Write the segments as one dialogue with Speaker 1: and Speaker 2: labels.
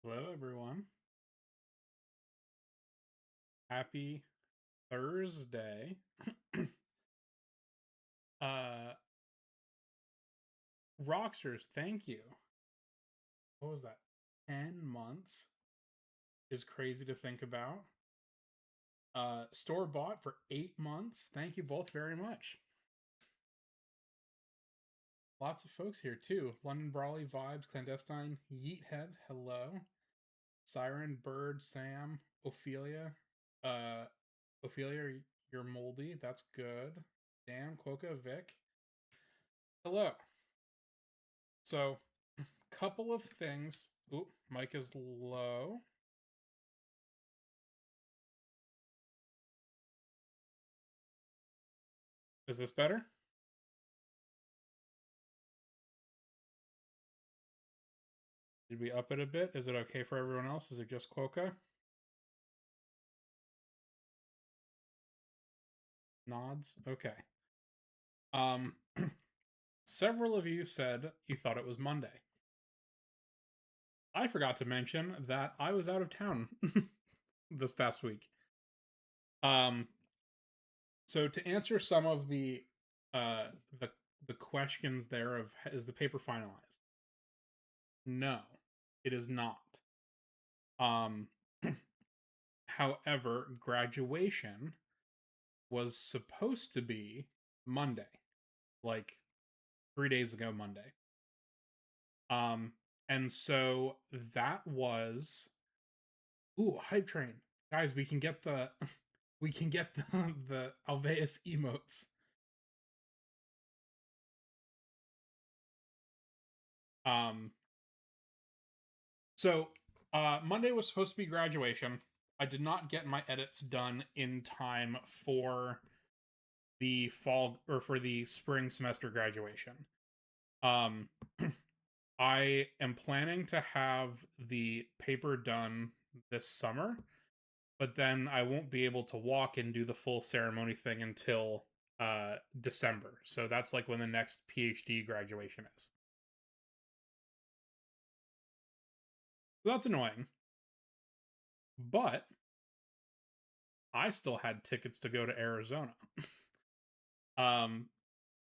Speaker 1: Hello, everyone. Happy Thursday. uh, Rocksters, thank you. What was that? 10 months is crazy to think about. Store bought for 8 months. Thank you both very much. Lots of folks here too. London Brawley, Vibes, Clandestine, Yeethead, hello. Siren, Bird, Sam, Ophelia. Uh, Ophelia, you're moldy. That's good. Dan, Quokka, Vic. Hello. So, couple of things. Oop, mic is low. Is this better? Did we up it a bit? Is it okay for everyone else? Is it just Quokka? Nods? Okay. Um, several of you said you thought it was Monday. I forgot to mention that I was out of town this past week. Um, so to answer some of uh the the questions there of is the paper finalized? No, it is not. Um, however, graduation was supposed to be Monday, like 3 days ago Monday. Um, and so that was hype train. Guys, we can get the we can get the Alveus emotes. Um so Monday was supposed to be graduation. I did not get my edits done in time for the fall or for the spring semester graduation. Um I am planning to have the paper done this summer, but then I won't be able to walk and do the full ceremony thing until December. So that's like when the next PhD graduation is. So that's annoying. But I still had tickets to go to Arizona. um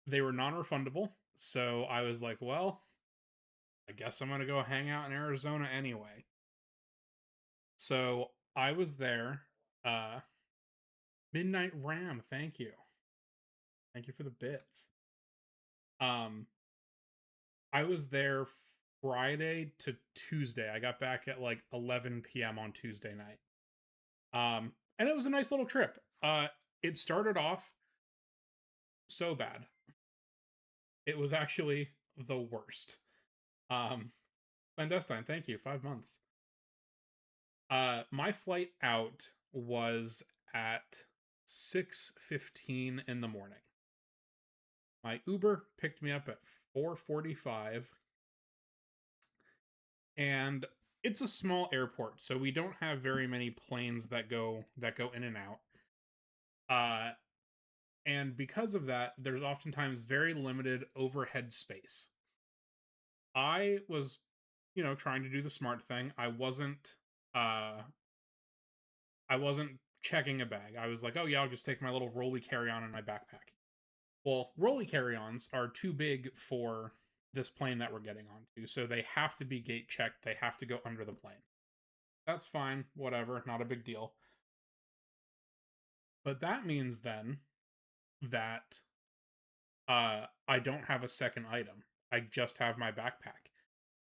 Speaker 1: they were non-refundable, so I was like, well, I guess I'm going to go hang out in Arizona anyway. So I was there. Midnight Ram, thank you. Thank you for the bits. Um, I was there Friday to Tuesday. I got back at like 11 p.m. on Tuesday night. And it was a nice little trip. It started off so bad. It was actually the worst. Clandestine, thank you. 5 months. My flight out was at 6:15 in the morning. My Uber picked me up at 4:45, and it's a small airport, so we don't have very many planes that go in and out. Uh, and because of that, there's oftentimes very limited overhead space. I was, trying to do the smart thing. Uh, I wasn't checking a bag. I was like, oh yeah, I'll just take my little rolly carry-on in my backpack. Well, rolly carry-ons are too big for this plane that we're getting onto, so they have to be gate checked. They have to go under the plane. That's fine, whatever, not a big deal. But that means then that I don't have a second item. I just have my backpack.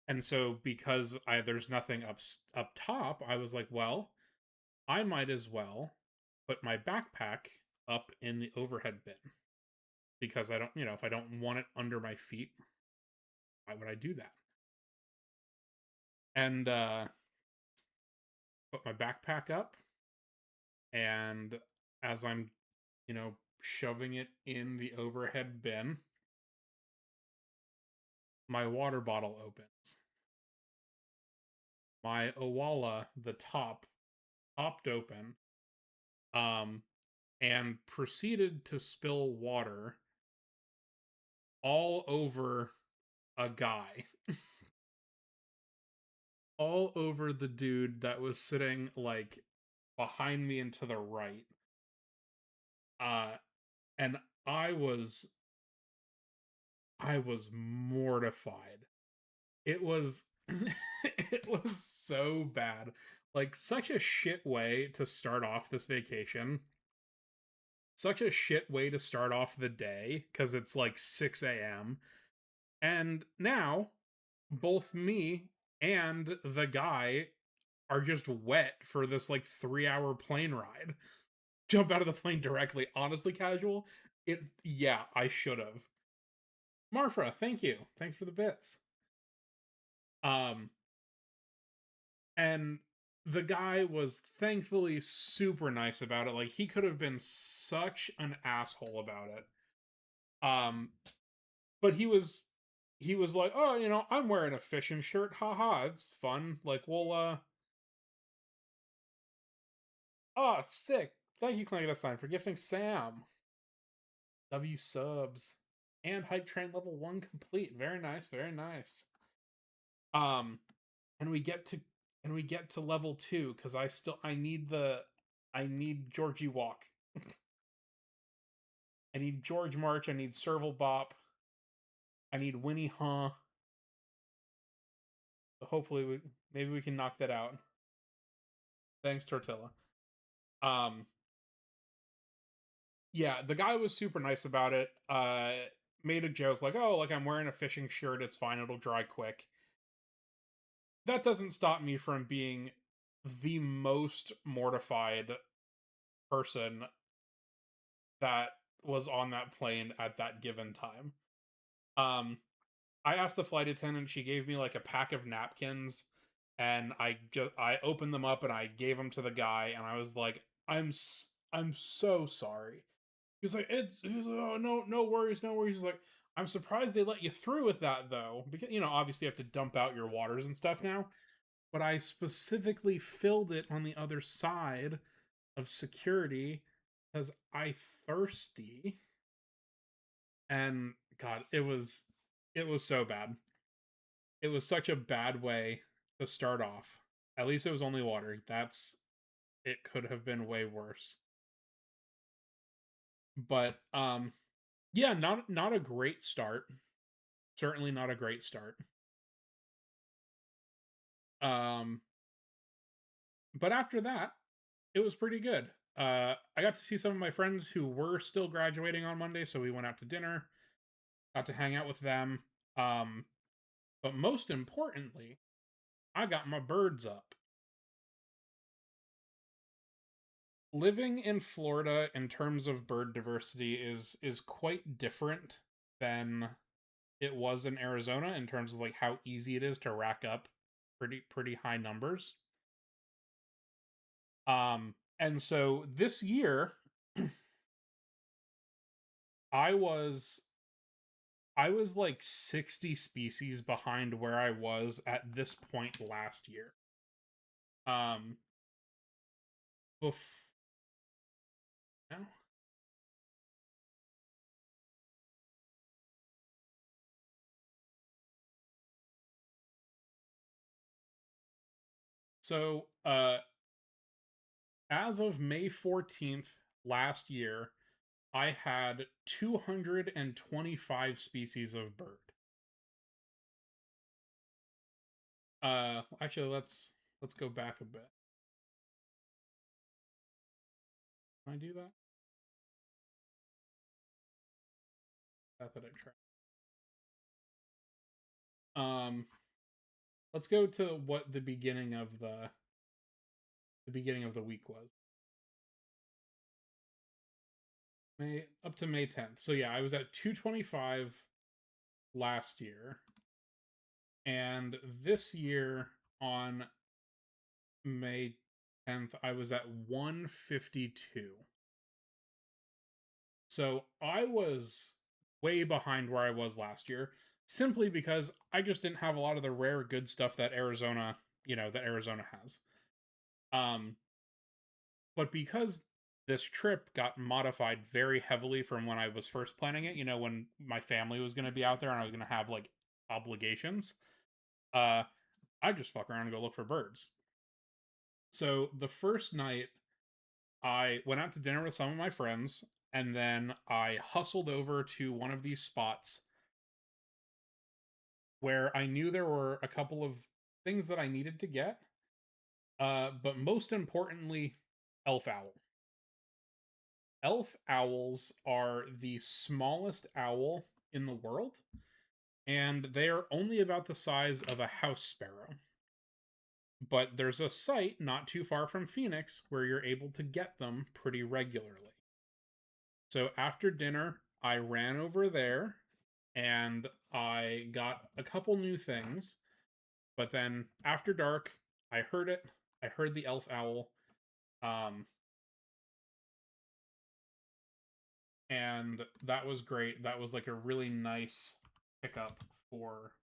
Speaker 1: And so because there's nothing up top, I was like, well, I might as well put my backpack up in the overhead bin because I don't, if I don't want it under my feet, why would I do that? And put my backpack up, and as I'm, shoving it in the overhead bin, my water bottle opens. My Owala, the top, popped open, um, and proceeded to spill water all over a guy. all over the dude that was sitting like behind me and to the right. Uh and I was I was mortified. It was it was so bad. Like such a shit way to start off this vacation. Such a shit way to start off the day cuz it's like 6 a.m. And now both me and the guy are just wet for this like 3 hour plane ride. Jump out of the plane directly. Honestly, casual. Yeah, I should have. Marfra, thank you. Thanks for the bits. Um, and the guy was thankfully super nice about it. Like he could have been such an asshole about it. Um, but he was like, "Oh, I'm wearing a fishing shirt. Haha, it's fun. Like we'll oh, sick. Thank you, Clank Sign, for gifting Sam. W subs. And hype train level 1 complete. Very nice, very nice. Um, and we get to level 2 because I need Georgie Walk. I need George March, I need Serval Bop, I need Winnie Huh. So hopefully maybe we can knock that out. Thanks, Tortilla. Um yeah, the guy was super nice about it. Made a joke like, "Oh, like I'm wearing a fishing shirt, it's fine, it'll dry quick." That doesn't stop me from being the most mortified person that was on that plane at that given time. Um, I asked the flight attendant, she gave me like a pack of napkins, and I opened them up and I gave them to the guy, and I was like, I'm so sorry." He was like, "Oh, no worries, no worries." He's like, "I'm surprised they let you through with that though, because obviously you have to dump out your waters and stuff now. But I specifically filled it on the other side of security because I thirsty." And God, it was so bad. It was such a bad way to start off. At least it was only water. It could have been way worse. But yeah, not a great start. Certainly not a great start. Um but after that, it was pretty good. I got to see some of my friends who were still graduating on Monday, so we went out to dinner, got to hang out with them. Um, but most importantly, I got my birds up. Living in Florida in terms of bird diversity is quite different than it was in Arizona in terms of like how easy it is to rack up pretty high numbers. And so this year I was I was like 60 species behind where I was at this point last year. Um, bef- no? So, as of May 14th last year, I had 225 species of bird. Actually, let's go back a bit. Can I do that? That I tried. Um, let's go to what the beginning of the week was. May up to May 10th. So yeah, I was at 225 last year, and this year on May 10th I was at 152. So I was way behind where I was last year simply because I just didn't have a lot of the rare good stuff that Arizona has. Um but because this trip got modified very heavily from when I was first planning it, when my family was going to be out there and I was going to have like obligations, uh I just fuck around and go look for birds. So the first night, I went out to dinner with some of my friends, and then I hustled over to one of these spots where I knew there were a couple of things that I needed to get, but most importantly, elf owl. Elf owls are the smallest owl in the world, and they are only about the size of a house sparrow. But there's a site not too far from Phoenix where you're able to get them pretty regularly. So after dinner, I ran over there and I got a couple new things. But then after dark, I heard it. I heard the elf owl. Um, and that was great. That was like a really nice pickup for.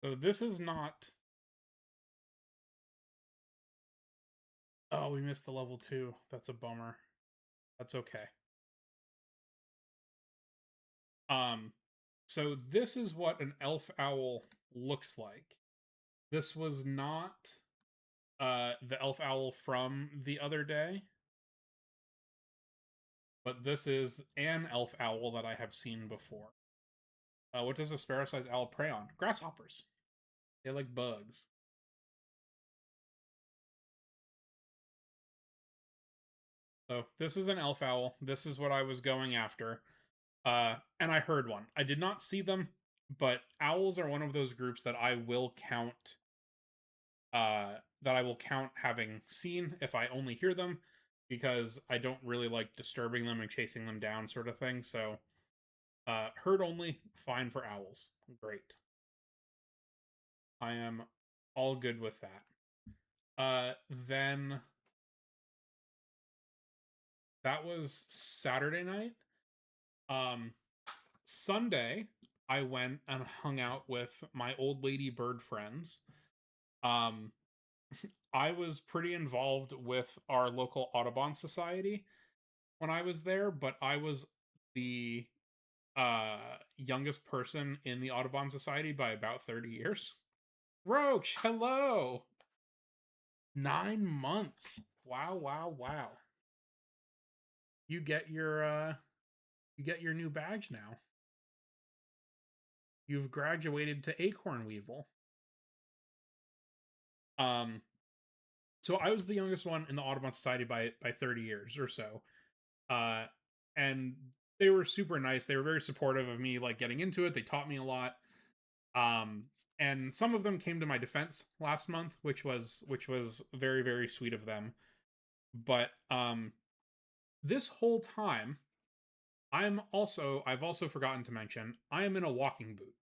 Speaker 1: So this is not. Oh, we missed the level 2. That's a bummer. That's okay. Um, so this is what an elf owl looks like. This was not the elf owl from the other day, but this is an elf owl that I have seen before. What does a sparrow-sized owl prey on? Grasshoppers. They like bugs. So this is an elf owl. This is what I was going after. And I heard one. I did not see them, but owls are one of those groups that I will count having seen if I only hear them, because I don't really like disturbing them and chasing them down sort of thing. So heard only, fine for owls. Great. I am all good with that. Then that was Saturday night. Sunday, I went and hung out with my old lady bird friends. Um, I was pretty involved with our local Audubon Society when I was there, but I was the youngest person in the Audubon Society by about 30 years. Roach, hello. 9 months. Wow, wow, wow. You get your new badge now. You've graduated to Acorn Weevil. Um so I was the youngest one in the Audubon Society by 30 years or so. Uh and they were super nice. They were very supportive of me like getting into it. They taught me a lot. Um and some of them came to my defense last month, which was very very sweet of them. But this whole time I've also forgotten to mention I am in a walking boot.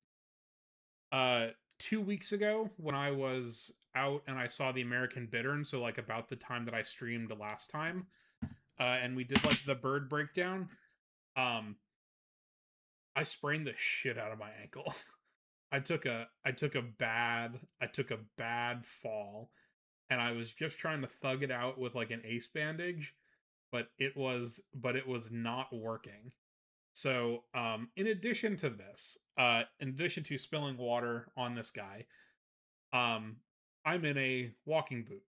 Speaker 1: 2 weeks ago when I was out and I saw the American Bittern, so like about the time that I streamed last time, and we did like the bird breakdown, um, I sprained the shit out of my ankle. I took a bad fall, and I was just trying to thug it out with like an ace bandage, but it was not working. So, in addition to this, in addition to spilling water on this guy, um, I'm in a walking boot.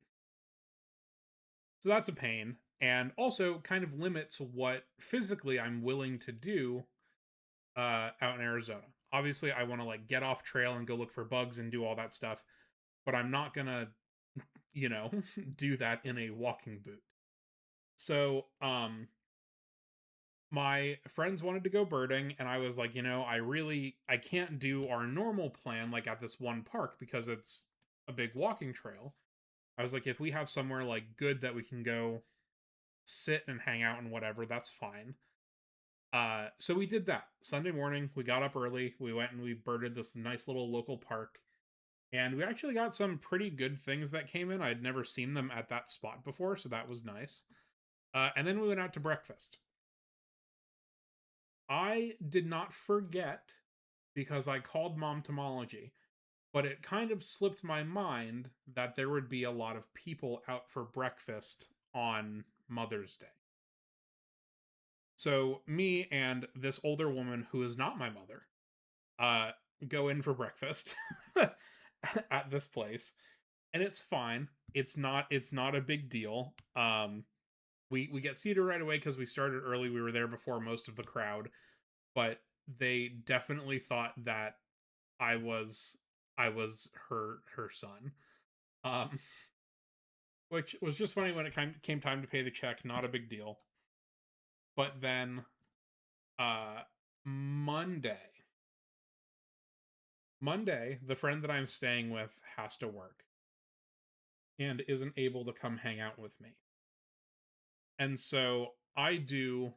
Speaker 1: So that's a pain, and also kind of limits what physically I'm willing to do out in Arizona. Obviously, I want to like get off trail and go look for bugs and do all that stuff, but I'm not gonna, you know, do that in a walking boot. So, my friends wanted to go birding, and I was like, I can't do our normal plan like at this one park because it's a big walking trail. I was like, if we have somewhere like good that we can go sit and hang out and whatever, that's fine. So we did that. Sunday morning, we got up early, we went and we birded this nice little local park, and we actually got some pretty good things that came in. I'd never seen them at that spot before, so that was nice. And then we went out to breakfast. I did not forget because I called Momtomology, but it kind of slipped my mind that there would be a lot of people out for breakfast on Mother's Day. So me and this older woman who is not my mother uh go in for breakfast at this place, and it's fine. It's not a big deal. We get seated right away because we started early. We were there before most of the crowd, but they definitely thought that I was I was her son. Um which was just funny when it came time to pay the check, not a big deal. But then uh Monday, Monday, the friend that I'm staying with has to work and isn't able to come hang out with me. And so I do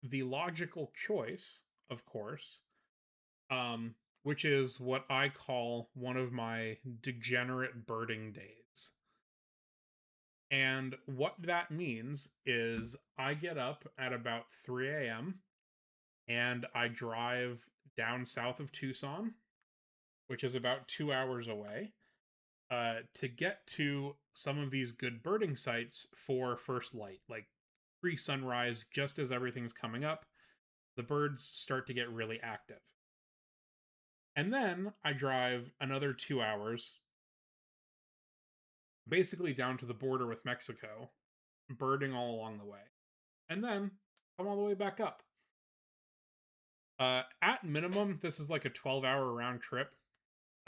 Speaker 1: the logical choice, of course, which is what I call one of my degenerate birding days. And what that means is I get up at about 3 a.m. and I drive down south of Tucson, which is about 2 hours away, to get to some of these good birding sites for first light, like pre sunrise, just as everything's coming up. The birds start to get really active. And then I drive another 2 hours, basically down to the border with Mexico, birding all along the way. And then come all the way back up. At minimum, this is like a 12-hour round trip.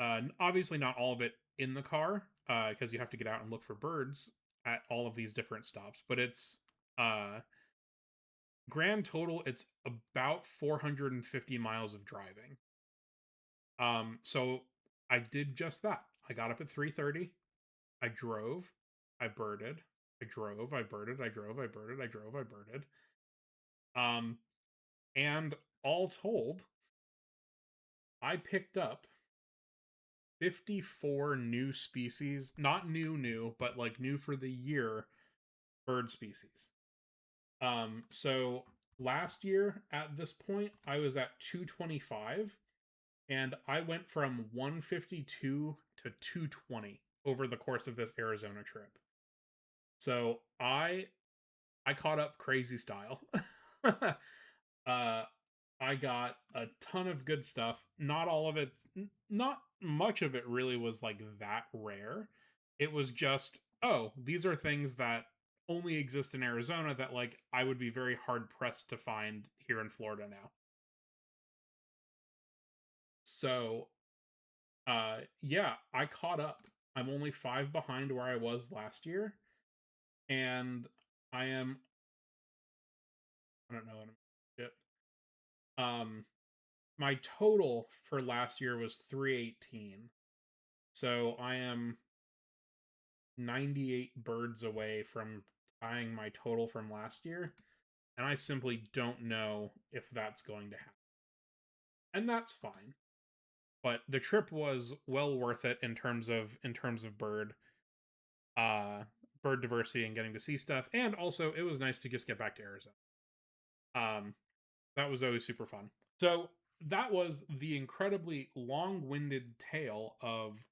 Speaker 1: Obviously, not all of it in the car, because you have to get out and look for birds at all of these different stops. But it's uh, grand total, it's about 450 miles of driving. So I did just that. I got up at 3:30. I drove. I birded. I drove. I birded. I drove. I birded. I drove. I birded. Um, and all told, I picked up 54 new species, not new, but like new for the year bird species. So last year at this point, I was at 225, and I went from 152 to 220 over the course of this Arizona trip. So I caught up crazy style. uh I got a ton of good stuff. Not all of it, not much of it really was like that rare. It was just, oh, these are things that only exist in Arizona that like I would be very hard pressed to find here in Florida now. So, yeah, I caught up. I'm only 5 behind where I was last year, and I am, I don't know what shit. Um my total for last year was 318. So I am 98 birds away from tying my total from last year, and I simply don't know if that's going to happen. And that's fine. But the trip was well worth it in terms of uh bird diversity and getting to see stuff, and also it was nice to just get back to Arizona. Um that was always super fun. So that was the incredibly long-winded tale of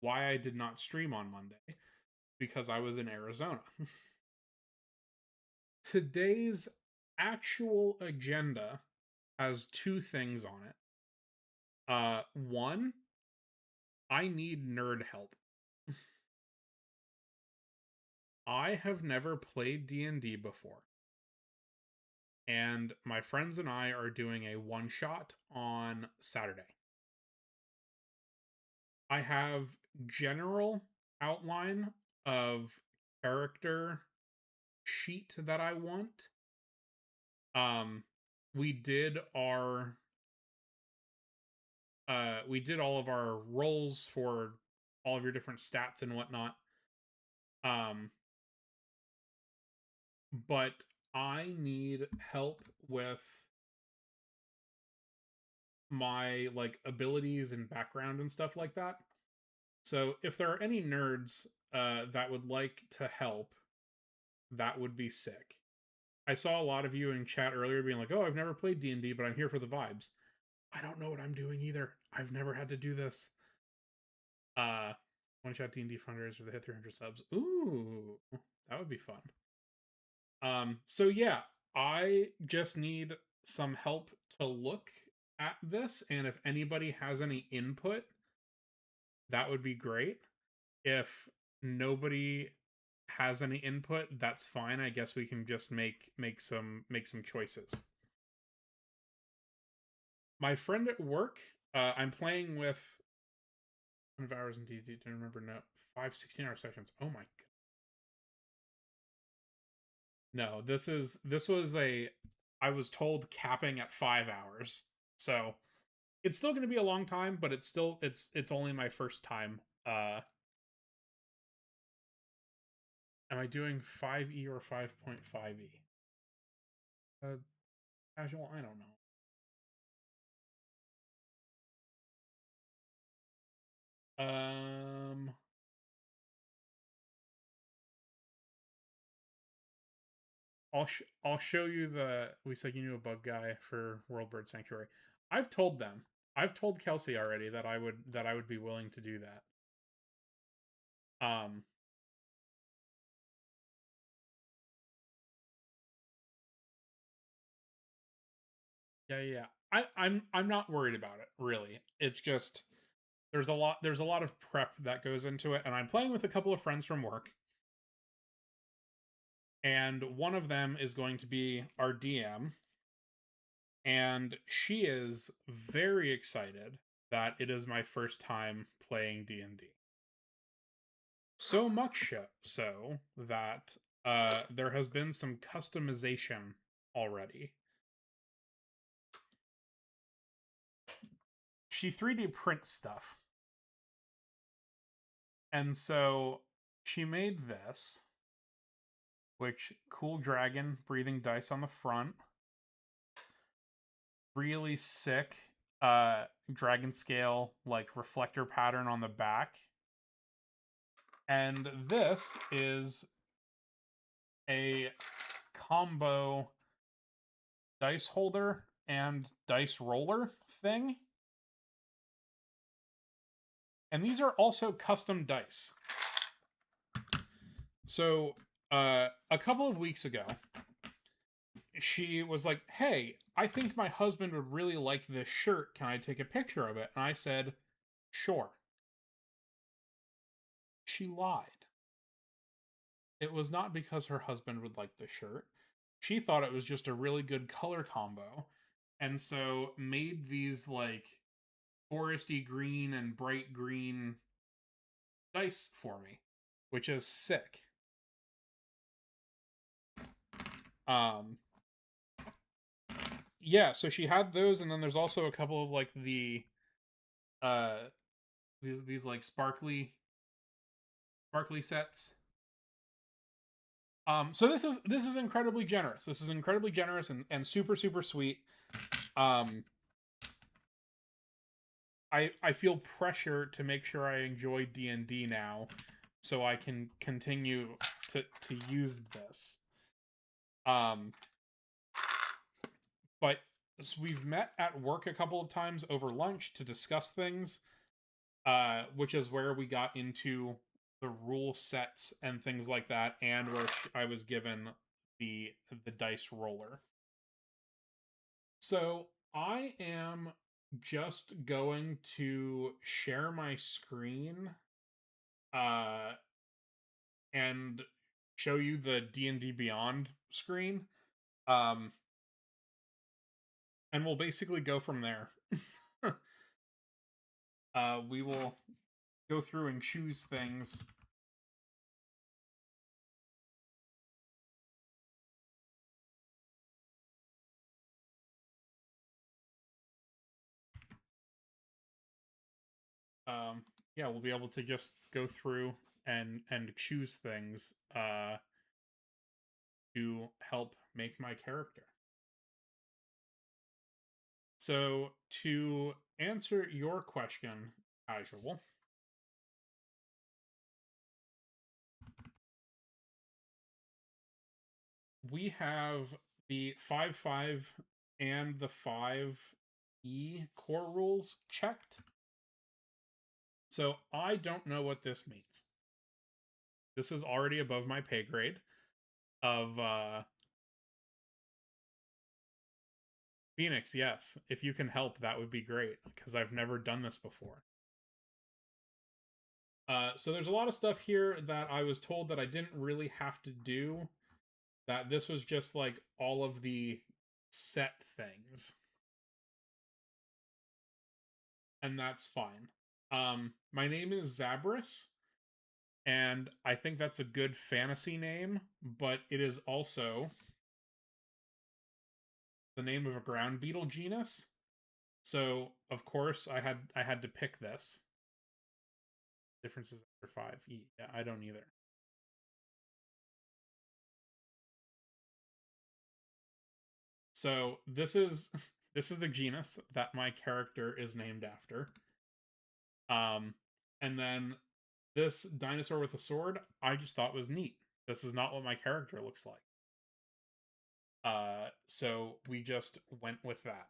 Speaker 1: why I did not stream on Monday, because I was in Arizona. Today's actual agenda has two things on it. One, I need nerd help. I have never played D&D before, and my friends and I are doing a one-shot on Saturday. I have general outline of character sheet that I want. Um, we did our we did all of our rolls for all of your different stats and whatnot. Um, but I need help with my like abilities and background and stuff like that. So if there are any nerds that would like to help, that would be sick. I saw a lot of you in chat earlier being like, "Oh, I've never played D&D, but I'm here for the vibes." I don't know what I'm doing either. I've never had to do this. Uh, One shot D&D fundraiser that hit 300 subs. Ooh, that would be fun. So yeah, I just need some help to look at this, and if anybody has any input, that would be great. If nobody has any input, that's fine. I guess we can just make some choices. My friend at work, I'm playing with 100 hours in DD. Don't remember, no, 5 16-hour sessions. Oh my god. No, this was a, I was told capping at 5 hours. So it's still going to be a long time, but it's only my first time. Am I doing 5e or 5.5e? Casual, I don't know. Um, I'll show you the, we said you knew a bug guy for World Bird Sanctuary. I've told them. I've told Kelsey already that I would be willing to do that. Um, yeah. I'm not worried about it, really. It's just there's a lot of prep that goes into it, and I'm playing with a couple of friends from work, and one of them is going to be our DM, and she is very excited that it is my first time playing D&D. So much so that there has been some customization already. She 3D prints stuff. And so she made this, which cool dragon breathing dice on the front. Really sick dragon scale like reflector pattern on the back. And this is a combo dice holder and dice roller thing. And these are also custom dice. So, a couple of weeks ago, she was like, "Hey, I think my husband would really like this shirt. Can I take a picture of it?" And I said, "Sure." She lied. It was not because her husband would like the shirt. She thought it was just a really good color combo, and so made these like foresty green and bright green dice for me, which is sick. Um, yeah, so she had those, and then there's also a couple of like the uh these like sparkly sets. So this is incredibly generous. This is incredibly generous and super super sweet. Um, I feel pressure to make sure I enjoy D&D now, so I can continue to use this. Um, but so we've met at work a couple of times over lunch to discuss things, which is where we got into the rule sets and things like that, and where I was given the dice roller. So I am just going to share my screen uh and show you the D&D Beyond screen. Um and we'll basically go from there. We will go through and choose things. Yeah, we'll be able to just go through and choose things to help make my character. So to answer your question, Casual, we have the 5/5 and the 5 E core rules checked. So I don't know what this means. This is already above my pay grade of Phoenix. Yes, if you can help, that would be great because I've never done this before. So there's a lot of stuff here that I was told that I didn't really have to do. That this was just like all of the set things, and that's fine. My name is Zabris, and I think that's a good fantasy name, but it is also the name of a ground beetle genus. So of course I had to pick this. Differences after 5. Yeah, I don't either. So this is this is the genus that my character is named after. And then this dinosaur with a sword, I just thought was neat. This is not what my character looks like. So we just went with that.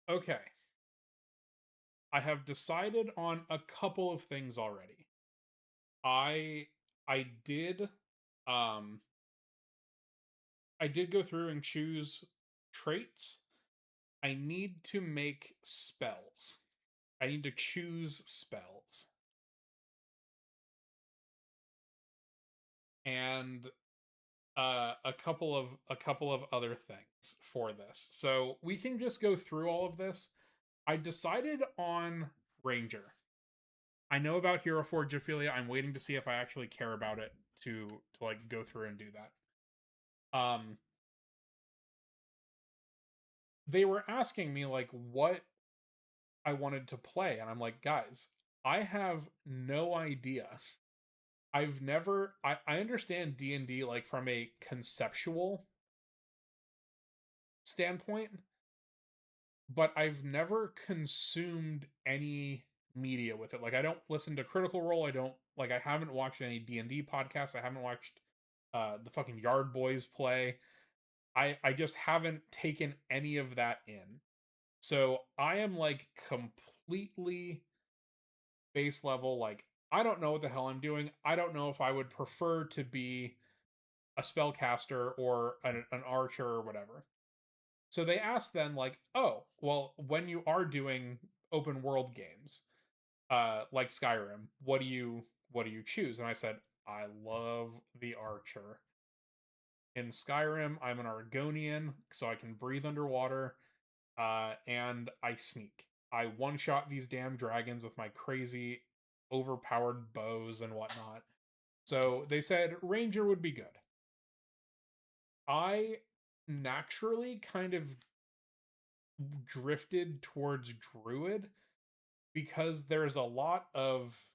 Speaker 1: Okay. I have decided on a couple of things already. I I did um I did go through and choose traits. I need to make spells. I need to choose spells. And a couple of other things for this. So we can just go through all of this. I decided on Ranger. I know about Hero Forgephilia. I'm waiting to see if I actually care about it to like go through and do that. They were asking me like what I wanted to play, and I'm like, guys, I have no idea. I've never I understand D&D like from a conceptual standpoint, but I've never consumed any media with it. Like I don't listen to Critical Role. I haven't watched any D&D podcasts. I haven't watched the fucking Yard Boys play. I just haven't taken any of that in. So I am like completely base level. Like I don't know what the hell I'm doing. I don't know if I would prefer to be a spellcaster or an archer or whatever. So they asked then like, "Oh, well, when you are doing open world games, like Skyrim, what do you choose?" And I said, "I love the archer. In Skyrim, I'm an Argonian, so I can breathe underwater, and I sneak. I one-shot these damn dragons with my crazy overpowered bows and whatnot." So they said Ranger would be good. I naturally kind of drifted towards Druid because there's a lot of,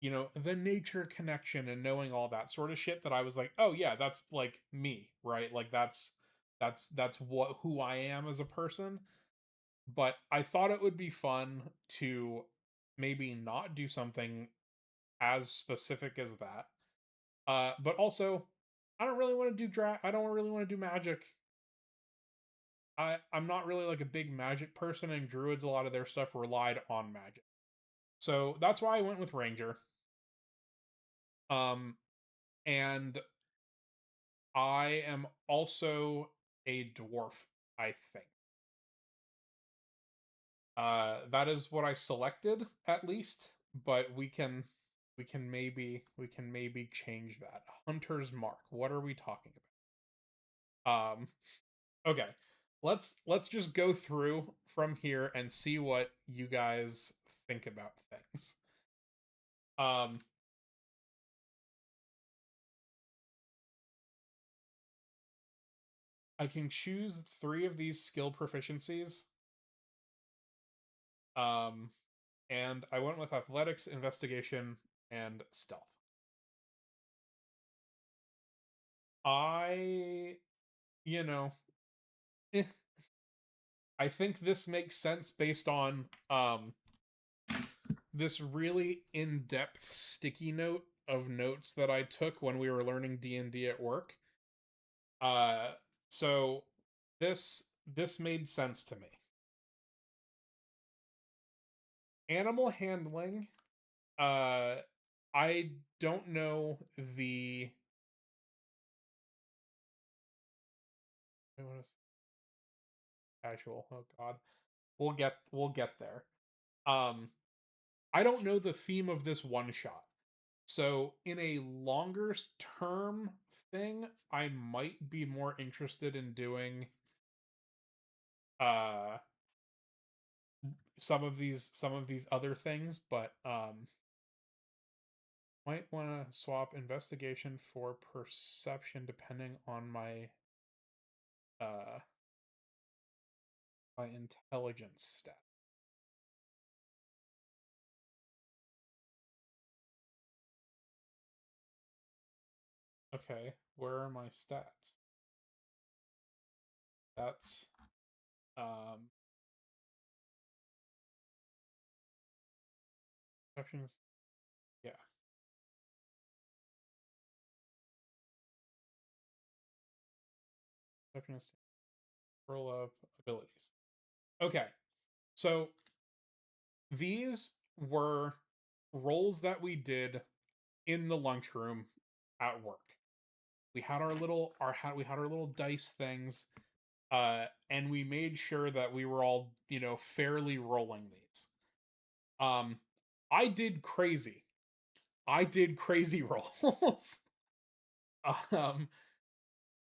Speaker 1: the nature connection and knowing all that sort of shit that I was like, oh yeah, that's like me, right? Like that's what who I am as a person. But I thought it would be fun to maybe not do something as specific as that. But also I don't really want to do I don't really want to do magic. I'm not really like a big magic person, and druids, a lot of their stuff relied on magic. So that's why I went with Ranger. Um, and I am also a dwarf, I think. That is what I selected at least, but we can maybe change that. Hunter's Mark. What are we talking about? Okay. Let's just go through from here and see what you guys think about things. Um I can choose 3 of these skill proficiencies. Um and I went with athletics, investigation, and stealth. I, you know, eh, I think this makes sense based on this really in-depth sticky note of notes that I took when we were learning D&D at work. Uh so this this made sense to me. Animal handling. I don't know the. Casual. Oh God, we'll get there. Um, I don't know the theme of this one shot. So in a longer term thing, I might be more interested in doing uh some of these other things, but might want to swap investigation for perception depending on uh my intelligence stat. Okay, where are my stats? That's um perception is, yeah, perception is roll of abilities. Okay, so these were roles that we did in the lunchroom at work. We had our little dice things, and we made sure that we were all fairly rolling these. Um, I did crazy. I did crazy rolls. um,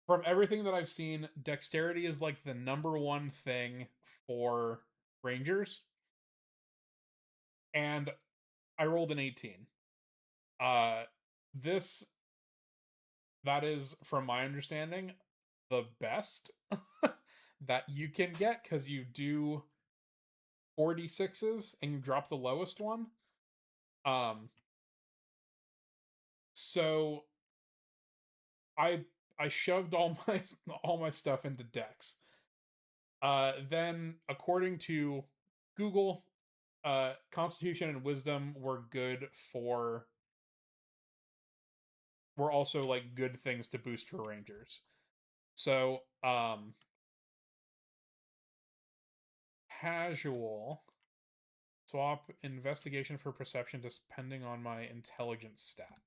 Speaker 1: from everything that I've seen, dexterity is like the number one thing for rangers, and I rolled an 18. Uh, this that is, from my understanding, the best that you can get because you do 4d6s and you drop the lowest one. Um, so I I shoved all my all my stuff into Dex. Then according to Google, Constitution and Wisdom were also like good things to boost for Rangers. So casual swap investigation for perception depending on my intelligence stat.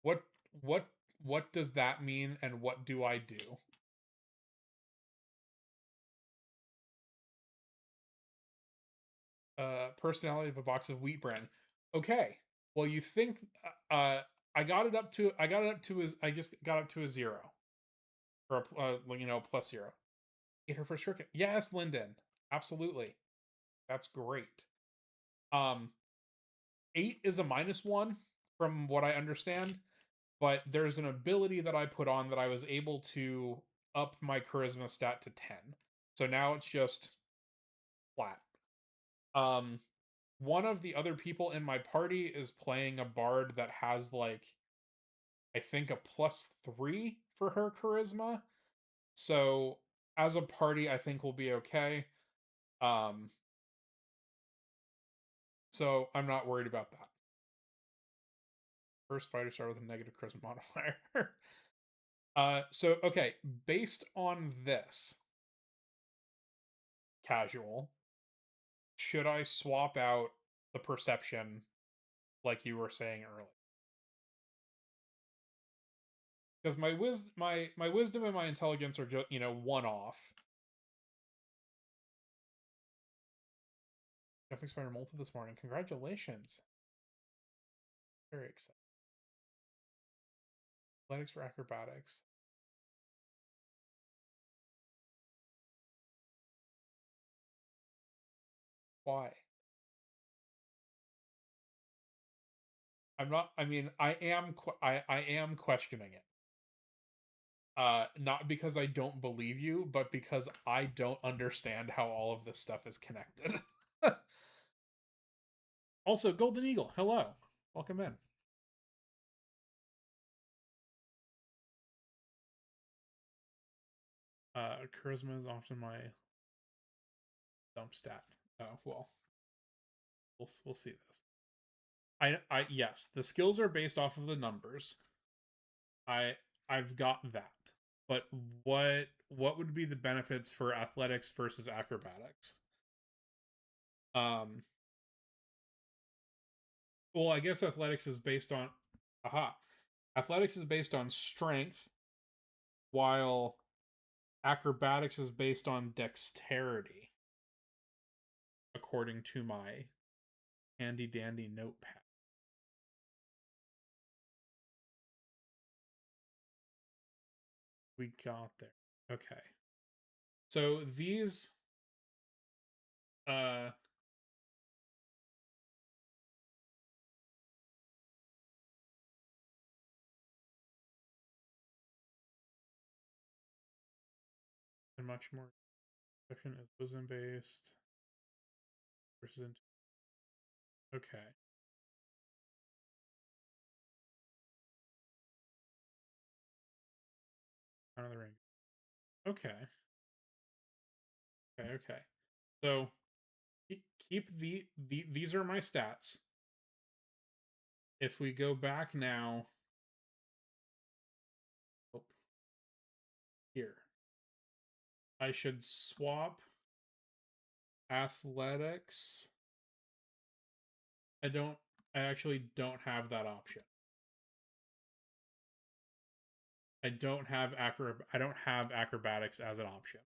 Speaker 1: What what what does that mean and what do I do? Personality of a box of wheat bran. Okay. Well, you think I just got up to a 0 or plus 0. Get her first shuriken. Yes, Lyndon. Absolutely. That's great. 8 is a -1 from what I understand, but there's an ability that I put on that I was able to up my charisma stat to 10. So now it's just flat. Um, one of the other people in my party is playing a bard that has like I think a +3 for her charisma. So as a party, I think we'll be okay. Um, so I'm not worried about that. First fighter start with a negative charisma modifier. So okay, based on this casual, should I swap out the perception like you were saying earlier? Because my wisdom and my intelligence are just one off. Jumping Spider Multi this morning. Congratulations. Very excited. Athletics for acrobatics. Why? I'm not. I mean, I am questioning it. Not because I don't believe you, but because I don't understand how all of this stuff is connected. Also, Golden Eagle, hello. Welcome in. Charisma is often my dump stat. Oh, well. We'll see this. I yes, the skills are based off of the numbers. I I've got that. but what would be the benefits for athletics versus acrobatics? Um, well, I guess athletics is based on aha. Athletics is based on strength, while acrobatics is based on dexterity, according to my handy dandy notepad. We got there. Okay. So these uh and much more section is wisdom based versus okay. Another ring. Okay. Okay, okay. So keep these are my stats. If we go back now, oh, here. I should swap athletics. I actually don't have that option. I don't have acrobatics as an option.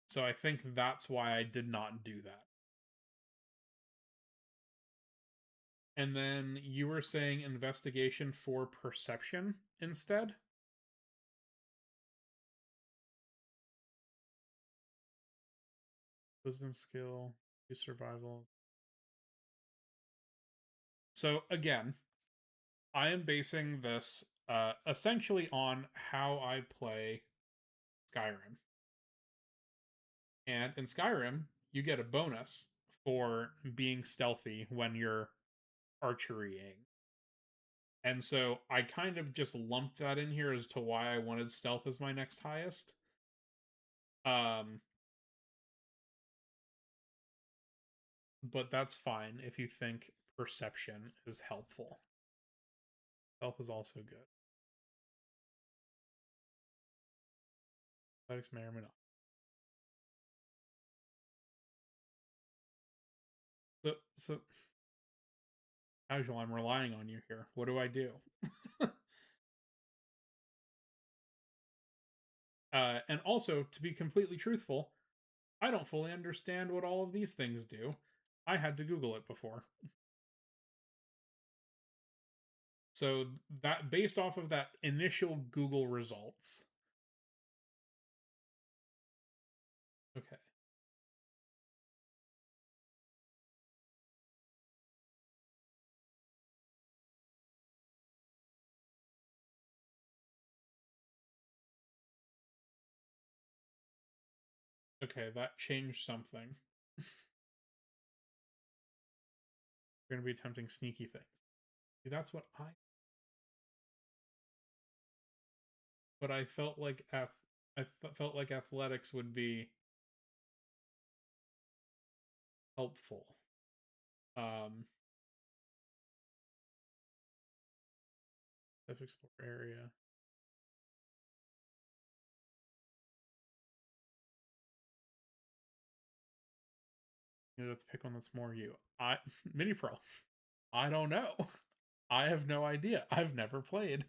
Speaker 1: So I think that's why I did not do that. And then you were saying investigation for perception instead? Wisdom skill, use survival. So again, I am basing this essentially on how I play Skyrim. And in Skyrim, you get a bonus for being stealthy when you're archerying. And so I kind of just lumped that in here as to why I wanted stealth as my next highest. Um, but that's fine if you think perception is helpful. Stealth is also good. Athletics may or may not. So casual, I'm relying on you here. What do I do? And also, to be completely truthful, I don't fully understand what all of these things do. I had to Google it before. So that based off of that initial Google results. Okay. Okay, that changed something. You're going to be attempting sneaky things. See, that's what but I felt like felt like athletics would be helpful. Um, let's explore area. You have to pick one that's more you. Mini Pro. I don't know. I have no idea. I've never played.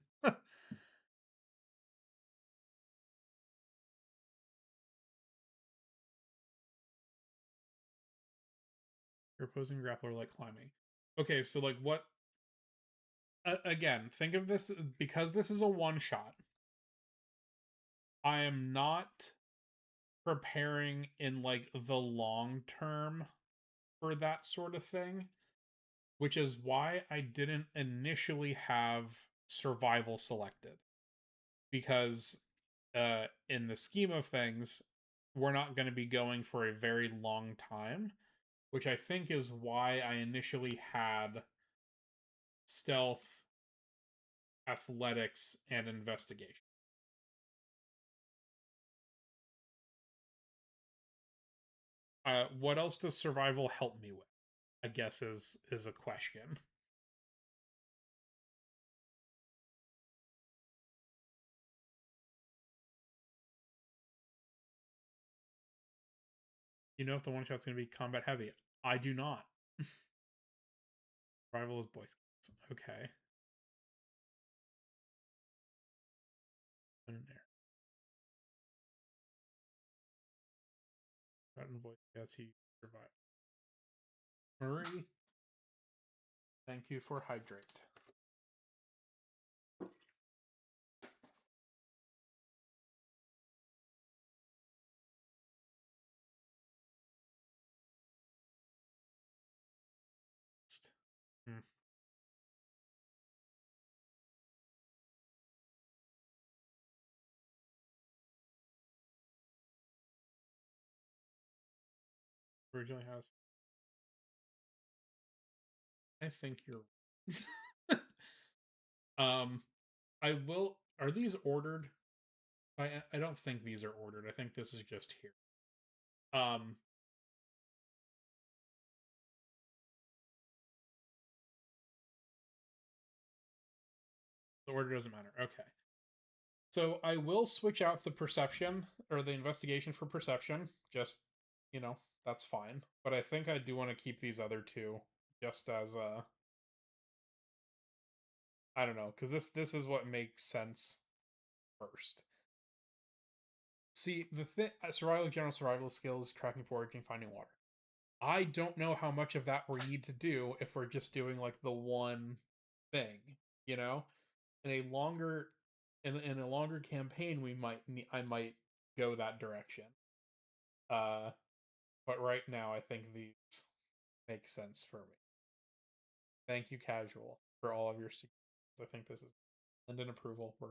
Speaker 1: You're opposing grappler like climbing. Okay, so like what? Again, think of this because this is a one shot. I am not preparing in like the long term for that sort of thing, which is why I didn't initially have survival selected. Because in the scheme of things, we're not going to be going for a very long time, which I think is why I initially had stealth, athletics, and investigation. What else does survival help me with? I guess is a question. You know if the one shot's going to be combat heavy. I do not. Rival is Boy Scouts. Okay. In there. Threaten Boy Scouts, he survived. Marie, thank you for hydrate. Hmm. Originally has. I think you're. I will. Are these ordered? I don't think these are ordered. I think this is just here. Um, the order doesn't matter. Okay. So I will switch out the perception or the investigation for perception. Just, you know, that's fine. But I think I do want to keep these other two just as I don't know, because this is what makes sense first. See, the thing survival general survival skills, tracking, foraging, finding water. I don't know how much of that we need to do if we're just doing like the one thing, you know? In a longer in a longer campaign we might I might go that direction. Uh but right now I think these make sense for me. Thank you, Casual, for all of your suggestions. I think this is and an approval. We're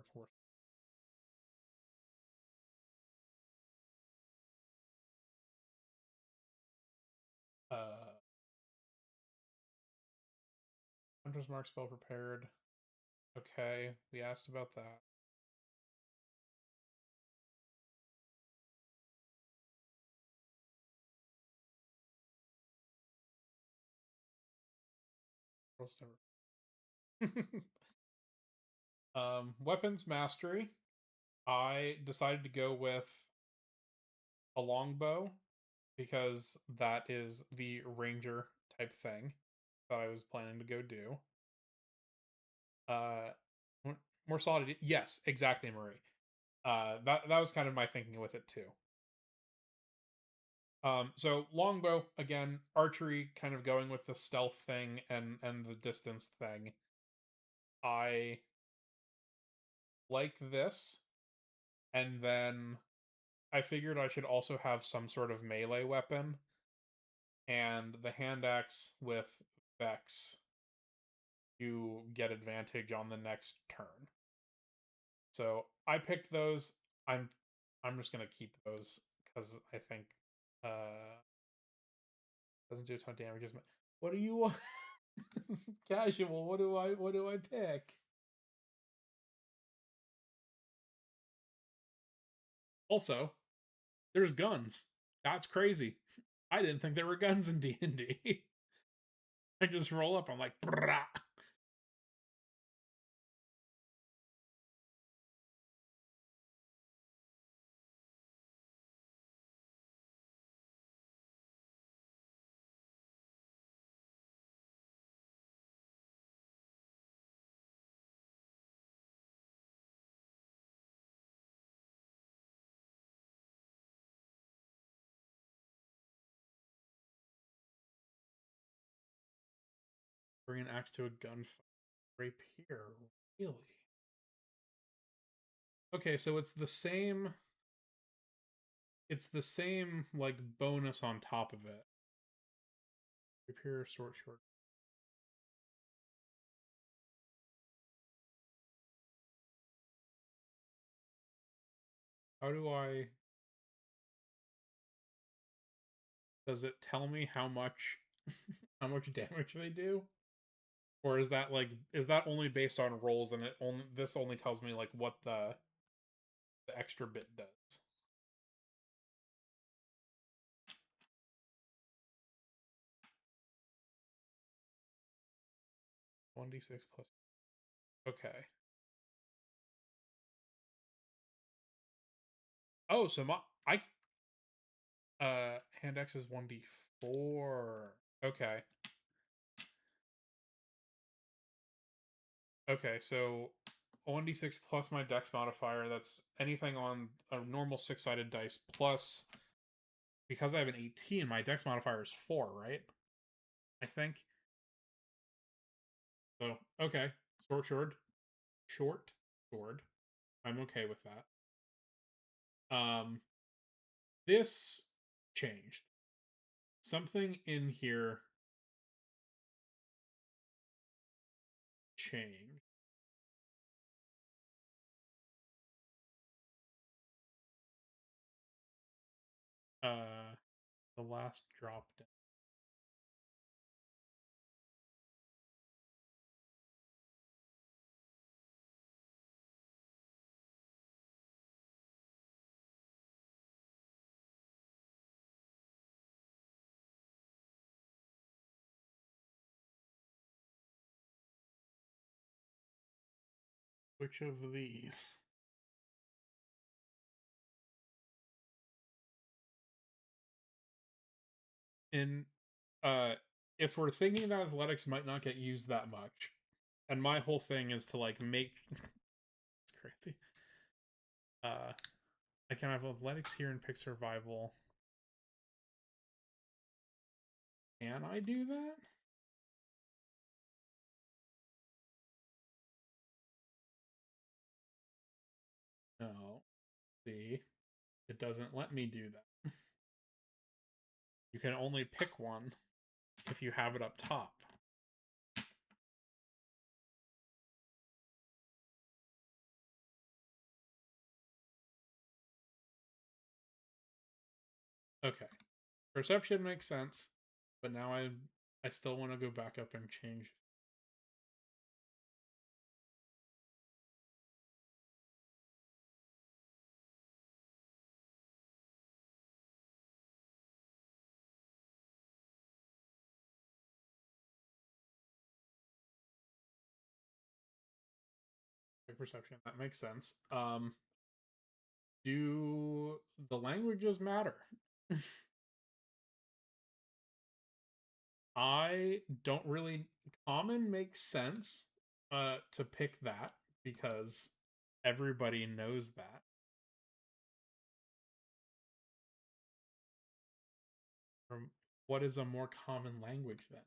Speaker 1: uh Hunter's Mark spell prepared. Okay, we asked about that. Weapons mastery. I decided to go with a longbow because that is the ranger type thing that I was planning to go do. Uh, more solid. Yes, exactly, Marie. That was kind of my thinking with it too. So longbow again, archery, kind of going with the stealth thing and the distance thing. I like this, and then I figured I should also have some sort of melee weapon, and the hand axe with Vex, you get advantage on the next turn. So I picked those. I'm I'm just gonna keep those because I think doesn't do a ton of damage. What do you want? Casual. What do I pick? Also, there's guns. That's crazy. I didn't think there were guns in D&D. I just roll up. I'm like, brah. Bring an axe to a gunfight. Rapier. Really? Okay, so it's the same. It's the same like bonus on top of it. Rapier, short. How do I? Does it tell me how much, how much damage they do, or is that only based on rolls and it only this only tells me like what the extra bit does? 1d6 plus. Okay. Oh, so my I Hand X is 1d4. Okay. Okay, so 1d6 plus my dex modifier. That's anything on a normal 6-sided dice plus, because I have an 18, my dex modifier is 4, right? I think. So, okay. Short sword. I'm okay with that. This changed. Something in here changed. The last drop down. Which of these? In if we're thinking that athletics might not get used that much, and my whole thing is to like make it's crazy. I can have athletics here and pick survival. Can I do that? No. See, it doesn't let me do that. You can only pick one if you have it up top. Okay. Perception makes sense, but now I still want to go back up and change. Perception, that makes sense. Do the languages matter? I don't really. Common makes sense to pick that because everybody knows that. What is a more common language then?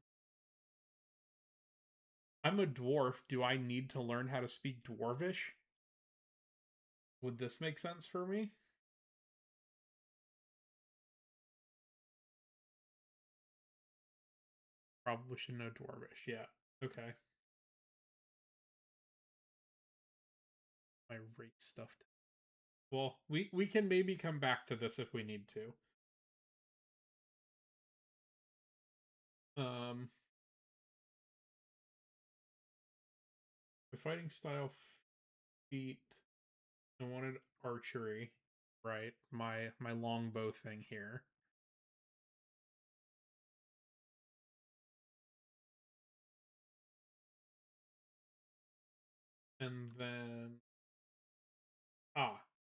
Speaker 1: I'm a dwarf. Do I need to learn how to speak dwarvish? Would this make sense for me? Probably should know dwarvish. Yeah. Okay. My rate stuffed. Well, we can maybe come back to this if we need to. The fighting style feat. I wanted archery, right? My longbow thing here. And then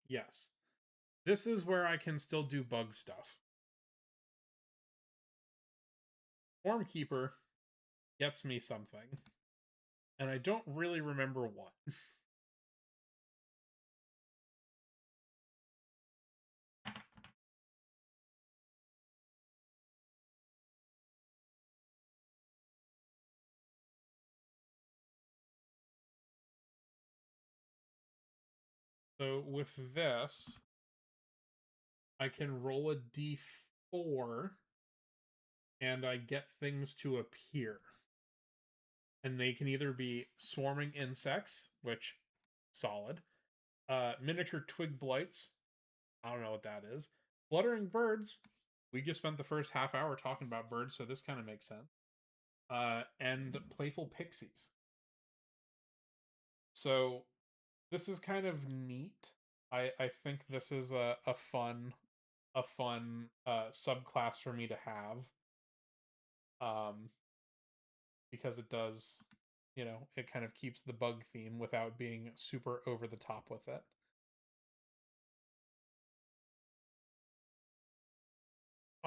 Speaker 1: yes. This is where I can still do bug stuff. Formkeeper gets me something. And I don't really remember what. So with this, I can roll a d4 and I get things to appear. And they can either be swarming insects, which solid, miniature twig blights. I don't know what that is. Fluttering birds. We just spent the first half hour talking about birds, so this kind of makes sense. And playful pixies. So this is kind of neat. I think this is a fun subclass for me to have. Because it does, it kind of keeps the bug theme without being super over the top with it.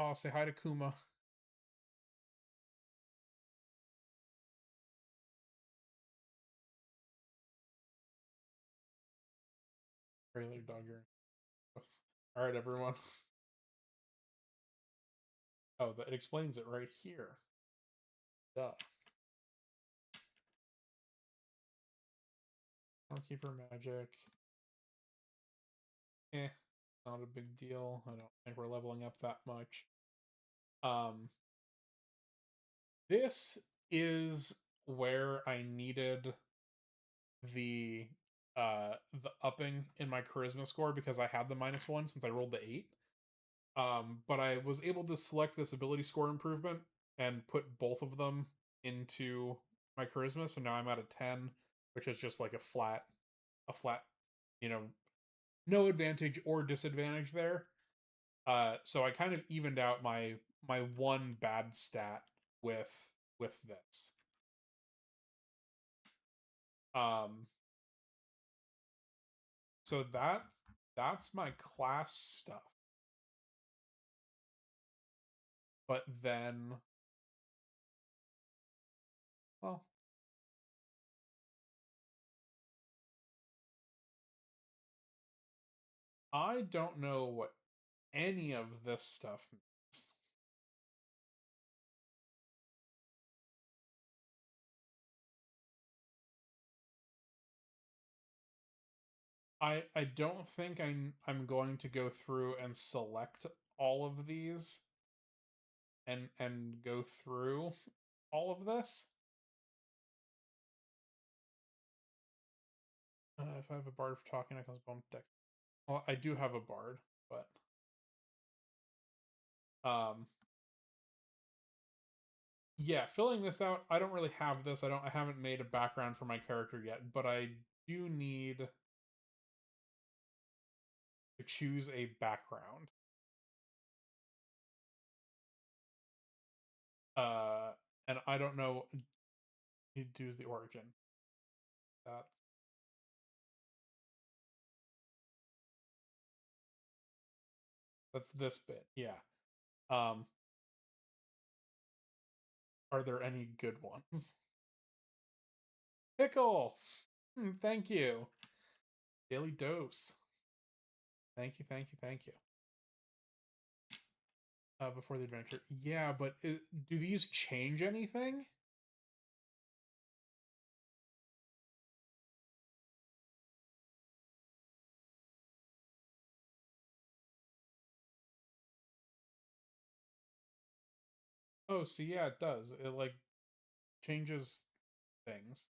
Speaker 1: Oh, say hi to Kuma. Trailer dog. All right, everyone. Oh, that explains it right here. Duh. Keeper magic. Not a big deal. I don't think we're leveling up that much. Um, this is where I needed the the upping in my charisma score because I had the -1 since I rolled the 8. But I was able to select this ability score improvement and put both of them into my charisma, so now I'm at a 10, which is just like a flat, you know, no advantage or disadvantage there. So I kind of evened out my one bad stat with this. Um, so that's my class stuff. But then, well, I don't know what any of this stuff means. I don't think I'm going to go through and select all of these and go through all of this. If I have a bard for talking, I can bump dex. Well, I do have a bard, but um, yeah, filling this out. I don't really have this. I haven't made a background for my character yet, but I do need to choose a background. Uh, and I don't know. You choose the origin. That's this bit. Yeah. Um, are there any good ones? Pickle. Thank you. Daily dose. Thank you. Thank you. Thank you. Before the adventure. Yeah, but do these change anything? Oh, so yeah, it does. It like changes things.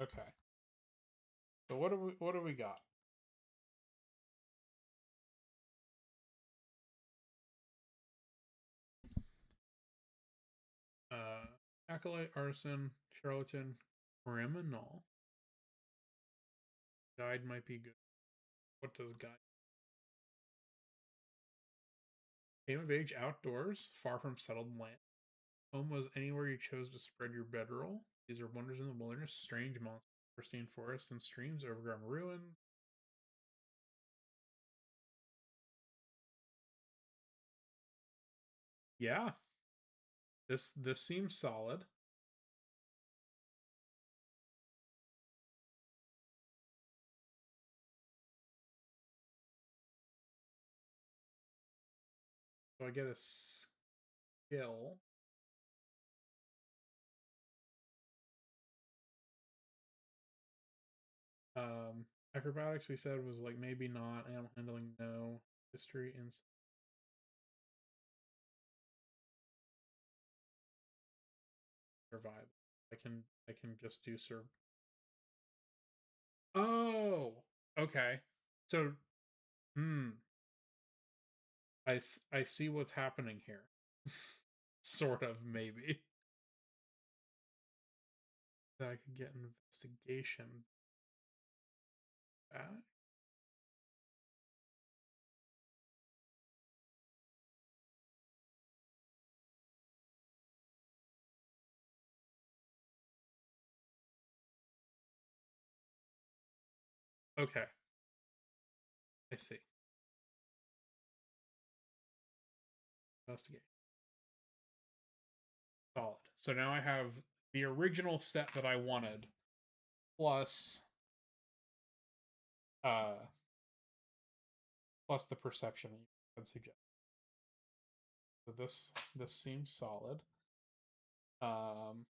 Speaker 1: Okay. So what do we got? Acolyte, arson, charlatan, criminal. Guide might be good. What does guide? Came of age outdoors, far from settled land. Home was anywhere you chose to spread your bedroll. These are wonders in the wilderness, strange monsters, pristine forests and streams, overgrown ruin. Yeah, this seems solid. So I get a skill. Acrobatics we said was like maybe not. Animal handling, no. History and survival. I can just do serve. Oh, okay. So, hmm, I see what's happening here. Sort of, maybe. That I could get investigation back. Okay, I see. Investigate. Solid. So now I have the original set that I wanted, plus uh plus the perception that you had suggested. So this seems solid. Um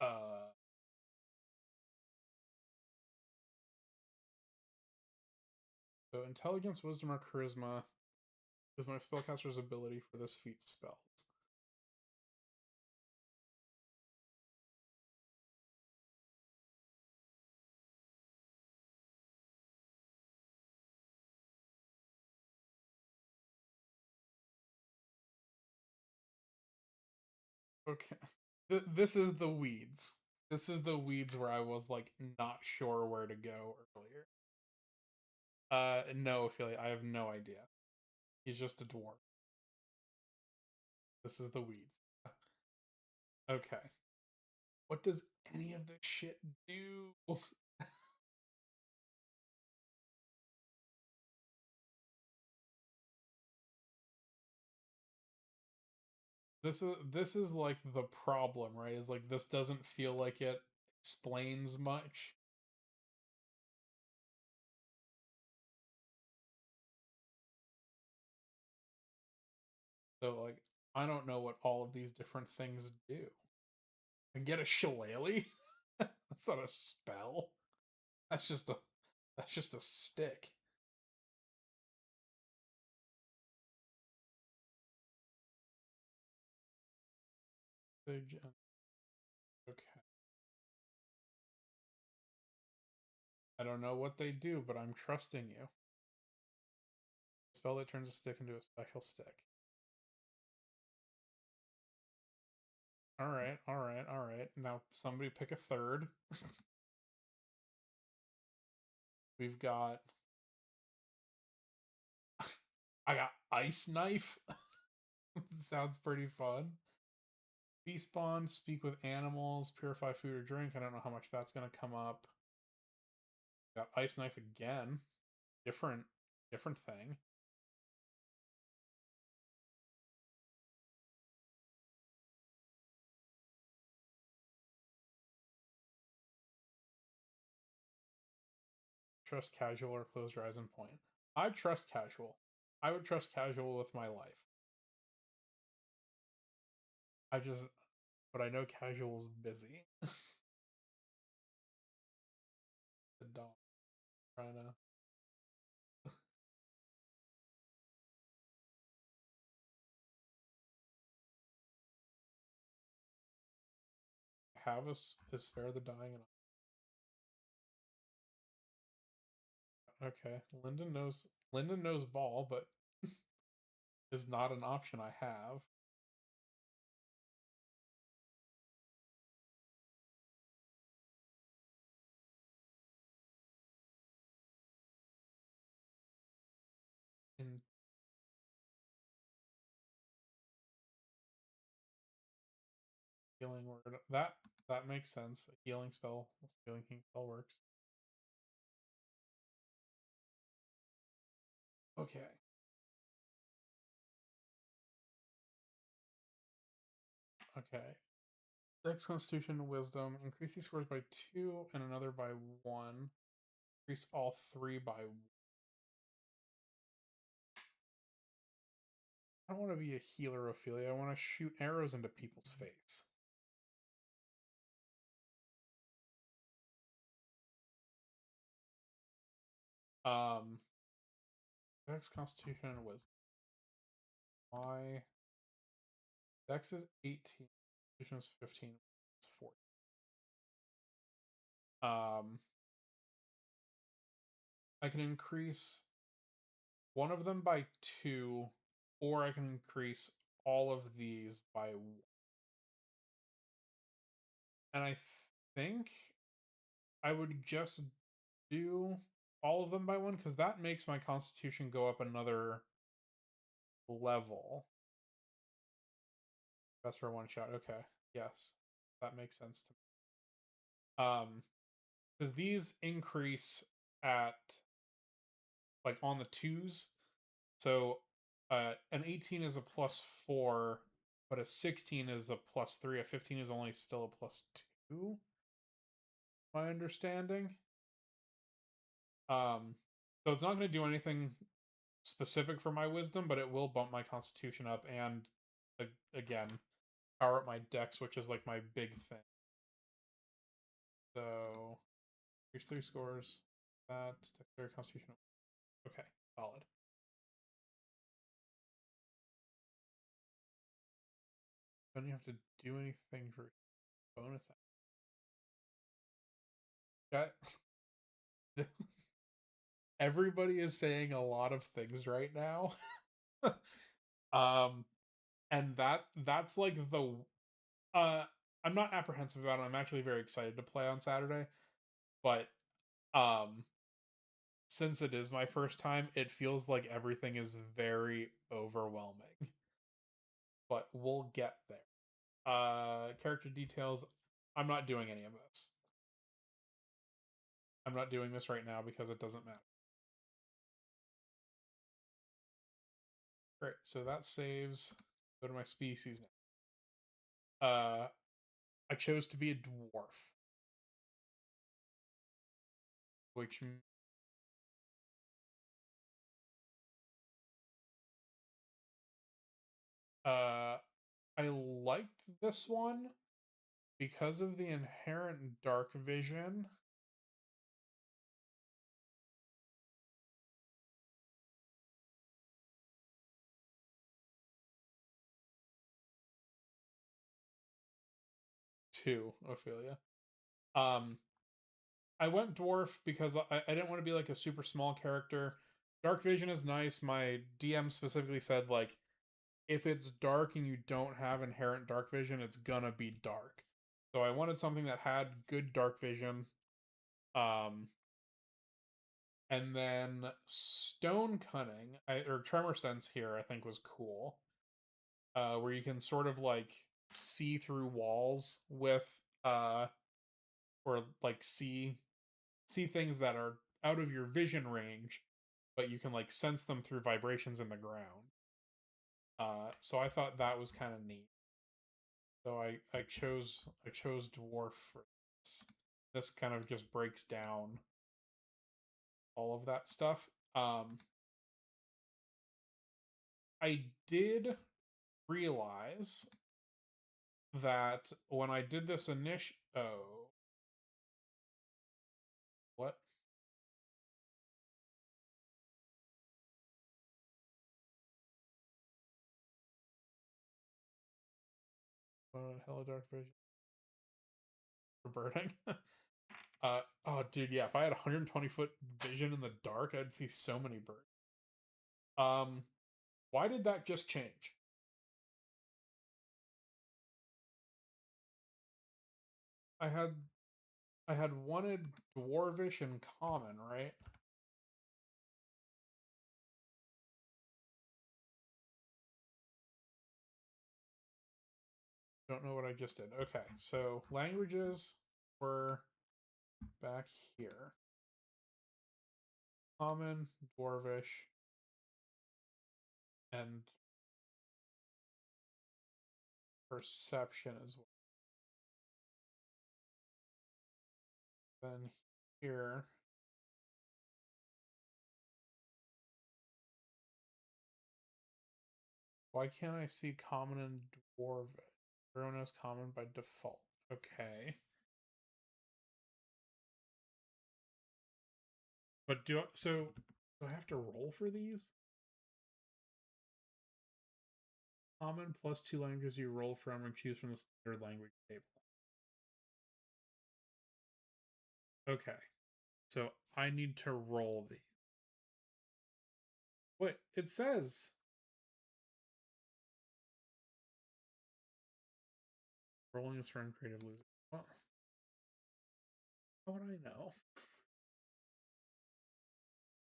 Speaker 1: uh so intelligence, wisdom, or charisma is my spellcaster's ability for this feat's spells. Okay. This is the weeds. This is the weeds where I was like not sure where to go earlier. No, Ophelia, I have no idea. He's just a dwarf. This is the weeds. Okay. What does any of this shit do? This is like the problem, right? Is like this doesn't feel like it explains much. So like I don't know what all of these different things do. And get a shillelagh? That's not a spell. That's just a that's just a stick. Okay. I don't know what they do, but I'm trusting you. Spell that turns a stick into a special stick. Alright, alright, alright. Now somebody pick a third. We've got I got ice knife. Sounds pretty fun. Beast bond, speak with animals, purify food or drink. I don't know how much that's gonna come up. Got ice knife again. Different thing. Trust casual or close your eyes and point. I trust casual. I would trust casual with my life. I just but I know casual's busy. The dog trying to have us is spare the dying. Okay, Lyndon knows ball, but is not an option I have. In healing word that makes sense. A healing spell, healing king spell works. Okay. Okay. Dex, Constitution, Wisdom. Increase these scores by 2 and another by 1. Increase all 3 by 1. I don't want to be a healer, Ophelia. I want to shoot arrows into people's face. Um, Dex, Constitution, and Wisdom. Why? Dex is 18. Constitution is 15. It's 40. I can increase one of them by 2, or I can increase all of these by 1. And I think I would just do all of them by 1 because that makes my constitution go up another level. That's for one shot. Okay. Yes. That makes sense to me. Because these increase at like on the twos. So an 18 is a +4, but a 16 is a +3. A 15 is only still a +2. My understanding. So it's not going to do anything specific for my wisdom, but it will bump my constitution up and again power up my dex, which is like my big thing. So here's 3 scores. That dexterity, constitution. Okay, solid. Don't you have to do anything for bonus? That everybody is saying a lot of things right now. um, and that's like the uh I'm not apprehensive about it. I'm actually very excited to play on Saturday, but um since it is my first time, it feels like everything is very overwhelming. But we'll get there. Character details. I'm not doing any of this. I'm not doing this right now because it doesn't matter. Great, so that saves. Go to my species now. I chose to be a dwarf, which uh I liked this one because of the inherent dark vision. Too, Ophelia. Um, I went dwarf because I didn't want to be like a super small character. Dark vision is nice. My DM specifically said like if it's dark and you don't have inherent dark vision, it's gonna be dark. So I wanted something that had good dark vision. Um, and then stone cunning or tremor sense here I think was cool. Where you can sort of like see through walls with or like see things that are out of your vision range, but you can like sense them through vibrations in the ground. So I thought that was kind of neat. So I chose dwarf for this. This kind of just breaks down all of that stuff. I did realize that when I did this initial, oh, what? Hello, Dark Vision for birding. Oh, dude, yeah. If I had 120-foot vision in the dark, I'd see so many birds. Um, why did that just change? I had I had wanted dwarvish and common, right? Don't know what I just did. Okay, so languages were back here. Common, dwarvish, and perception as well. Then here, why can't I see common and dwarvish? Everyone has common by default. Okay. But do I have to roll for these? Common plus 2 languages you roll from or choose from the standard language table. Okay. So I need to roll these. Wait, it says rolling is for uncreative losers. Well, how would I know?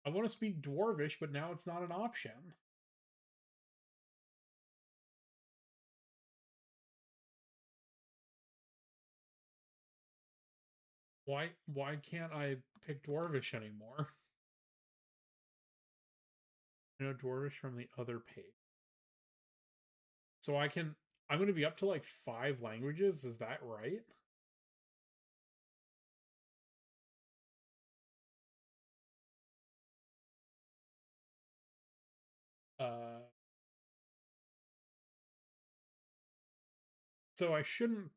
Speaker 1: I want to speak Dwarvish, but now it's not an option. Why can't I pick Dwarvish anymore? I know Dwarvish from the other page. So I'm gonna be up to like 5 languages, is that right? Uh so I shouldn't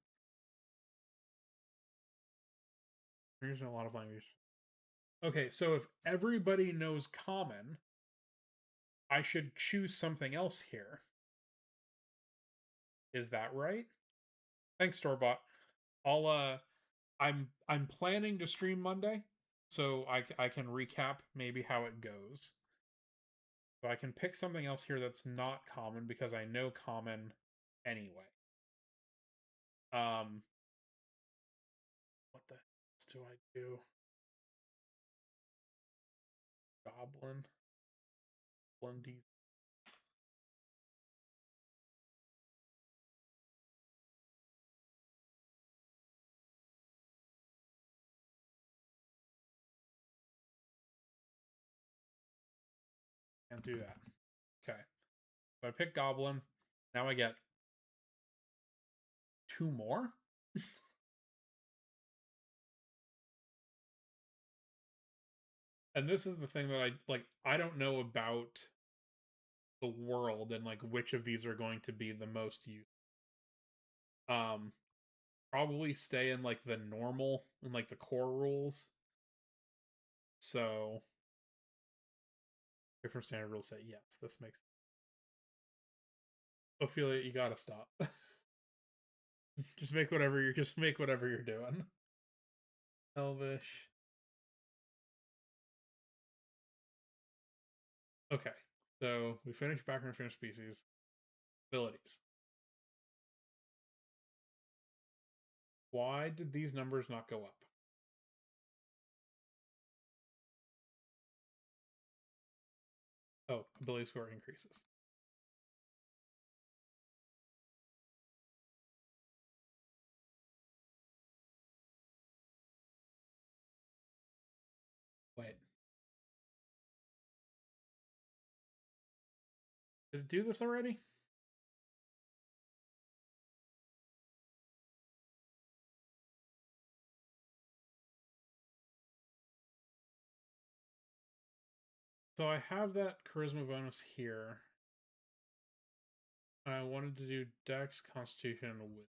Speaker 1: there's a lot of languages. Okay, so if everybody knows common, I should choose something else here. Is that right? Thanks, Storebot. I'm planning to stream Monday, so I can recap maybe how it goes. So I can pick something else here that's not common because I know common anyway. Um, what the else do I do? Goblin, Blundy. Can't do that. Okay, so I pick Goblin. Now I get 2 more. And this is the thing that I like. I don't know about the world and like which of these are going to be the most used. Um, Probably stay in like the normal and like the core rules. So different standard rules say yes. This makes Ophelia, you gotta stop. Just make whatever you're doing. Elvish. Okay. So we finished background finished species. Abilities. Why did these numbers not go up? Oh, ability score increases. Wait. Did it do this already? So I have that charisma bonus here. I wanted to do Dex, Constitution, and Wit.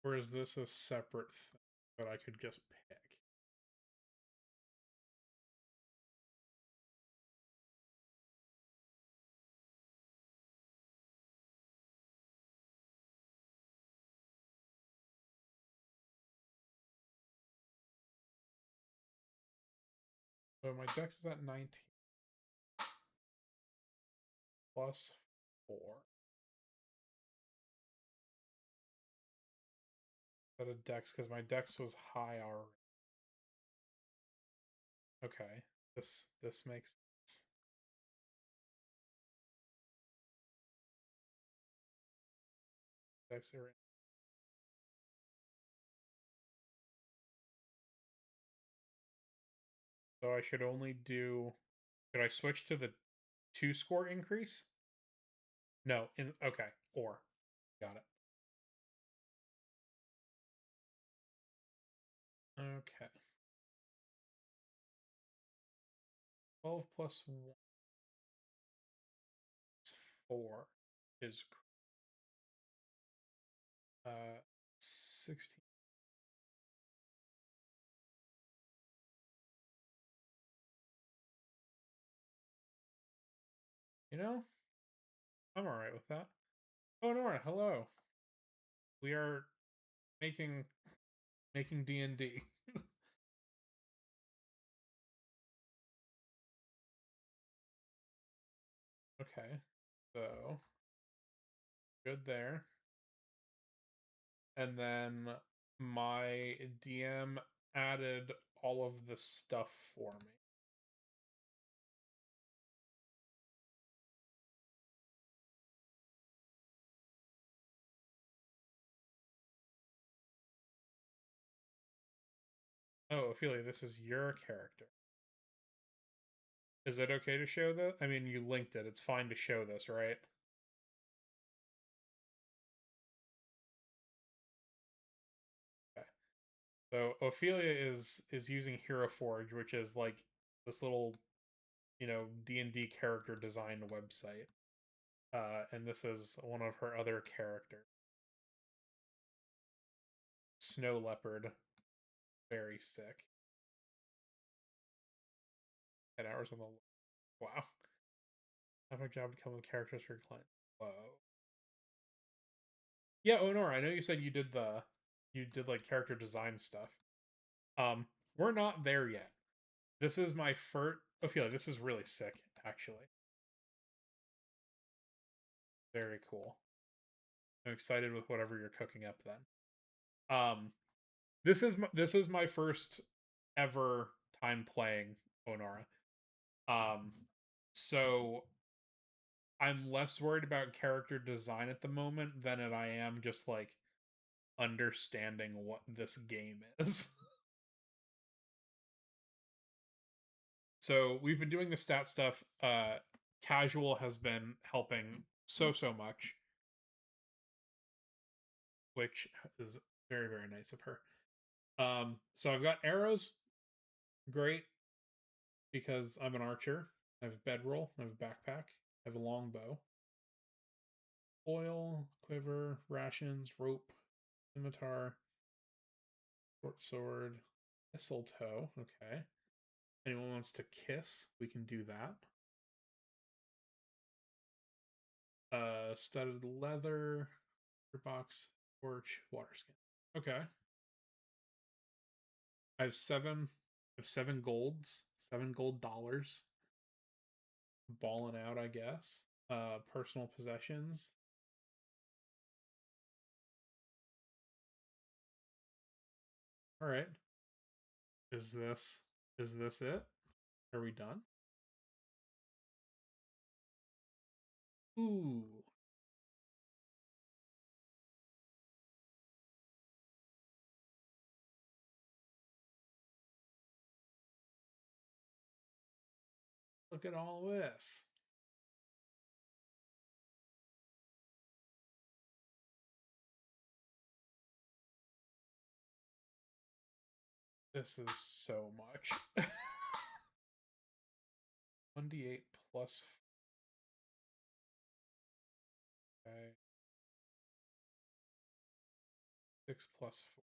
Speaker 1: Or is this a separate thing that I could just pick? So my Dex is at 19 plus 4. Instead of Dex because my Dex was high already. Okay, this makes sense. Dex are in. So I should only do. Should I switch to the 2 score increase? No. Okay. Or got it. Okay. 12 plus 1 is 4 is 16. You know, I'm all right with that. Oh, Nora, hello. We are making DnD. Okay. So good there. And then my DM added all of the stuff for me. Oh, Ophelia, this is your character. Is it okay to show that? I mean, you linked it. It's fine to show this, right? Okay. So Ophelia is using Hero Forge, which is like this little, D&D character design website. And this is one of her other characters. Snow Leopard. Very sick. 10 hours on the wow. Have my job become the characters for your client. Whoa. Yeah, Honora, I know you said you did like character design stuff. We're not there yet. This is my first. Ophelia, this is really sick, actually. Very cool. I'm excited with whatever you're cooking up then. This is my first ever time playing Honora. Um, so I'm less worried about character design at the moment than I am just like understanding what this game is. So we've been doing the stat stuff. Casual has been helping so much, which is very very nice of her. So I've got arrows, great, because I'm an archer. I have a bedroll, I have a backpack, I have a longbow, oil, quiver, rations, rope, scimitar, short sword, mistletoe. Okay. Anyone wants to kiss? We can do that. Studded leather, box, torch, water skin. Okay. I have 7 golds, $7 gold. Balling out, I guess. Personal possessions. All right. Is this it? Are we done? Ooh. Look at all this. This is so much. 1d8 plus. Okay. 6 plus 4.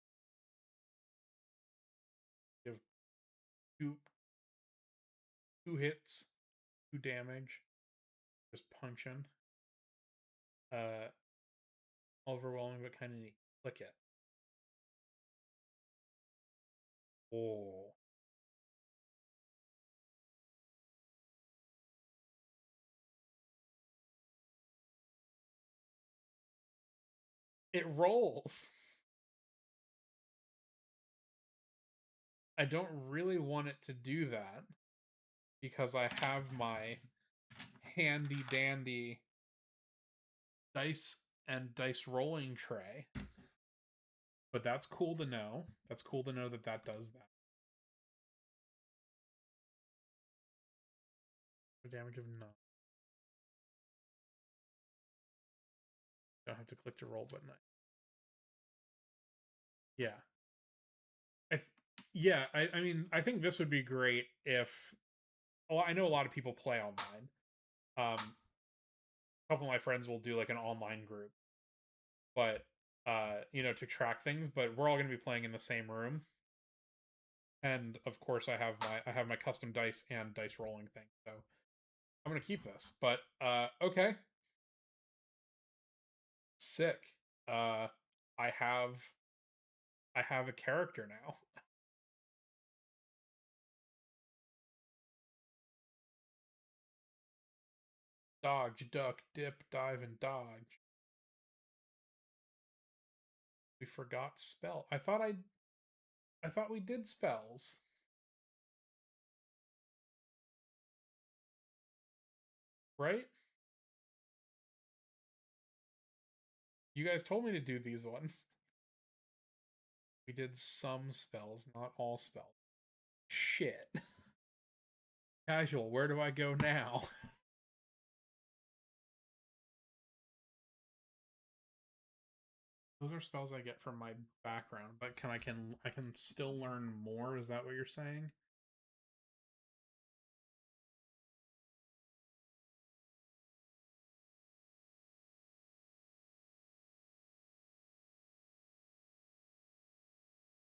Speaker 1: You have two two hits, 2 damage. Just punching. Uh, Overwhelming but kind of neat. Click it. Oh, it rolls. I don't really want it to do that because I have my handy dandy dice and dice rolling tray. But that's cool to know. That's cool to know that that does that. The damage of none. Don't have to click the roll button. Yeah. I th- yeah, I mean, I think this would be great if. Well, I know a lot of people play online. A couple of my friends will do like an online group, but to track things. But we're all going to be playing in the same room, and of course, I have my custom dice and dice rolling thing. So I'm going to keep this. But okay, sick. Uh, I have I have a character now. dodge, duck, dip, dive, and dodge. We forgot spell. I thought we did spells. Right? You guys told me to do these ones. We did some spells, not all spells. Shit. Casual, where do I go now? Those are spells I get from my background, but I can still learn more, is that what you're saying?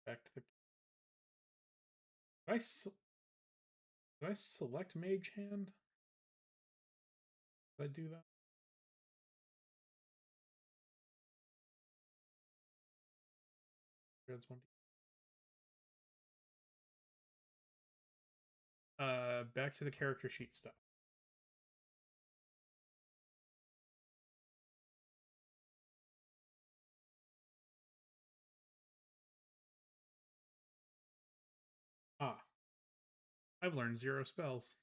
Speaker 1: Back to the did I, did I select Mage Hand? Did I do that? Back to the character sheet stuff. Ah, I've learned 0 spells.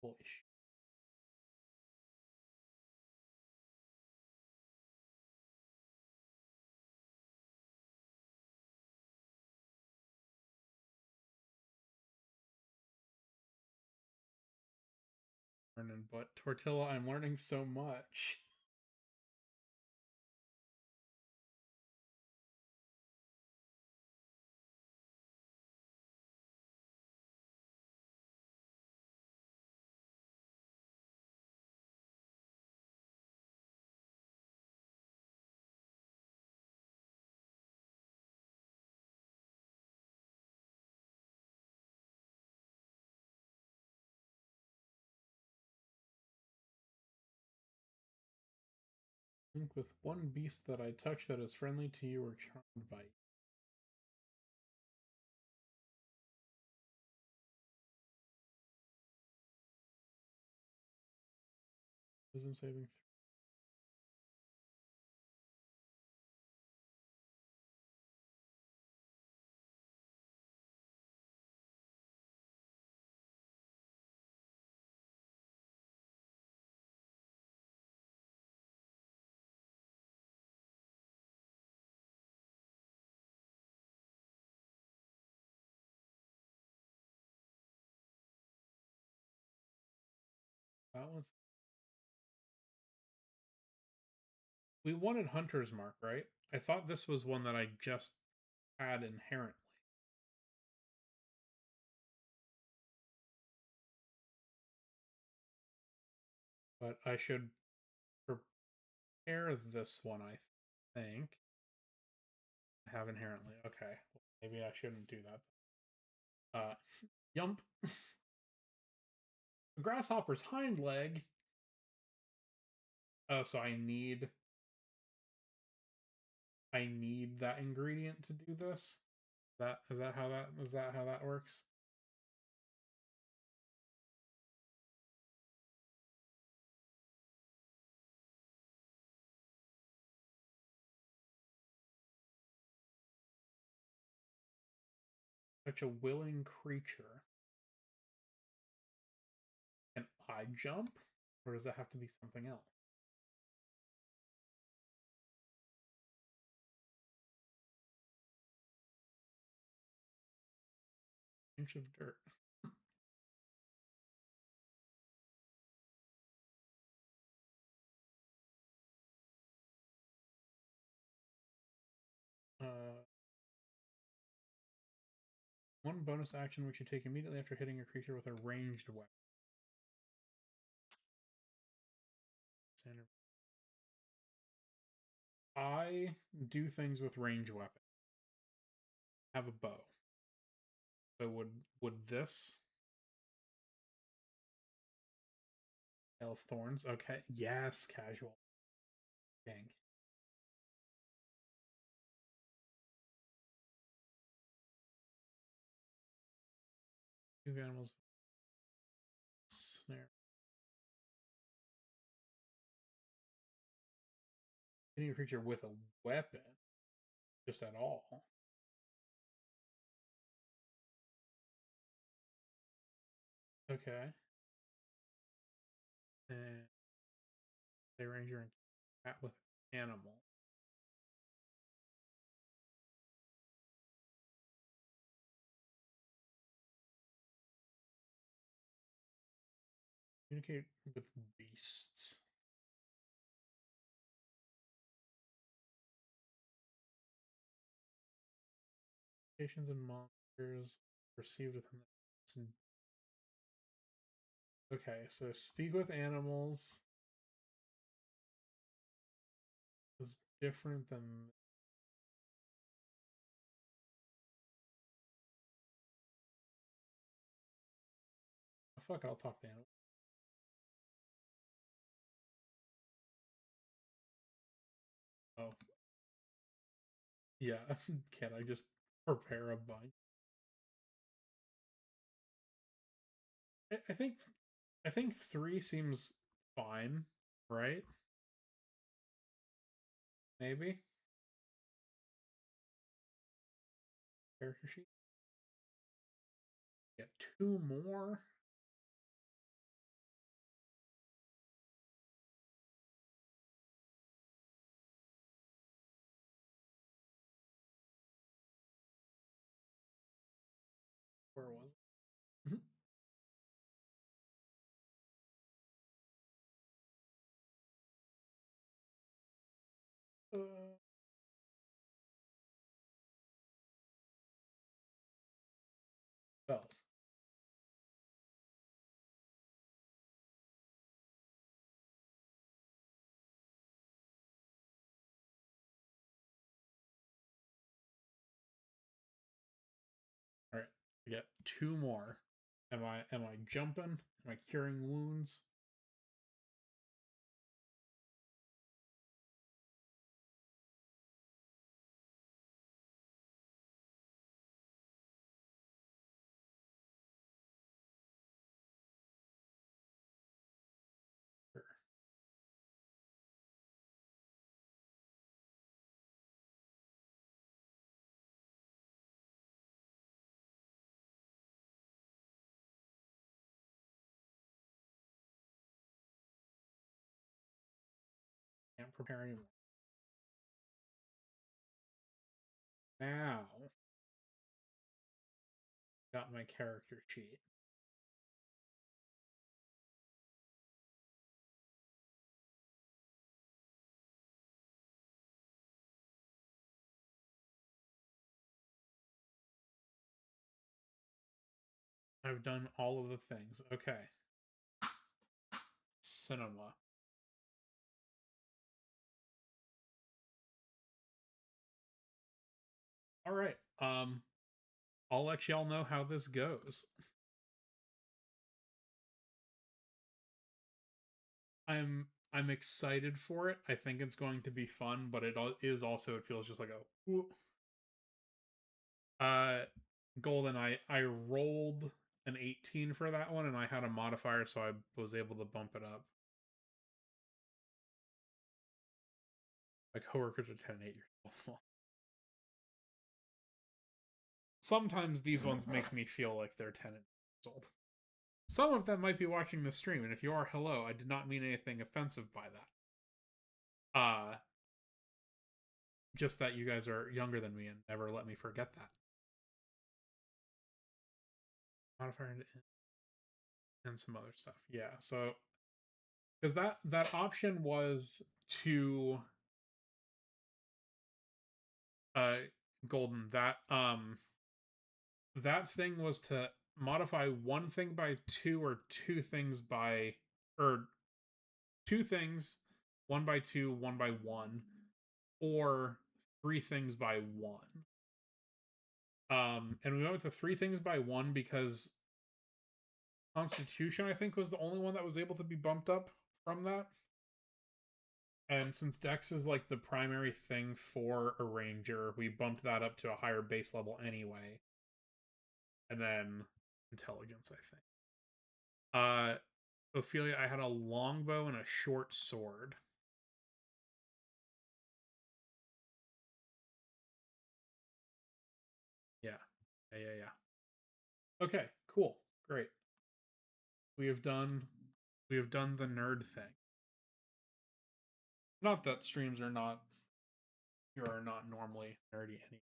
Speaker 1: Holy shit. But Tortilla, I'm learning so much. Think with one beast that I touch that is friendly to you or charmed by you. Wisdom saving. That one's. We wanted Hunter's Mark, right? I thought this was one that I just had inherently. But I should prepare this one, I think. I have inherently. Okay. Well, maybe I shouldn't do that. Yump. Grasshopper's hind leg. Oh, so I need that ingredient to do this. Is that how that works? Such a willing creature. Can I jump? Or does it have to be something else? Inch of dirt. Uh, one bonus action which you take immediately after hitting a creature with a ranged weapon. I do things with range weapon. Have a bow. So would this Hail of Thorns? Okay. Yes, casual. Dang. Move animals. Snare. Any creature with a weapon, just at all. Okay. And a ranger and cat with animal. Communicate with beasts. Patients and monsters received within the. Okay, so speak with animals is different than. Oh, fuck, I'll talk to animals. Oh, yeah. Can I just prepare a bunch? I think three seems fine, right? Maybe character sheet. Get two more. Where was it? uh, Bells. All right, I get two more. Am I jumping? Am I curing wounds? Sure. Can't prepare anymore. Now got my character sheet. I've done all of the things. Okay. Cinema. All right. I'll let y'all know how this goes. I'm excited for it. I think it's going to be fun, but is also, it feels just like a uh Golden. I rolled an 18 for that one, and I had a modifier, so I was able to bump it up. My coworkers are 10 and 8 years old. Sometimes these ones make me feel like they're 10 years old. Some of them might be watching the stream, and if you are, hello. I did not mean anything offensive by that. Just that you guys are younger than me, and never let me forget that. Modifier and some other stuff. Yeah, so because that option was to uh Golden, that thing was to modify one thing by two, or two things by, or two things, one by two, one by one, or three things by one. And we went with the three things by one because Constitution, I think, was the only one that was able to be bumped up from that. And since Dex is like the primary thing for a ranger, we bumped that up to a higher base level anyway. And then intelligence, I think. Uh, Ophelia, I had a longbow and a short sword. Yeah. Yeah. Okay, cool. Great. We have done we have done the nerd thing. Not that streams are not you are not normally nerdy any.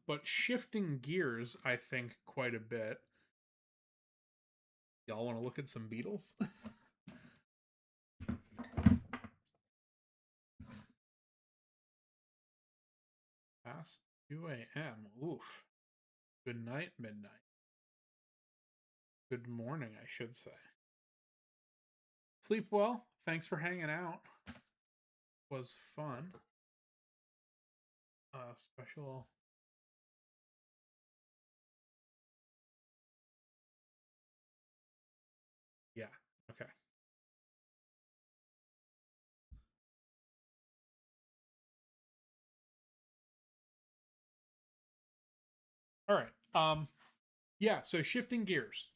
Speaker 1: But shifting gears, I think quite a bit. Y'all want to look at some Beetles? Past 2 a.m. Oof. Good night, midnight. Good morning, I should say. Sleep well. Thanks for hanging out. Was fun. Special. Yeah. Okay. All right. Yeah. So shifting gears.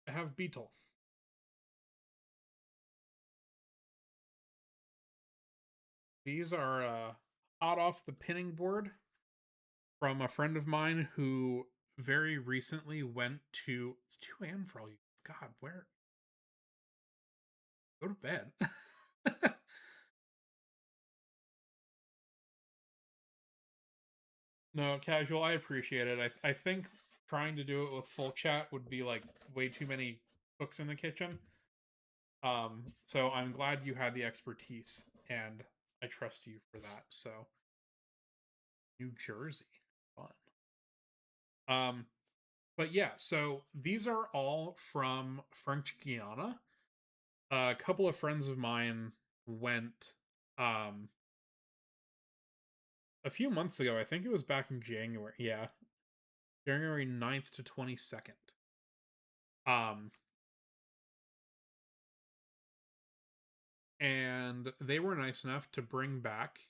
Speaker 1: I have Beetle. These are hot off the pinning board from a friend of mine who very recently went to. It's 2 a.m. for all you. God, where? Go to bed. No, casual. I appreciate it. I think trying to do it with full chat would be like way too many cooks in the kitchen. So I'm glad you had the expertise, and I trust you for that. So New Jersey, fun. Um, but yeah, so these are all from French Guiana. A couple of friends of mine went um a few months ago. I think it was back in January. Yeah, January 9th to 22nd. Um, and they were nice enough to bring back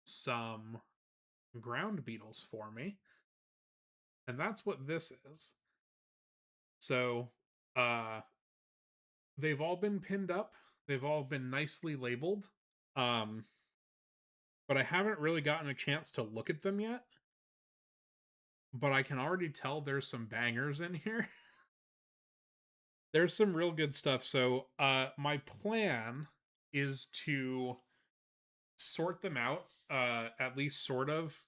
Speaker 1: some ground beetles for me, and that's what this is. So, uh, they've all been pinned up. They've all been nicely labeled. Um, but I haven't really gotten a chance to look at them yet. But I can already tell there's some bangers in here. There's some real good stuff. So, my plan is to sort them out, at least sort of.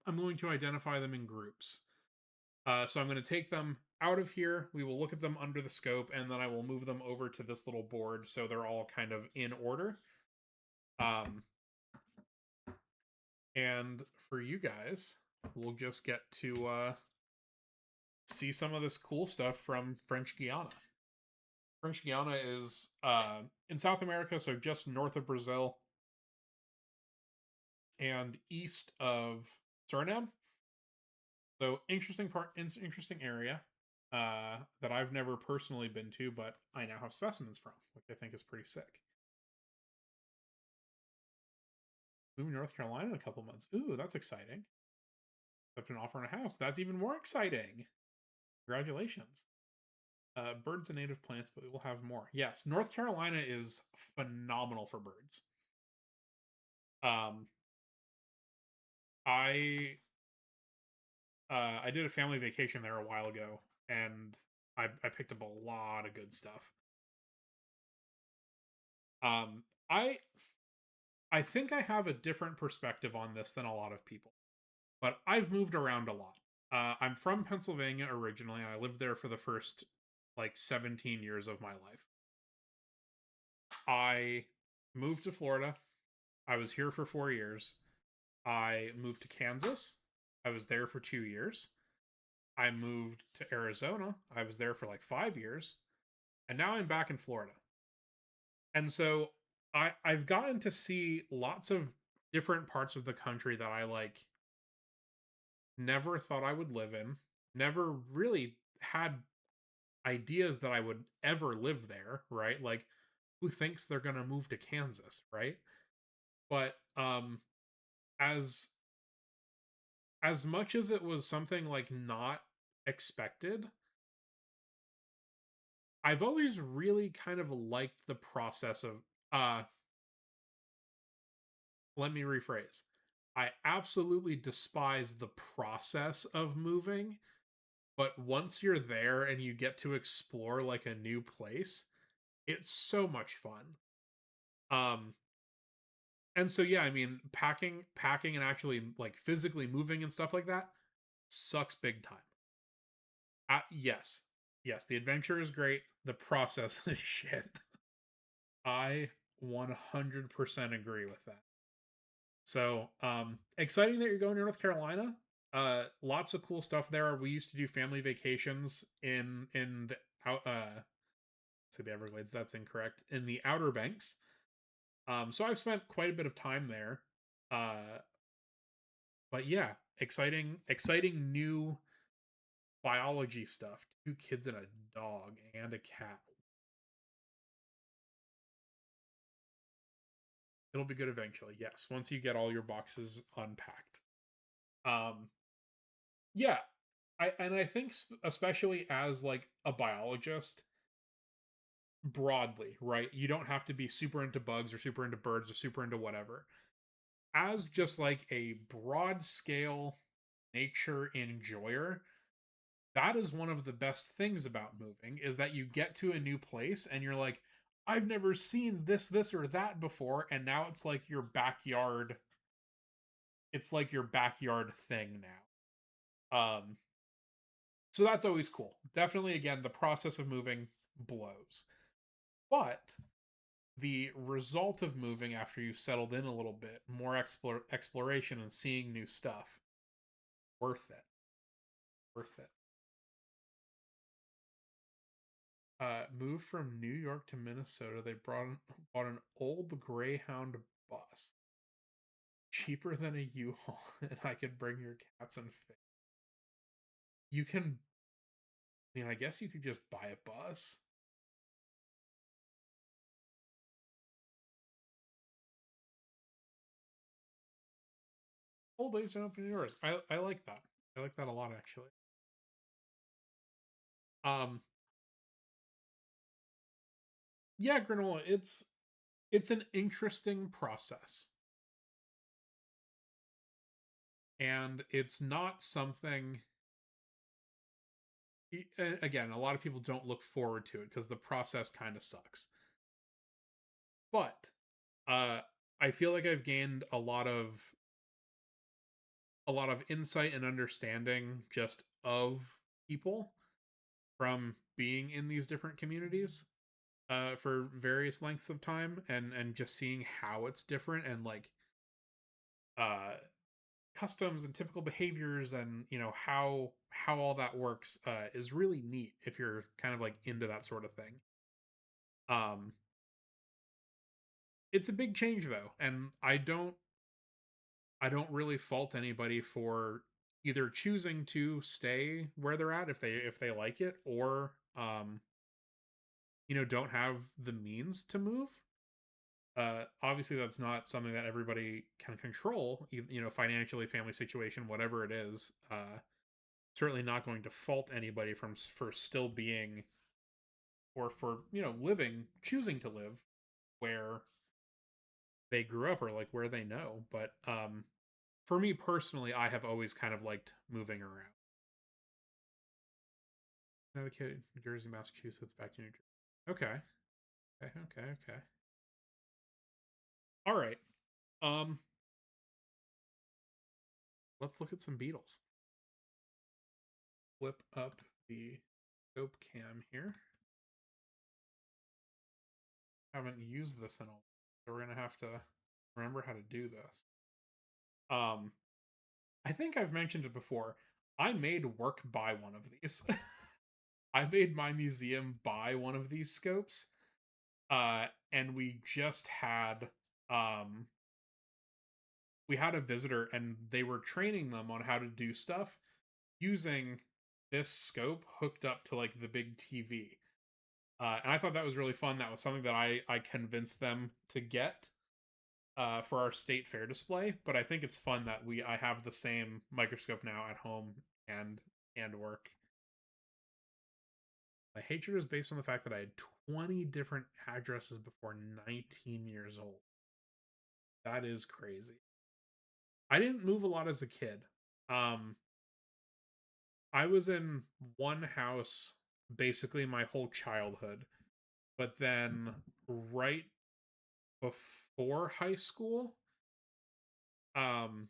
Speaker 1: I'm going to identify them in groups. So I'm going to take them out of here. We will look at them under the scope, and then I will move them over to this little board so they're all kind of in order. Um, and for you guys, we'll just get to see some of this cool stuff from French Guiana. French Guiana is in South America, so just north of Brazil and east of Suriname. So interesting area that I've never personally been to, but I now have specimens from, which I think is pretty sick. Moving to North Carolina in a couple months. Ooh, that's exciting. Accept an offer on a house. That's even more exciting. Congratulations. Birds and native plants, but we will have more. Yes, North Carolina is phenomenal for birds. Um, I did a family vacation there a while ago, and I picked up a lot of good stuff. Um, I I think I have a different perspective on this than a lot of people, but I've moved around a lot. I'm from Pennsylvania originally, and I lived there for the first like 17 years of my life. I moved to Florida. I was here for 4 years. I moved to Kansas. I was there for 2 years. I moved to Arizona. I was there for like 5 years. And now I'm back in Florida. And so I've gotten to see lots of different parts of the country that I like never thought I would live in. Never really had ideas that I would ever live there, right? Like who thinks they're going to move to Kansas, right? But as as much as it was something like not expected, I've always really kind of liked the process of uh let me rephrase. I absolutely despise the process of moving, but once you're there and you get to explore like a new place, it's so much fun. Um and so yeah, I mean, packing and actually like physically moving and stuff like that sucks big time. Yes. Yes, the adventure is great. The process is shit. I 100% agree with that. So, exciting that you're going to North Carolina. Lots of cool stuff there. We used to do family vacations in the out say the Everglades, that's incorrect. In the Outer Banks. So I've spent quite a bit of time there. Uh, but yeah, exciting new biology stuff. Two kids and a dog and a cat. It'll be good eventually. Yes, once you get all your boxes unpacked. Um, yeah, I think especially as like a biologist broadly, right? You don't have to be super into bugs or super into birds or super into whatever. As just like a broad scale nature enjoyer, that is one of the best things about moving is that you get to a new place and you're like, I've never seen this or that before, and now it's like your backyard. It's like your backyard thing now. So that's always cool. Definitely, again, the process of moving blows. But the result of moving after you've settled in a little bit, more exploration and seeing new stuff, worth it. Worth it. Moved from New York to Minnesota. They bought an old Greyhound bus, cheaper than a U-Haul, and I could bring your cats and fish. You can. I mean, I guess you could just buy a bus. Old days are open yours. I like that. I like that a lot actually. Um, yeah, granola. It's an interesting process, and it's not something. Again, a lot of people don't look forward to it because the process kind of sucks. But uh, I feel like I've gained a lot of insight and understanding just of people from being in these different communities for various lengths of time, and just seeing how it's different and like uh customs and typical behaviors, and you know how all that works is really neat if you're kind of like into that sort of thing. um it's a big change though, and I don't really fault anybody for either choosing to stay where they're at if they like it, or you know, don't have the means to move. Obviously that's not something that everybody can control, you know, financially, family situation, whatever it is. Certainly not going to fault anybody from for still being, or for, you know, living, choosing to live where they grew up or like where they know. But for me personally, I have always kind of liked moving around. Connecticut, New Jersey, Massachusetts, back to New Jersey. Okay. Okay. All right. Um, let's look at some Beetles. Flip up the scope cam here. Haven't used this in a while, so we're gonna have to remember how to do this. Um, I think I've mentioned it before. I made work buy one of these. I made my museum buy one of these scopes. And um we had a visitor and they were training them on how to do stuff using this scope hooked up to like the big TV. And I thought that was really fun. That was something that I convinced them to get. for our state fair display. But I think it's fun that I have the same microscope now at home and work. My hatred is based on the fact that I had 20 different addresses before 19 years old. That is crazy. I didn't move a lot as a kid. Um, I was in one house basically my whole childhood, but then right before high school, um,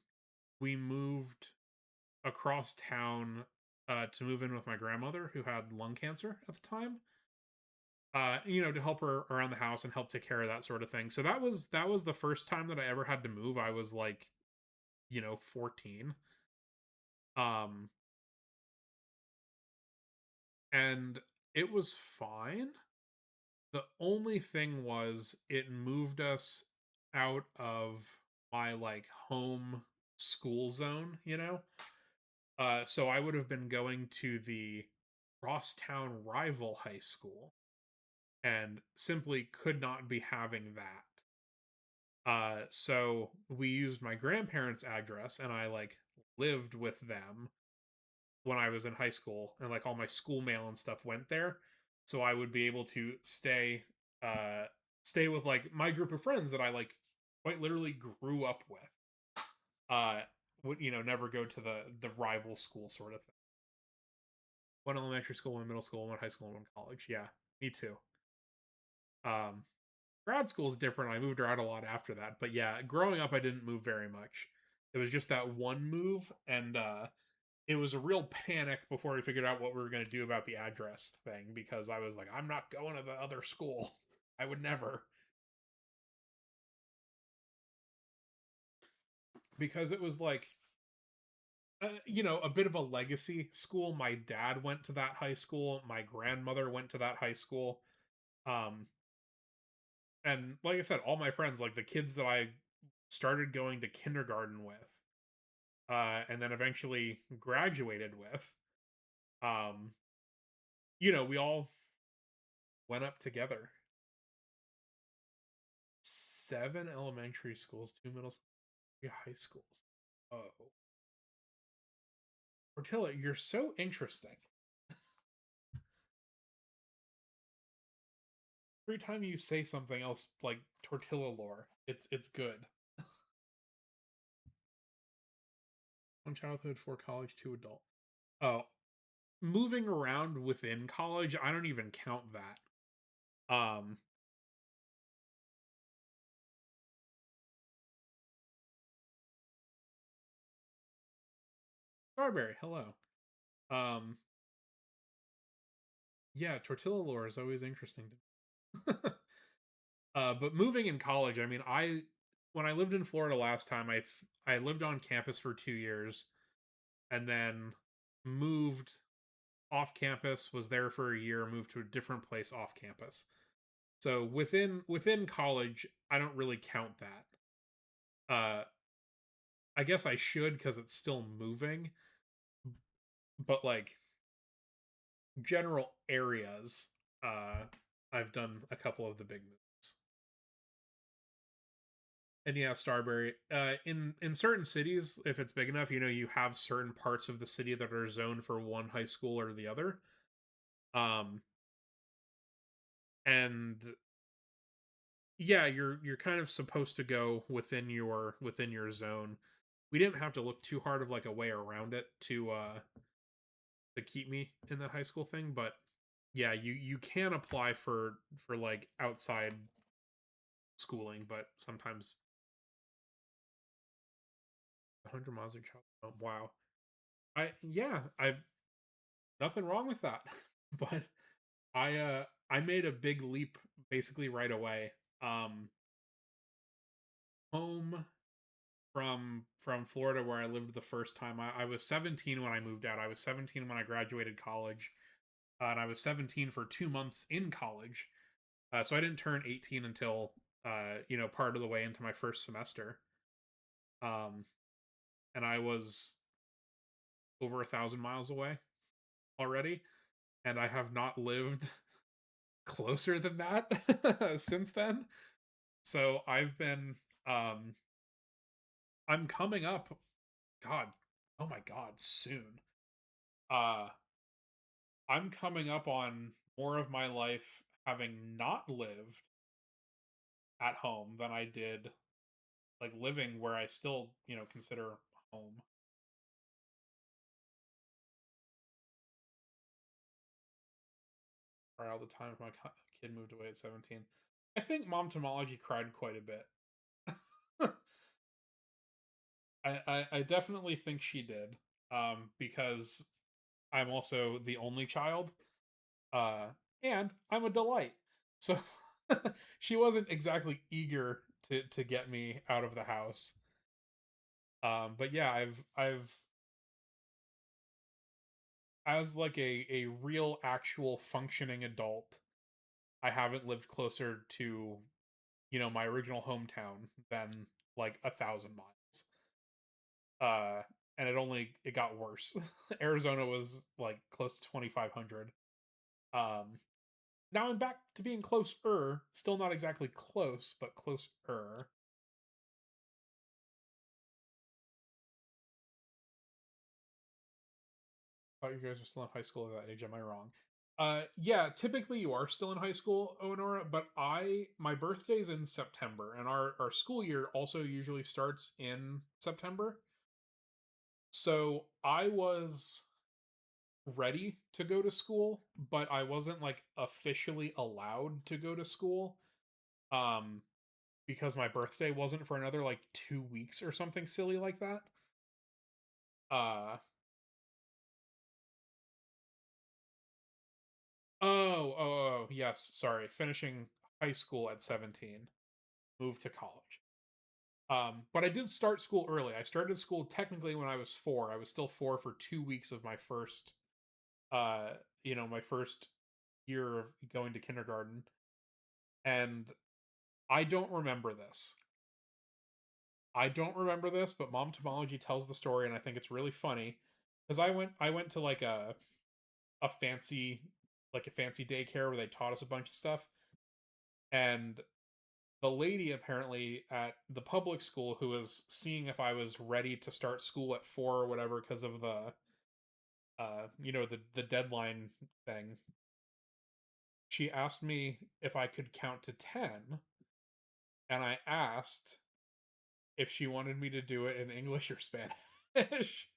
Speaker 1: we moved across town to move in with my grandmother who had lung cancer at the time. To help her around the house and help take care of that sort of thing. So that was the first time that I ever had to move. I was like, 14. Um, and it was fine. The only thing was it moved us out of my like home school zone. So I would have been going to the crosstown rival high school and simply could not be having that. So we used my grandparents' address and I like lived with them when I was in high school and like all my school mail and stuff went there. So I would be able to uh stay with like my group of friends that I like quite literally grew up with. Uh would never go to the rival school sort of thing. One elementary school, one middle school, one high school, and one college. Yeah, me too. Um Grad school is different. I moved around a lot after that. But yeah, growing up I didn't move very much. It was just that one move and it was a real panic before we figured out what we were going to do about the address thing because I was like, I'm not going to the other school. I would never. Because it was like, a bit of a legacy school. My dad went to that high school. My grandmother went to that high school. Um, and like I said, all my friends, like the kids that I started going to kindergarten with, and then eventually graduated with, um, we all went up together. 7 elementary schools, 2 middle schools, 3 high schools. Oh. Portilla, you're so interesting. Every time you say something else like tortilla lore, it's good. One childhood, 4 college, 2 adult. Oh, moving around within college, I don't even count that. Um, Starberry, hello. Um, yeah, tortilla lore is always interesting to me. But moving in college, I mean, when I lived in Florida last time, I lived on campus for 2 years, and then moved off campus, was there for a year, moved to a different place off campus. So within college, I don't really count that. I guess I should because it's still moving, but like general areas, uh, I've done a couple of the big moves. And yeah, Starberry. In certain cities, if it's big enough, you have certain parts of the city that are zoned for one high school or the other. Um, and yeah, you're kind of supposed to go within your zone. We didn't have to look too hard of like a way around it to keep me in that high school thing, but yeah, you can apply for like outside schooling, but sometimes 100 miles of travel. Oh, wow. I nothing wrong with that. But I made a big leap basically right away. Um Home from Florida where I lived the first time. I was 17 when I moved out. I was 17 when I graduated college. And I was 17 for 2 months in college. So I didn't turn 18 until part of the way into my first semester. Um and I was over 1,000 miles away already. And I have not lived closer than that since then. So I've been Um, I'm coming up, God, oh my God, soon. Uh, I'm coming up on more of my life having not lived at home than I did like living where I still, consider home. Or all the time my kid moved away at 17. I think Mom Tomology cried quite a bit. I definitely think she did. Because I'm also the only child. Uh, and I'm a delight. So she wasn't exactly eager to get me out of the house. But yeah, I've as like a real actual functioning adult, I haven't lived closer to, my original hometown than like 1,000 miles. Uh and it got worse. Arizona was like close to 2,500. Um Now I'm back to being closer. Still not exactly close, but closer. Thought you guys were still in high school at that age. Am I wrong? Yeah, typically you are still in high school, Onora, but my birthday's in September, and our school year also usually starts in September. So I was ready to go to school, but I wasn't like officially allowed to go to school. Um, because my birthday wasn't for another like 2 weeks or something silly like that. Uh yes, sorry. Finishing high school at 17, moved to college. But I did start school early. I started school technically when I was 4. I was still 4 for 2 weeks of my first, uh, my first year of going to kindergarten. And I don't remember this. I don't remember this, but Mom Tomology tells the story, and I think it's really funny because I went to a fancy a fancy daycare where they taught us a bunch of stuff, and the lady apparently at the public school who was seeing if I was ready to start school at 4 or whatever because of the deadline thing. She asked me if I could count to 10, and I asked if she wanted me to do it in English or Spanish.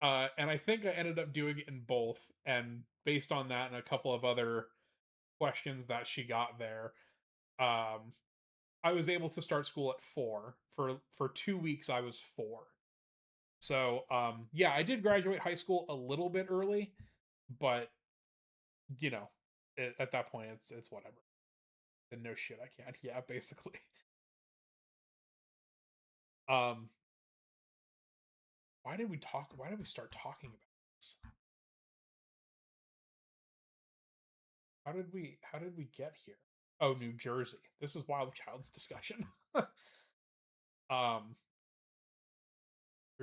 Speaker 1: And I think I ended up doing it in both, and based on that and a couple of other questions that she got there, um, I was able to start school at 4. For 2 weeks, I was 4. So, yeah, I did graduate high school a little bit early, but you know, at that point, it's whatever. And no shit, I can't. Yeah, basically. Um, why did we talk? Why did we start talking about this? How did we get here? Oh, New Jersey. This is Wild Child's discussion. We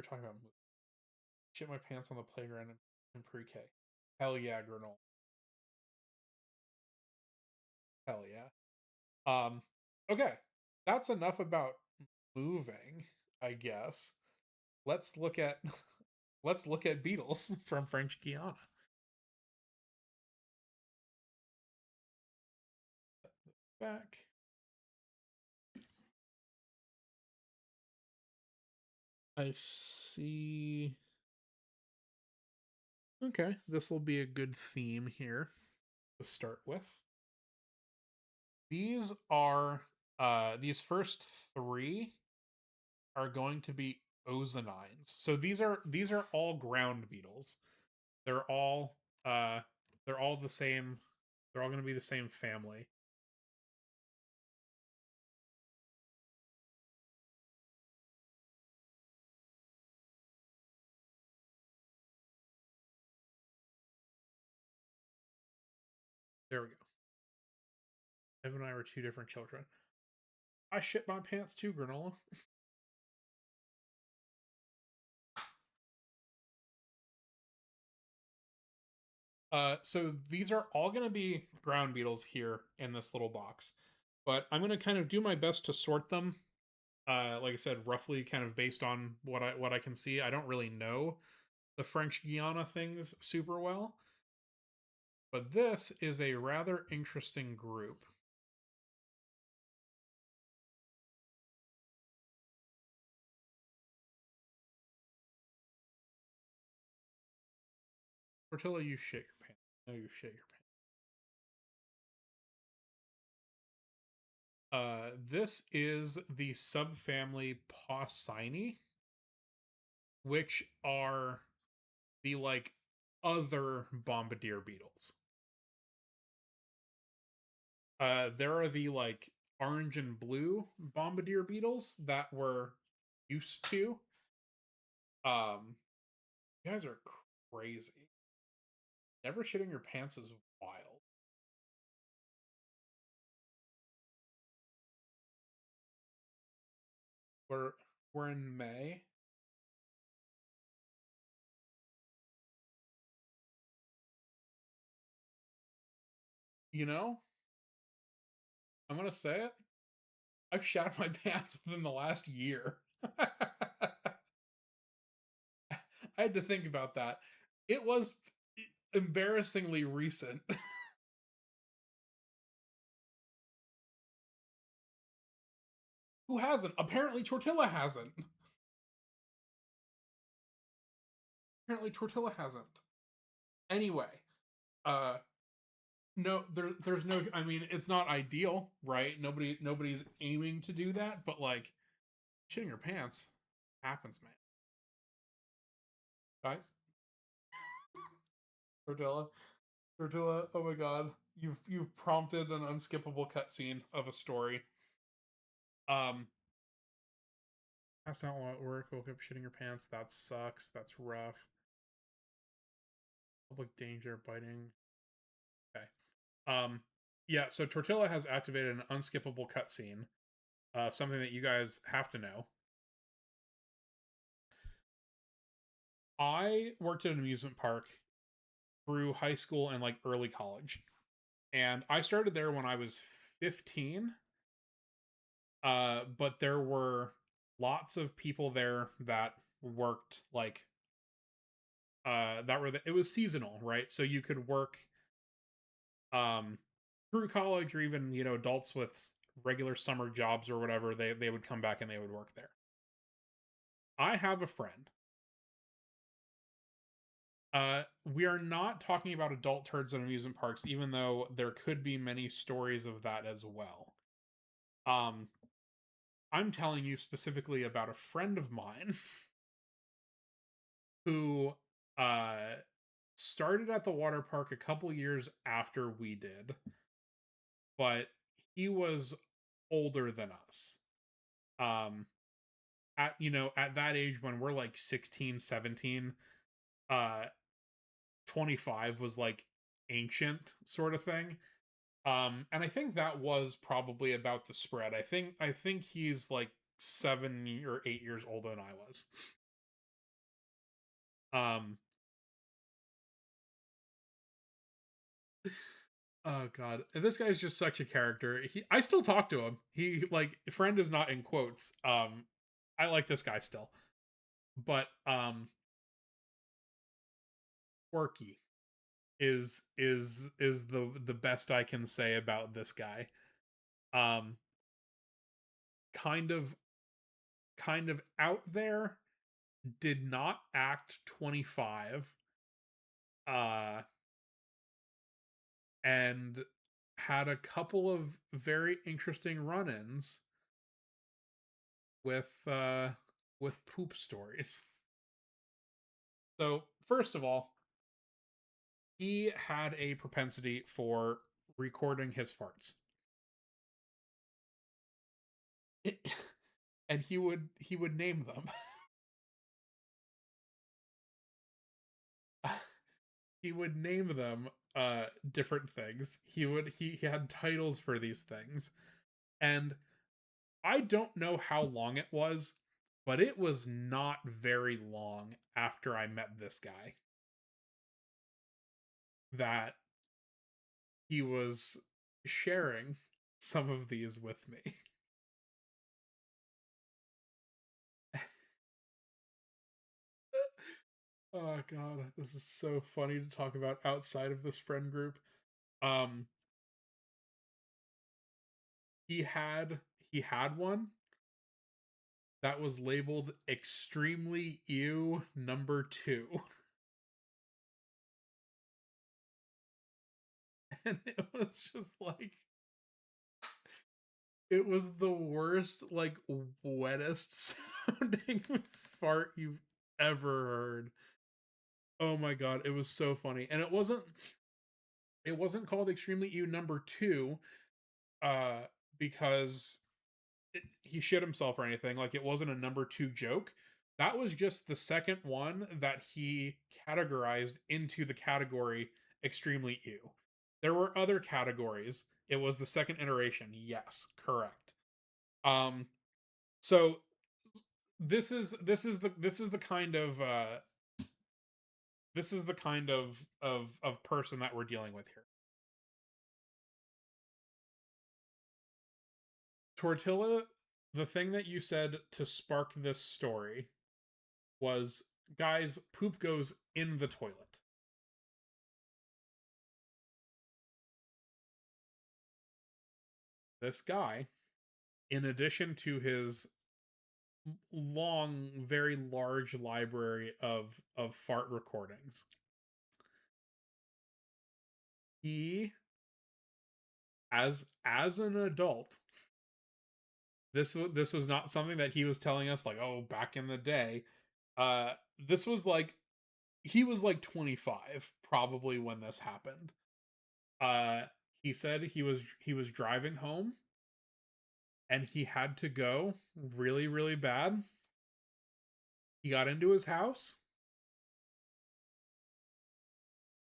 Speaker 1: are talking about shit my pants on the playground in pre-K. Hell yeah, granola. Hell yeah. Okay. That's enough about moving, I guess. Let's look at let's look at Beetles from French Guiana. Back. I see. Okay, this will be a good theme here to start with. These first 3 are going to be ozonines. So these are all ground beetles. They're all uh they're all the same. They're all going to be the same family. There we go. Evan and I were 2 different children. I shit my pants too, granola. So these are all going to be ground beetles here in this little box. But I'm gonna kind of do my best to sort them. Like I said, roughly kind of based on what I can see. I don't really know the French Guiana things super well, but this is a rather interesting group. Portillo, you shit your pants. No, you shit your pants. This is the subfamily Paucini, which are the like other bombardier beetles. There are the like orange and blue bombardier beetles that we're used to. You guys are crazy. Never shitting your pants is wild. We're we're in May. You know, I'm gonna say it. I've shat my pants within the last year. I had to think about that. It was embarrassingly recent. Who hasn't? Apparently, Tortilla hasn't. Apparently, Tortilla hasn't. Anyway, uh, no, there's no. I mean, it's not ideal, right? Nobody's aiming to do that, but like, shitting your pants happens, man. Guys, Tortilla, Tortilla. Oh my god, you've prompted an unskippable cutscene of a story. Um, Passed out while at work, woke up shitting your pants. That sucks. That's rough. Public danger, biting. Okay. Yeah, so Tortilla has activated an unskippable cutscene. Something that you guys have to know. I worked at an amusement park through high school and like early college. And I started there when I was 15. But there were lots of people there that worked like that were it was seasonal, right? So you could work um through college, or even adults with regular summer jobs or whatever, they would come back and they would work there. I have a friend. We are not talking about adult turds in amusement parks, even though there could be many stories of that as well. um I'm telling you specifically about a friend of mine who uh started at the water park a couple years after we did, but he was older than us. Um at at that age when we're like 16, 17, uh 25 was like ancient sort of thing. And I think that was probably about the spread. I think he's like 7 or 8 years older than I was. Um oh god. And this guy's just such a character. I still talk to him. He like friend is not in quotes. I like this guy still. But quirky is the best I can say about this guy. Um kind of out there, did not act 25, uh and had a couple of very interesting run-ins with poop stories. So, first of all, he had a propensity for recording his farts. And he would name them. He would name them different things. He had titles for these things. And I don't know how long it was, but it was not very long after I met this guy that he was sharing some of these with me. Oh god, this is so funny to talk about outside of this friend group. Um he had he had one that was labeled extremely ew number 2. And it was just like it was the worst, like wettest sounding fart you've ever heard. Oh my god, it was so funny. And it wasn't called extremely ew number 2 uh because he shit himself or anything. Like, it wasn't a number 2 joke. That was just the second one that he categorized into the category extremely ew. There were other categories. It was the second iteration. Yes, correct. Um so this is the kind of this is the kind of person that we're dealing with here. Tortilla, the thing that you said to spark this story was, guys, poop goes in the toilet. This guy, in addition to his long, very large library of fart recordings, he, as an adult, this was not something that he was telling us like, oh, back in the day. Uh, this was like he was like 25 probably when this happened. Uh, he said he was driving home and he had to go really, really bad. He got into his house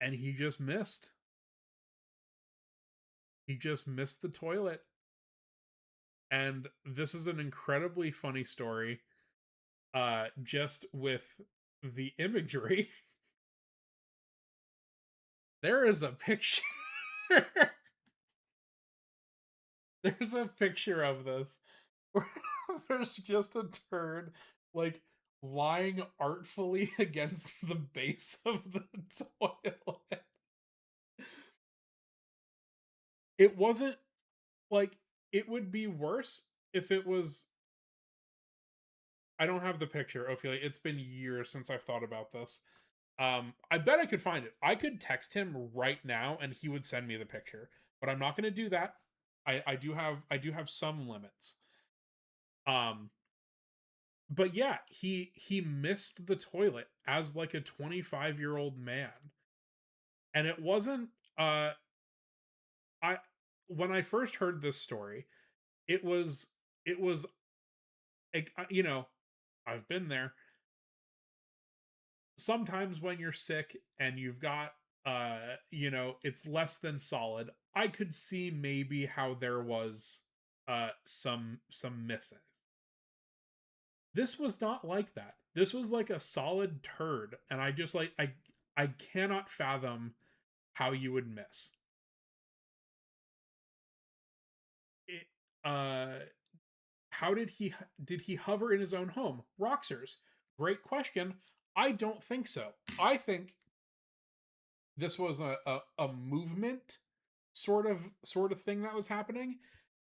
Speaker 1: and he just missed. He just missed the toilet. And this is an incredibly funny story. Just with the imagery. There is a picture. There's a picture of this where there's just a turd like lying artfully against the base of the toilet. It wasn't like it would be worse if it was. I don't have the picture, Ophelia. It's been years since I've thought about this. I bet I could find it. I could text him right now and he would send me the picture. But I'm not gonna do that. I do have some limits. Um but yeah, he missed the toilet as like a 25-year-old man. And it wasn't I when I first heard this story, it was like, I've been there. Sometimes when you're sick and you've got it's less than solid, I could see maybe how there was some misses. This was not like that. This was like a solid turd, and I just like I cannot fathom how you would miss it. How did he hover in his own home? Roxers, great question. I don't think so. I think this was a movement sort of thing that was happening,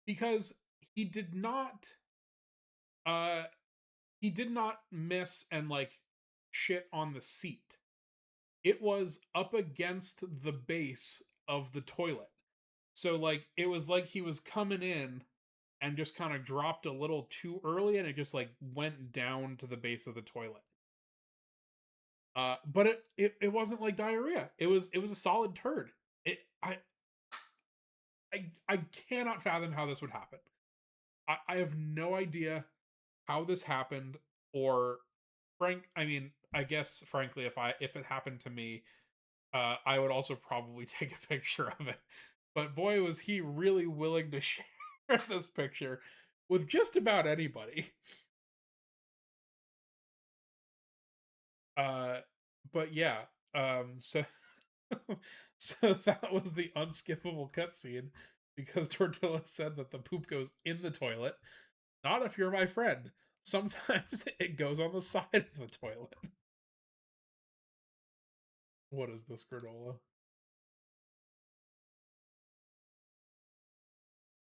Speaker 1: because he did not uh he did not miss and like shit on the seat. It was up against the base of the toilet. So like it was like he was coming in and just kind of dropped a little too early and it just like went down to the base of the toilet. But it wasn't like diarrhea. It was a solid turd. It I cannot fathom how this would happen. I have no idea how this happened, or I mean, I guess frankly, if it happened to me, I would also probably take a picture of it. But boy, was he really willing to share this picture with just about anybody. Uh, but yeah, so so that was the unskippable cutscene. because Tortilla said that the poop goes in the toilet. Not if you're my friend. Sometimes it goes on the side of the toilet. What is this granola?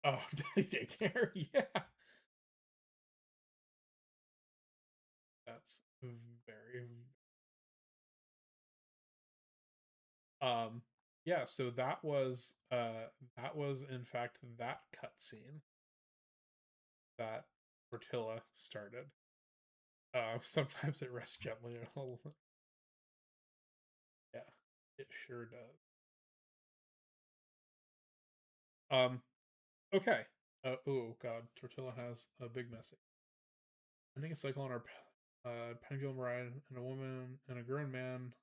Speaker 1: Oh, daycare. Yeah, that's very um. Yeah, so that was in fact that cutscene that Tortilla started. Sometimes it rests gently. Yeah, it sure does. Um. Okay. Oh God, Tortilla has a big message. I think a cycle on our pendulum ride, and a woman and a grown man.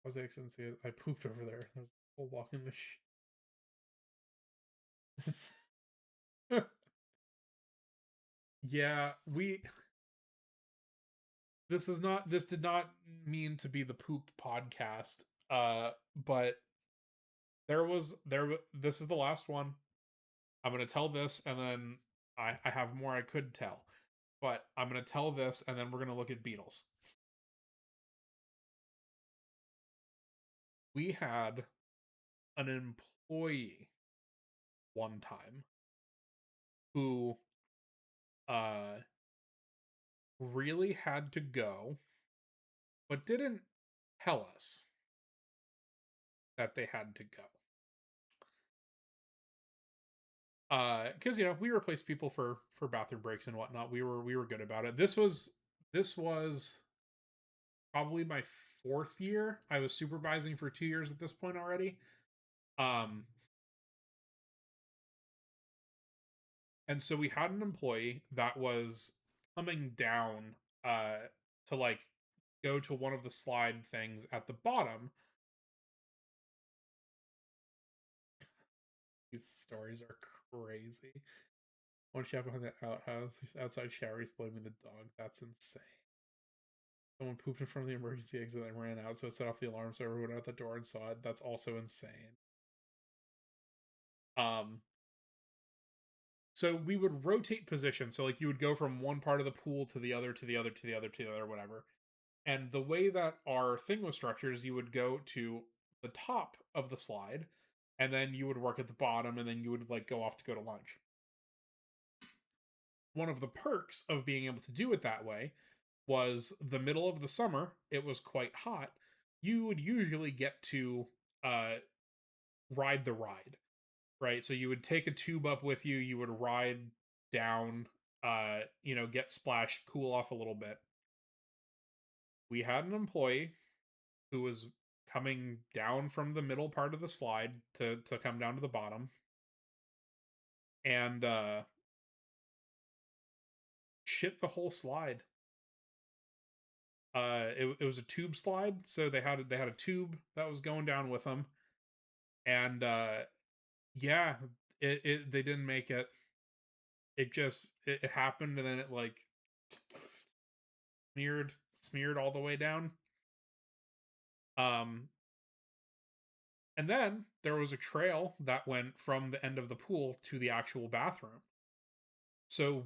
Speaker 1: I was the excellency. I pooped over there. There's a whole walking machine. Yeah, we. This is not. This did not mean to be the poop podcast. But This is the last one. I'm gonna tell this, and then I have more I could tell, but I'm gonna tell this, and then we're gonna look at Beetles. We had an employee one time who uh really had to go, but didn't tell us that they had to go. Because we replaced people for bathroom breaks and whatnot. We were good about it. This was probably my fourth year. I was supervising for 2 years at this point already. Um, and so we had an employee that was coming down uh to like go to one of the slide things at the bottom. These stories are crazy. One chef behind the outhouse, outside shower, blaming the dog. That's insane. Someone pooped in front of the emergency exit and ran out, so it set off the alarm so everyone out the door and saw it. That's also insane. Um, so we would rotate positions. So like you would go from one part of the pool to the other, to the other, to the other, to the other, whatever. And the way that our thing was structured is you would go to the top of the slide, and then you would work at the bottom, and then you would like go off to go to lunch. One of the perks of being able to do it that way was the middle of the summer, it was quite hot. You would usually get to uh, ride the ride, right? So you would take a tube up with you, you would ride down, get splashed, cool off a little bit. We had an employee who was coming down from the middle part of the slide to come down to the bottom, and shit the whole slide. It was a tube slide, so they had a tube that was going down with them, and yeah, it they didn't make it. It happened, and then it like smeared all the way down. Um, and then there was a trail that went from the end of the pool to the actual bathroom. So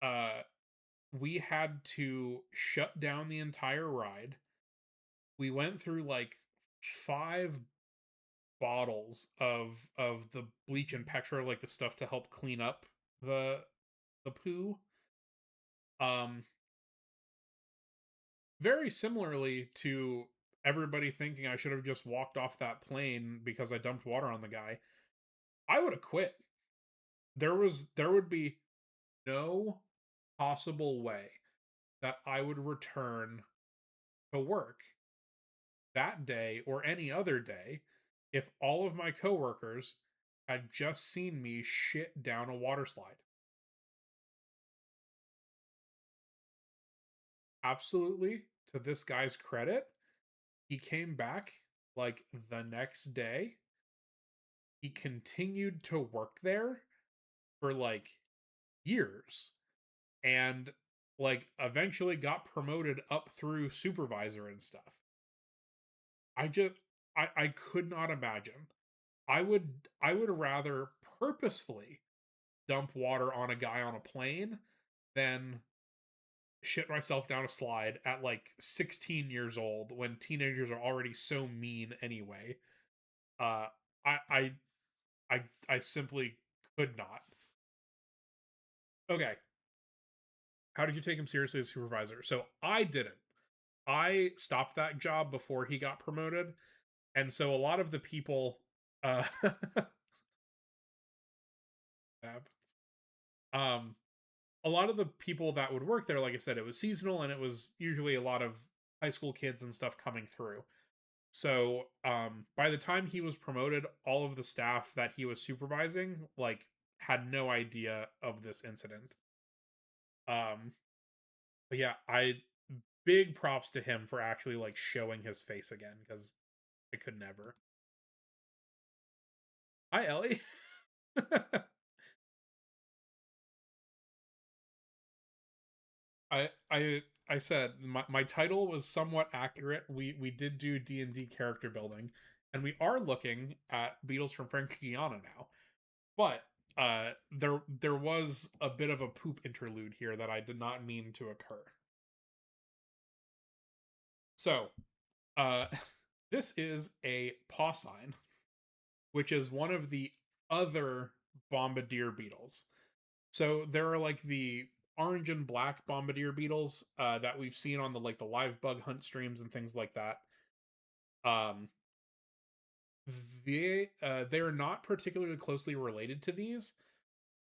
Speaker 1: uh we had to shut down the entire ride. We went through like 5 bottles of the bleach and petra, like the stuff to help clean up the poo. Um, Very similarly to everybody thinking I should have just walked off that plane because I dumped water on the guy. I would have quit. There would be no possible way that I would return to work that day or any other day if all of my coworkers had just seen me shit down a water slide. Absolutely, to this guy's credit, he came back like the next day. He continued to work there for like years, and like eventually got promoted up through supervisor and stuff. I just I could not imagine. I would rather purposefully dump water on a guy on a plane than shit myself down a slide at like 16 years old when teenagers are already so mean anyway. Uh, I I I simply could not. Okay, how did you take him seriously as supervisor? So I didn't. I stopped that job before he got promoted, and so a lot of the people, uh, um, a lot of the people that would work there, like I said, it was seasonal, and it was usually a lot of high school kids and stuff coming through. So, by the time he was promoted, all of the staff that he was supervising, like, had no idea of this incident. Um, but yeah, I big props to him for actually like showing his face again because I could never. Hi, Ellie. I said my title was somewhat accurate. We did do D&D character building, and we are looking at Beetles from French Guiana now. But there was a bit of a poop interlude here that I did not mean to occur. So, uh this is a paw sign, which is one of the other bombardier beetles. So there are like the orange and black bombardier beetles that we've seen on the like the live bug hunt streams and things like that. Um, they're not particularly closely related to these,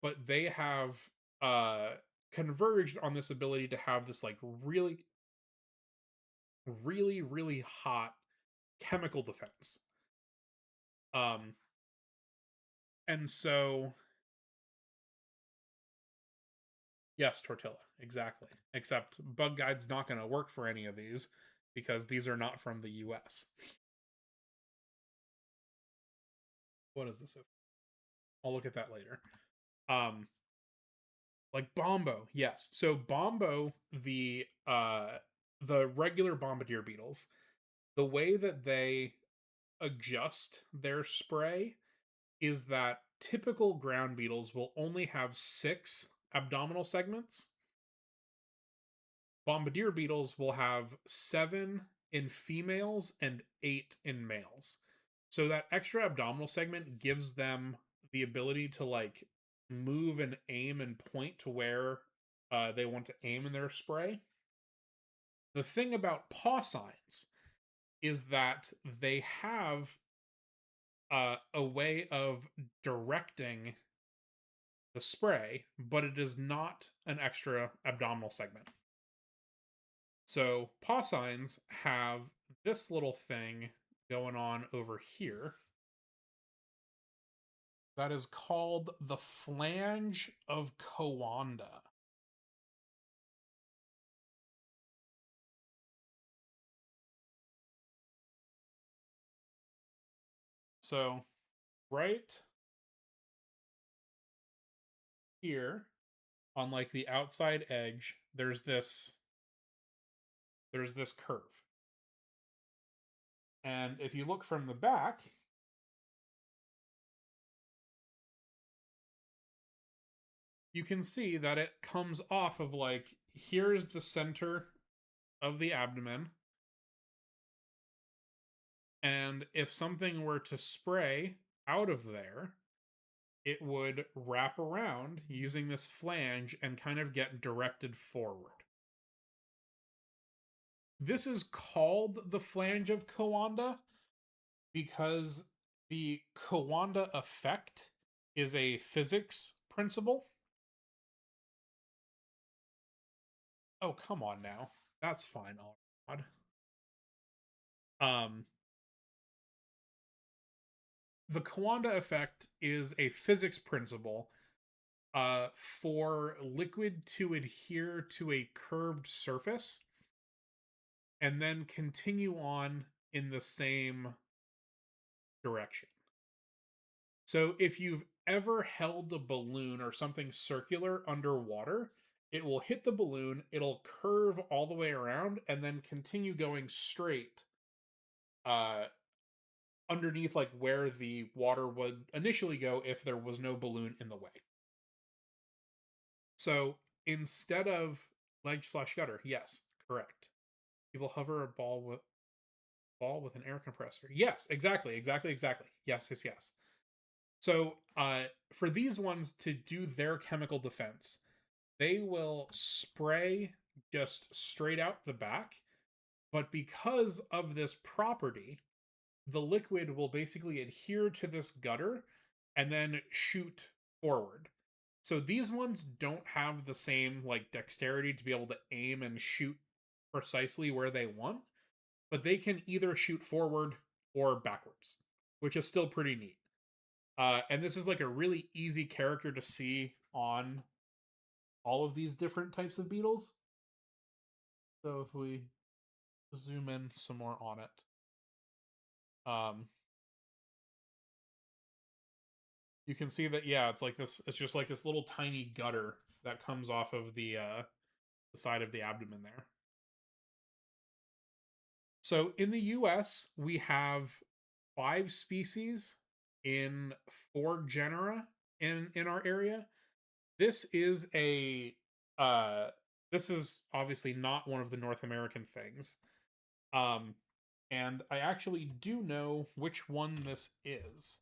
Speaker 1: but they have uh converged on this ability to have this like really hot chemical defense. Um, and so yes, tortilla, exactly. Except Bug Guide's not going to work for any of these because these are not from the US. What is this? I'll look at that later. Um, like Bombo, yes. So Bombo, the regular bombardier beetles, the way that they adjust their spray is that typical ground beetles will only have 6 abdominal segments. Bombardier beetles will have 7 in females and 8 in males. So that extra abdominal segment gives them the ability to like move and aim and point to where they want to aim in their spray. The thing about paw signs is that they have a way of directing the spray, but it is not an extra abdominal segment. So paw signs have this little thing going on over here that is called the flange of Kowanda. So right here on like the outside edge, there's this curve. And if you look from the back, you can see that it comes off of like here's the center of the abdomen. And if something were to spray out of there, it would wrap around using this flange and kind of get directed forward. This is called the flange of Kowanda because the Kowanda effect is a physics principle. Oh, come on now. That's fine, all right. Um, the Kowanda effect is a physics principle for liquid to adhere to a curved surface and then continue on in the same direction. So if you've ever held a balloon or something circular underwater, it will hit the balloon, it'll curve all the way around, and then continue going straight uh, underneath like where the water would initially go if there was no balloon in the way. So instead of ledge slash gutter, yes, correct. People hover a ball with an air compressor. Yes, exactly, exactly, exactly. Yes, yes, yes. So for these ones to do their chemical defense, they will spray just straight out the back, but because of this property, the liquid will basically adhere to this gutter and then shoot forward. So these ones don't have the same like dexterity to be able to aim and shoot precisely where they want, but they can either shoot forward or backwards, which is still pretty neat. And this is like a really easy character to see on all of these different types of beetles. So if we zoom in some more on it, um, you can see that yeah, it's like this. It's just like this little tiny gutter that comes off of the side of the abdomen there. So in the U.S., we have 5 species in 4 genera in our area. This is a uh this is obviously not one of the North American things. Um and I actually do know which one this is.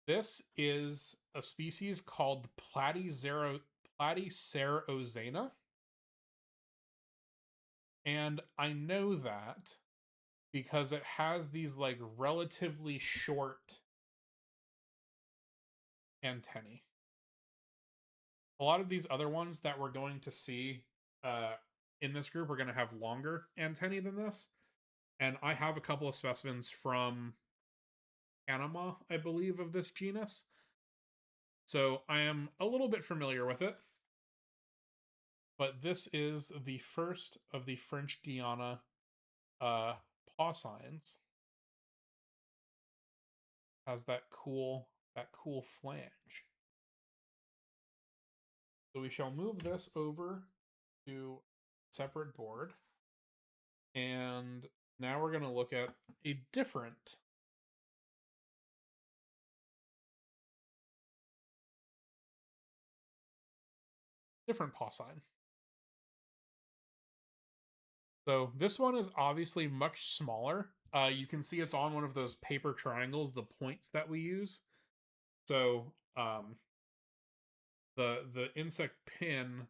Speaker 1: This is a species called Platycerozana, and I know that because it has these like relatively short antennae. A lot of these other ones that we're going to see uh, in this group are going to have longer antennae than this. And I have a couple of specimens from Panama, I believe, of this genus. So I am a little bit familiar with it. But this is the first of the French Guyana uh, paw signs. Has that cool flange. So we shall move this over to separate board. And now we're going to look at a different paw sign. So this one is obviously much smaller. You can see it's on one of those paper triangles, the points that we use. So the insect pin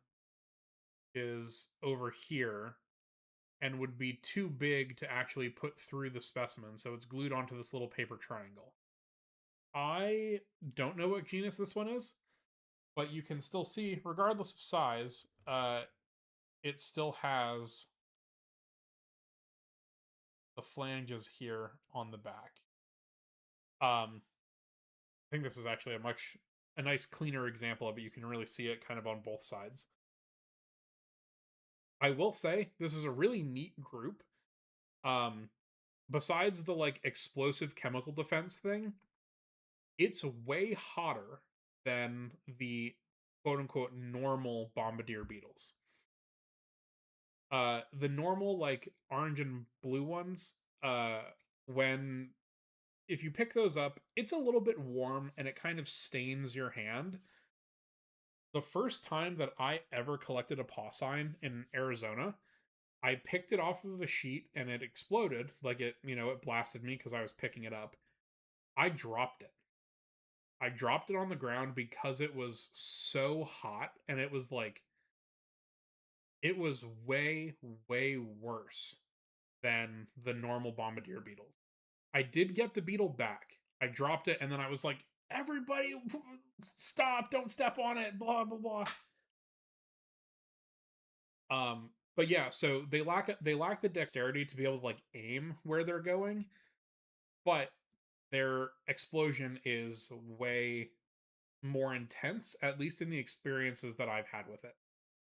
Speaker 1: is over here and would be too big to actually put through the specimen, so it's glued onto this little paper triangle. I don't know what genus this one is, but you can still see, regardless of size, it still has the flanges here on the back. I think this is actually a nice cleaner example of it. You can really see it kind of on both sides. I will say this is a really neat group. Besides the like explosive chemical defense thing, it's way hotter than the quote unquote normal bombardier beetles. The normal like orange and blue ones, when if you pick those up, it's a little bit warm and it kind of stains your hand. The first time that I ever collected a paw sign in Arizona, I picked it off of the sheet and it exploded. Like it blasted me because I was picking it up. I dropped it. I dropped it on the ground because it was so hot and it was way, way worse than the normal bombardier beetles. I did get the beetle back. I dropped it and then I was like, everybody stop, don't step on it, blah, blah, blah. But yeah, so they lack the dexterity to be able to like aim where they're going, but their explosion is way more intense, at least in the experiences that I've had with it.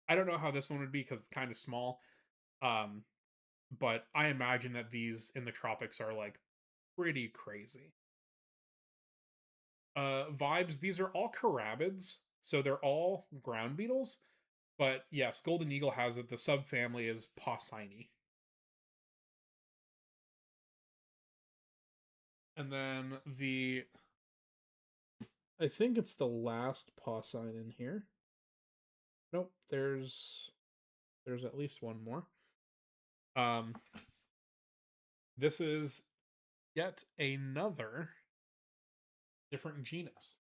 Speaker 1: I don't know how this one would be because it's kind of small. Um, but I imagine that these in the tropics are like pretty crazy. Vibes, these are all carabids, so they're all ground beetles. But yes, Golden Eagle has it. The subfamily is Paucini. And then I think it's the last paw sign in here. Nope, there's at least one more. Um, this is yet another different genus.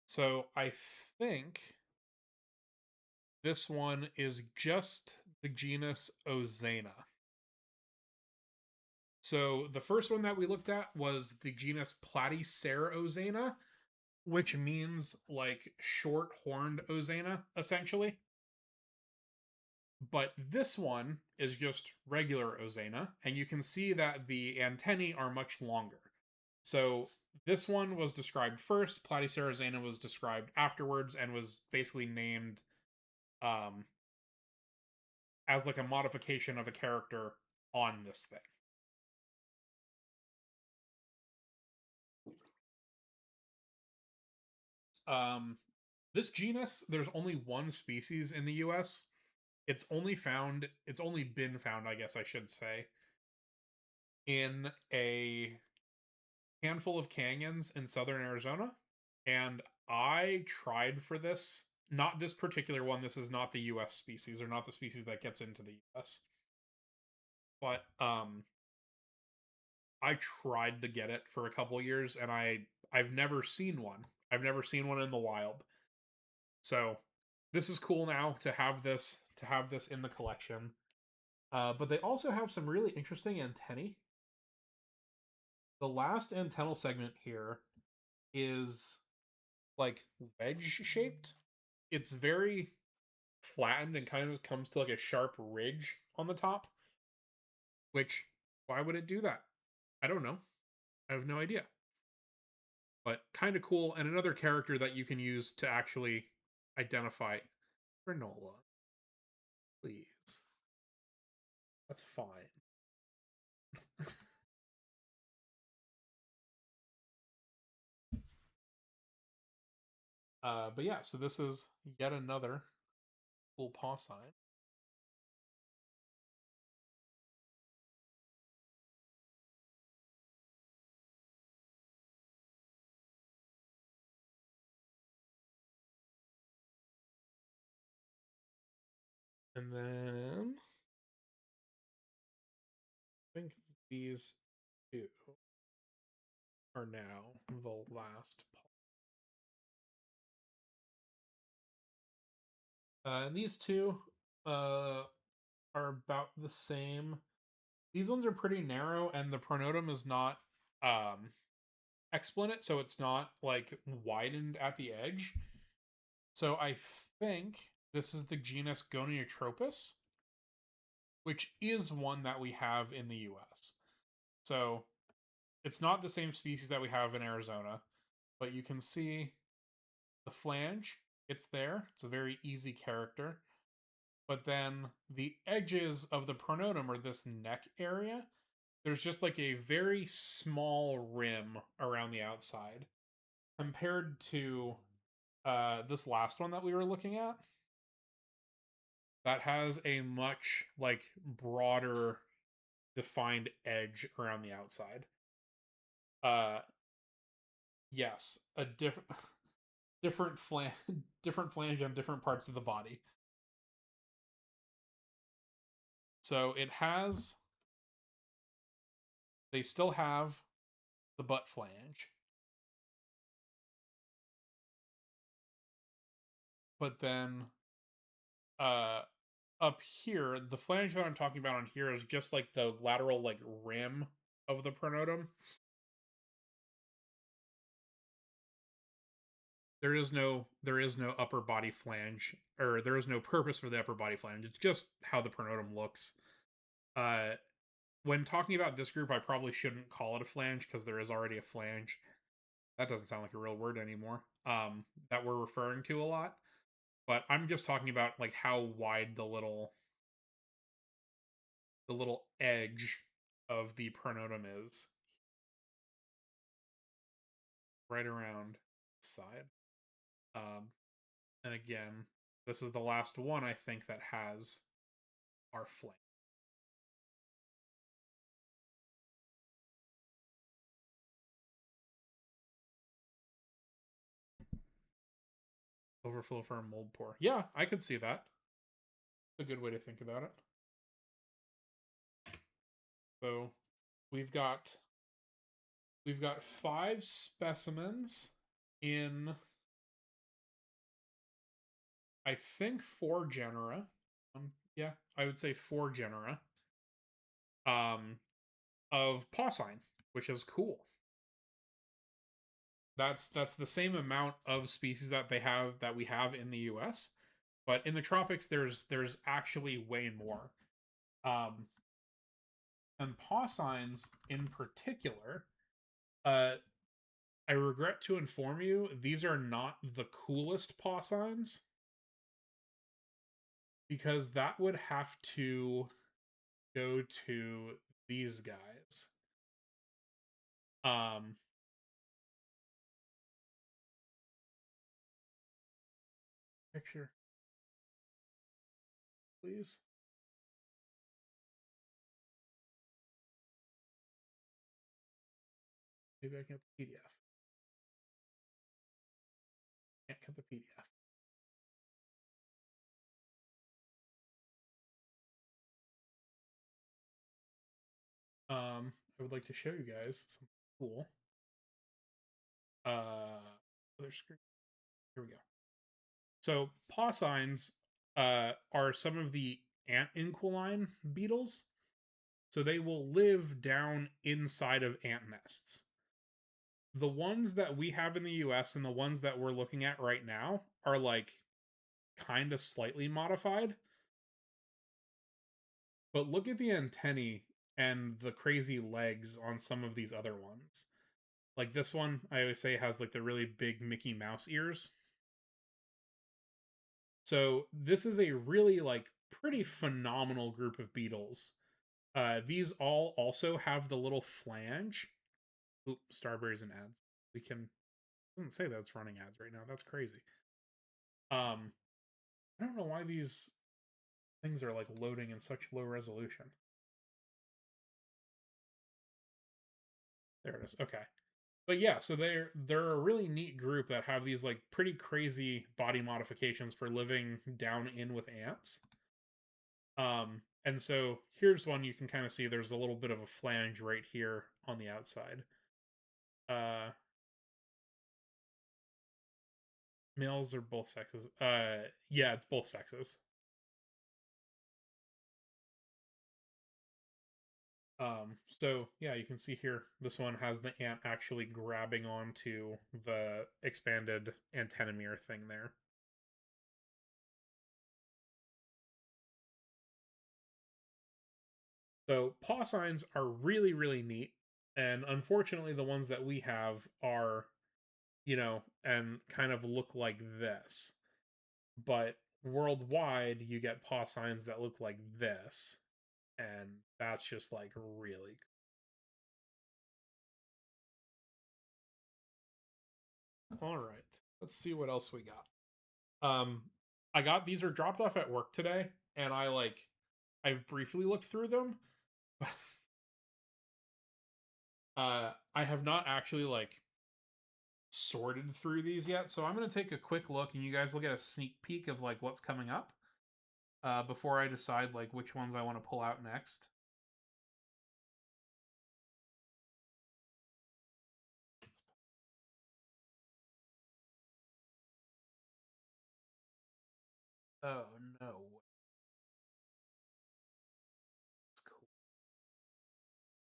Speaker 1: So I think this one is just the genus Ozana. So the first one that we looked at was the genus Platycerozana, which means like short-horned Ozana, essentially. But this one is just regular Ozana, and you can see that the antennae are much longer. So this one was described first, Platycerozana was described afterwards, and was basically named um, as like a modification of a character on this thing. Um, this genus, there's only one species in the US. It's only been found, I guess I should say, in a handful of canyons in southern Arizona. And I tried for this, not this particular one. This is not the US species, or not the species that gets into the US. But I tried to get it for a couple years, and I've never seen one. I've never seen one in the wild. So this is cool now to have this in the collection. But they also have some really interesting antennae. The last antennal segment here is like wedge shaped. It's very flattened and kind of comes to like a sharp ridge on the top. Which, why would it do that? I don't know. I have no idea. But kind of cool, and another character that you can use to actually identify granola. Please. That's fine. But yeah, so this is yet another cool paw sign. And then I think these two are now the last paw. And these two uh, are about the same. These ones are pretty narrow, and the pronotum is not um, explanate, so it's not like widened at the edge. So I think this is the genus Goniotropus, which is one that we have in the US. So it's not the same species that we have in Arizona, but you can see the flange. It's there. It's a very easy character. But then the edges of the pronotum, or this neck area, there's just like a very small rim around the outside compared to this last one that we were looking at that has a much like broader defined edge around the outside. uh yes, a different different flange different flange on different parts of the body. So it has, they still have the butt flange, but then uh up here, the flange that I'm talking about on here is just like the lateral like rim of the pronotum. There is no upper body flange, or there is no purpose for the upper body flange. It's just how the pronotum looks. Uh when talking about this group, I probably shouldn't call it a flange because there is already a flange. That doesn't sound like a real word anymore. That we're referring to a lot. But I'm just talking about like how wide the little edge of the pronotum is, right around the side. Um, And again, this is the last one I think that has our flame. Overflow for a mold pour. Yeah, I could see that. It's a good way to think about it. So we've got we've got 5 specimens in I think 4 genera. Yeah, I would say 4 genera. Um, of porcine, which is cool. That's the same amount of species that we have in the U.S., but in the tropics there's actually way more. Um, and porcines in particular, uh, I regret to inform you, these are not the coolest porcines because that would have to go to these guys. Um, picture, please. Maybe I can get the PDF. Can't get the PDF. I would like to show you guys something cool. Other screen. Here we go. So porcines are some of the ant inquiline beetles. So they will live down inside of ant nests. The ones that we have in the US and the ones that we're looking at right now are like kind of slightly modified. But look at the antennae and the crazy legs on some of these other ones. Like this one, I always say has like the really big Mickey Mouse ears. So this is a really like pretty phenomenal group of beetles. These all also have the little flange. Oop, Starberries and ads. We can it doesn't say that it's running ads right now. That's crazy. I don't know why these things are like loading in such low resolution. There it is. Okay. But yeah, so they're a really neat group that have these like pretty crazy body modifications for living down in with ants. And so here's one you can kind of see there's a little bit of a flange right here on the outside. Uh Males are both sexes. Yeah, it's both sexes. So yeah, you can see here this one has the ant actually grabbing onto the expanded antennomere thing there. So porcines are really, really neat. And unfortunately, the ones that we have are, and kind of look like this. But worldwide, you get porcines that look like this. And that's just like really cool. All right. Let's see what else we got. Um, I got these are dropped off at work today, and I've briefly looked through them. I have not actually like sorted through these yet, so I'm gonna take a quick look, and you guys will get a sneak peek of like what's coming up before I decide like which ones I want to pull out next. Oh no, that's cool.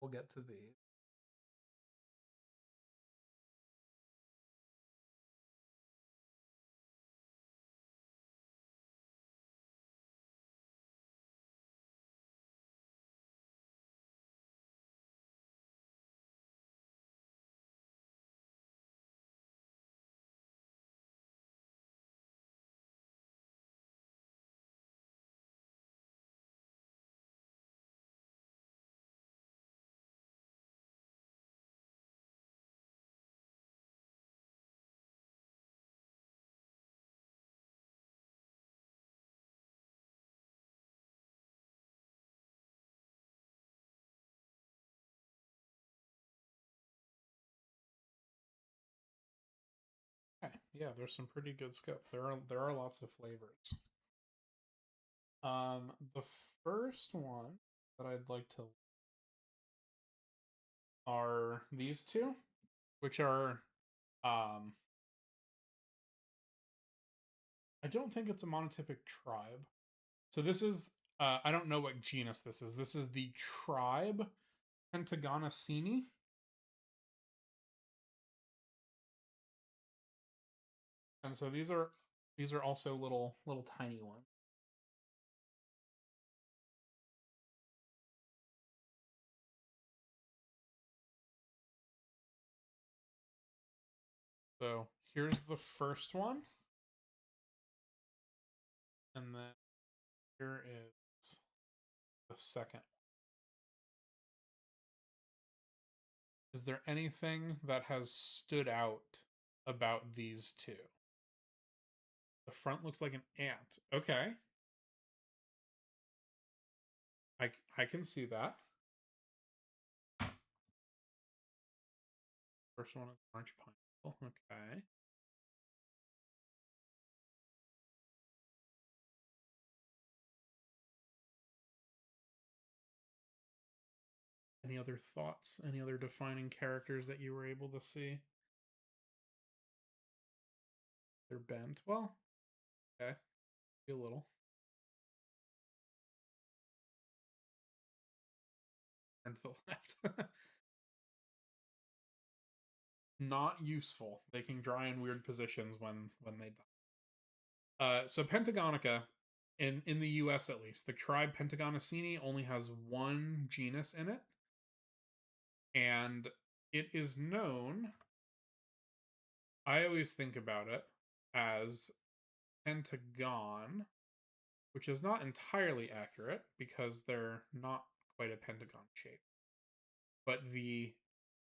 Speaker 1: We'll get to these. yeah, there's some pretty good scope. There are lots of flavors. The first one that I'd like to are these two, which are um I don't think it's a monotypic tribe. So this is I don't know what genus this is. This is the tribe Pentagonacini. And so these are also little tiny ones. So here's the first one, and then here is the second. Is there anything that has stood out about these two? The front looks like an ant. Okay, I can see that. First one is orange pineapple. Okay. Any other thoughts? Any other defining characters that you were able to see? They're bent. Well, okay, a little. Turn to the left. Not useful. They can dry in weird positions when they die. So Pentagonica, in the U.S. at least, the tribe Pentagonacini only has one genus in it, and it is known. I always think about it as pentagon, which is not entirely accurate because they're not quite a pentagon shape. But the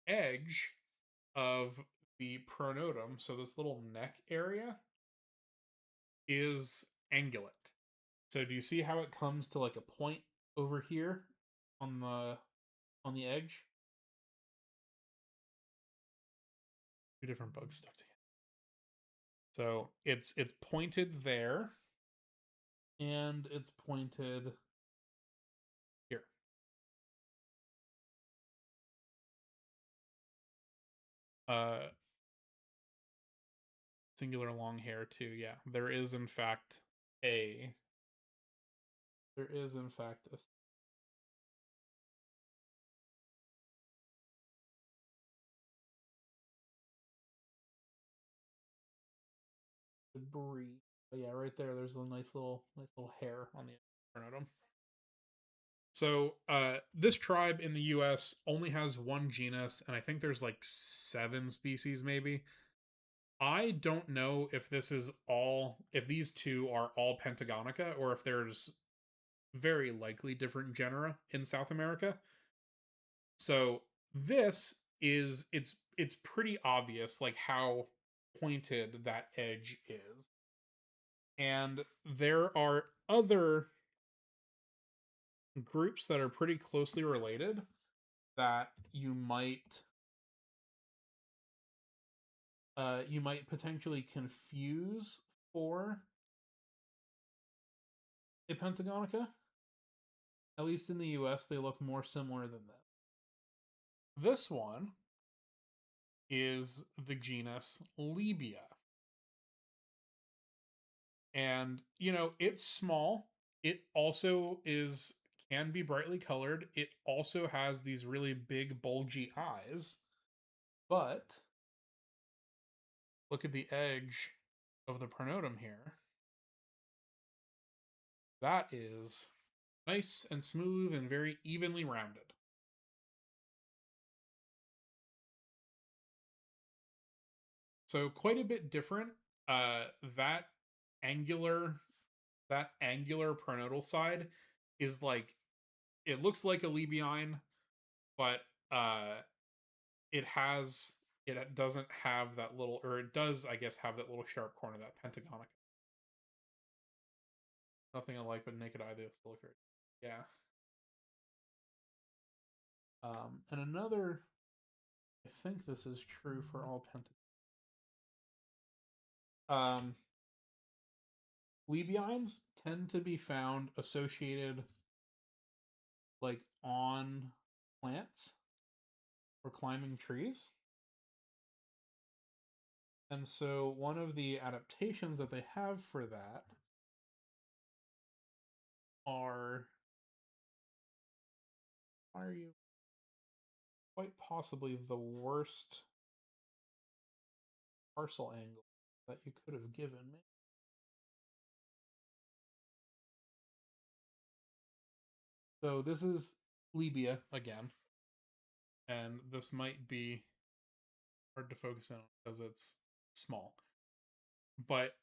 Speaker 1: edge of the pronotum, so this little neck area, is angulate. So do you see how it comes to like a point over here on the edge? Two different bugs stuck together. So it's pointed there, and it's pointed here. Uh, Singular long hair too. Yeah, a there is in fact a debris. But yeah, right there. There's a nice little hair on the pronotum. So this tribe in the US only has one genus, and I think there's like 7 species maybe. I don't know if these two are all Pentagonica or if there's very likely different genera in South America. So this is it's pretty obvious like how pointed that edge is. And there are other groups that are pretty closely related that you might potentially confuse for a Pentagonica. At least in the US, they look more similar than that. This one is the genus Libia. And, it's small. It also can be brightly colored. It also has these really big, bulgy eyes. But look at the edge of the pronotum here. That is nice and smooth and very evenly rounded. So quite a bit different. Uh, that angular that angular pronotal side is like it looks like a Lebiine, but it doesn't have that little, or it does, I guess, have that little sharp corner, that pentagonic. Nothing I like but naked eye. They still look great. Yeah. And another, I think this is true for all pentagons. Um, Lebionds tend to be found associated like on plants or climbing trees. And so one of the adaptations that they have for that are you quite possibly the worst parcel angle that you could have given me. So this is Libya again, and this might be hard to focus in on because it's small. But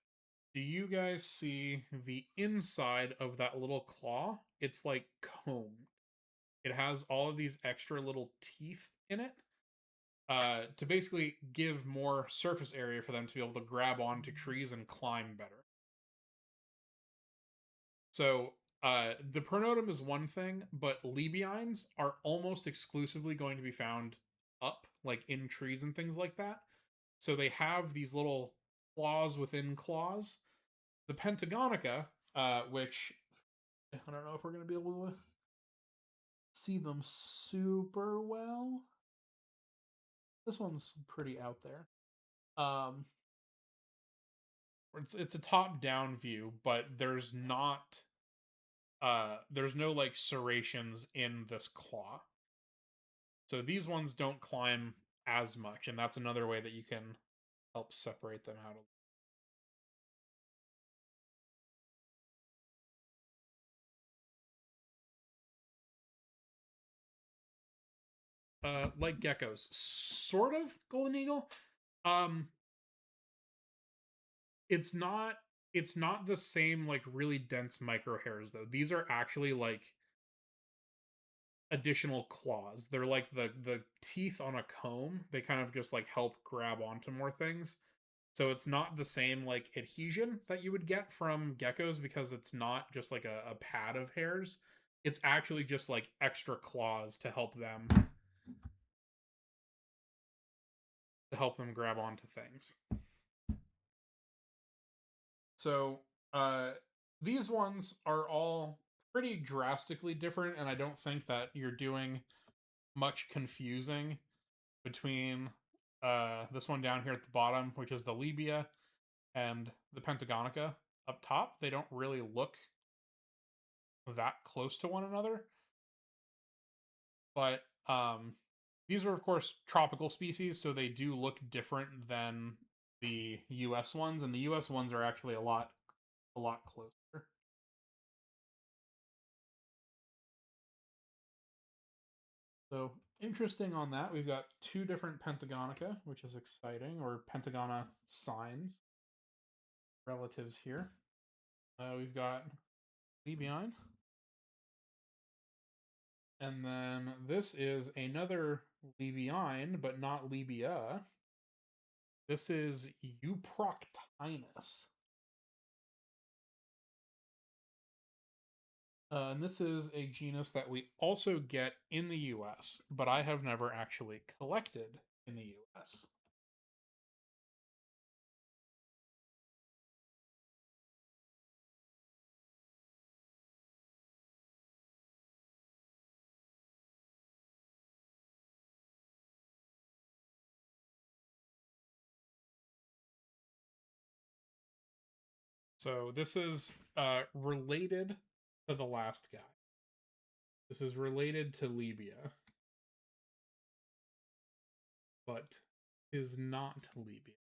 Speaker 1: do you guys see the inside of that little claw? It's like combed. It has all of these extra little teeth in it to basically give more surface area for them to be able to grab onto trees and climb better. So the pronotum is one thing, but Lebionds are almost exclusively going to be found up, like in trees and things like that. So they have these little claws within claws. The Pentagonica, which I don't know if we're going to be able to see them super well. This one's pretty out there. Um, it's a top down view, but there's no like serrations in this claw. So these ones don't climb as much, and that's another way that you can help separate them out. Like geckos, sort of golden eagle. Um, it's not it's not the same like really dense micro hairs though. These are actually like additional claws. They're like the teeth on a comb. They kind of just like help grab onto more things. So it's not the same like adhesion that you would get from geckos because it's not just like a pad of hairs. It's actually just like extra claws to help them grab onto things. So these ones are all pretty drastically different, and I don't think that you're doing much confusing between this one down here at the bottom, which is the Libya, and the Pentagonica up top. They don't really look that close to one another, but these are of course tropical species, so they do look different than the U.S. ones, and the U.S. ones are actually a lot closer. So interesting on that. We've got two different Pentagonica, which is exciting, or Pentagona signs relatives here. We've got Lebion, and then this is another Lebion, but not Libia. This is Euproctinus. And this is a genus that we also get in the US, but I have never actually collected in the US. So this is related to the last guy. This is related to Libya, but is not Libya.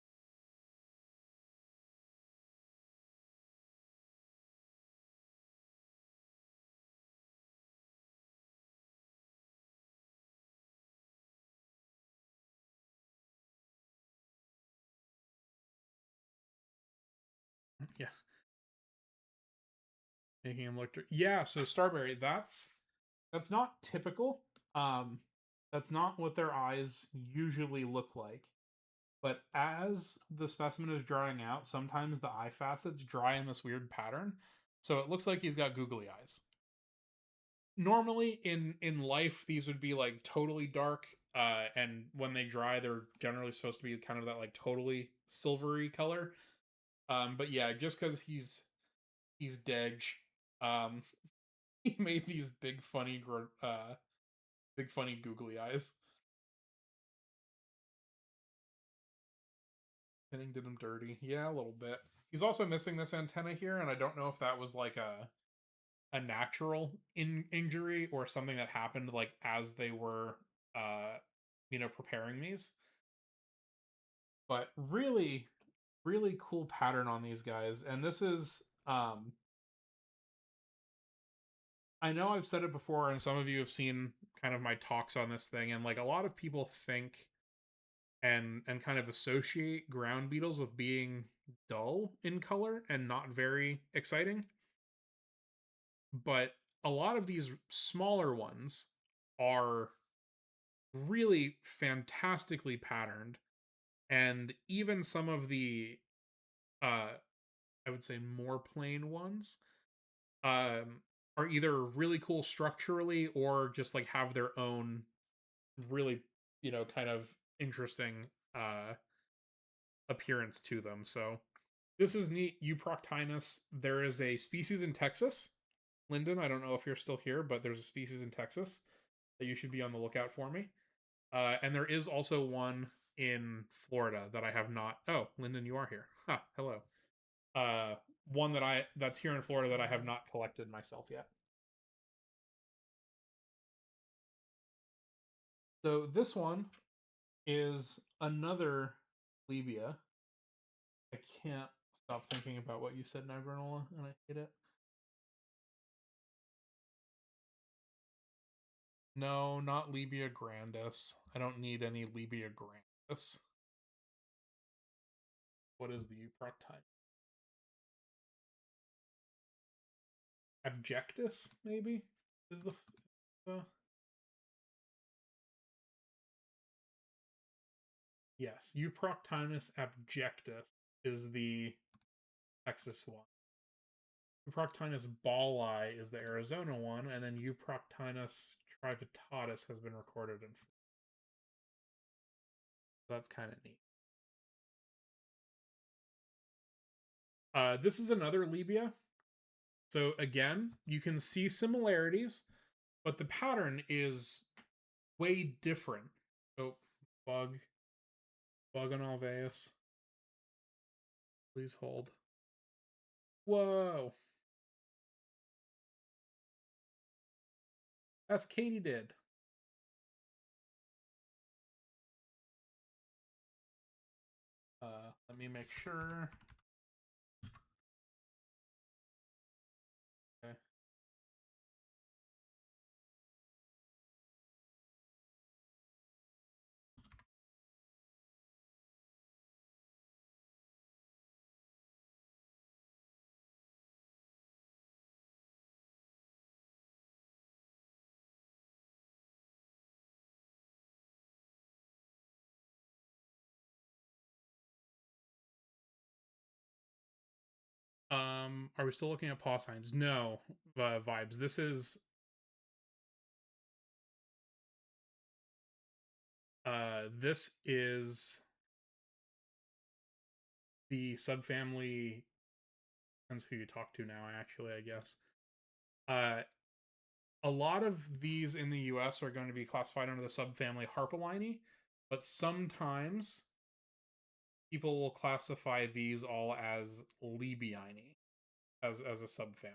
Speaker 1: Yeah, making him look. Yeah, so Starberry. That's not typical. Um, that's not what their eyes usually look like. But as the specimen is drying out, sometimes the eye facets dry in this weird pattern. So it looks like he's got googly eyes. Normally in life, these would be like totally dark, and when they dry, they're generally supposed to be kind of that like totally silvery color. But yeah, just because he's Dej, um, he made these big funny googly eyes. Pinning did him dirty. Yeah, a little bit. He's also missing this antenna here, and I don't know if that was like a natural injury or something that happened like as they were uh preparing these. But really, really cool pattern on these guys. And this is I know I've said it before, and some of you have seen kind of my talks on this thing, and like a lot of people think and kind of associate ground beetles with being dull in color and not very exciting. But a lot of these smaller ones are really fantastically patterned, and even some of the uh I would say more plain ones um are either really cool structurally or just like have their own really kind of interesting appearance to them. So this is neat. Euproctinus, there is a species in Texas. Lyndon, I don't know if you're still here, but there's a species in Texas that you should be on the lookout for me. And there is also one in Florida that I have not. Oh, Lyndon, you are here. Ha, hello. One that's here in Florida that I have not collected myself yet. So this one is another Libya. I can't stop thinking about what you said, Nagranola, and I hate it. No, not Libya grandis. I don't need any Libya grandis. What is the Euproctine? Abjectus, maybe? Is the yes, Euproctinus abjectus is the Texas one. Euproctinus ballii is the Arizona one, and then Euproctinus trivitatus has been recorded in. That's kind of neat. This is another Libya. So again, you can see similarities, but the pattern is way different. Oh, bug on Alveus. Please hold. Whoa. That's Katie did. Let me make sure. Okay. Are we still looking at paw signs? No, vibes. This is the subfamily. Depends who you talk to now. Actually, I guess. Uh, a lot of these in the U.S. are going to be classified under the subfamily Harpalini, but sometimes people will classify these all as Libyini as a subfamily.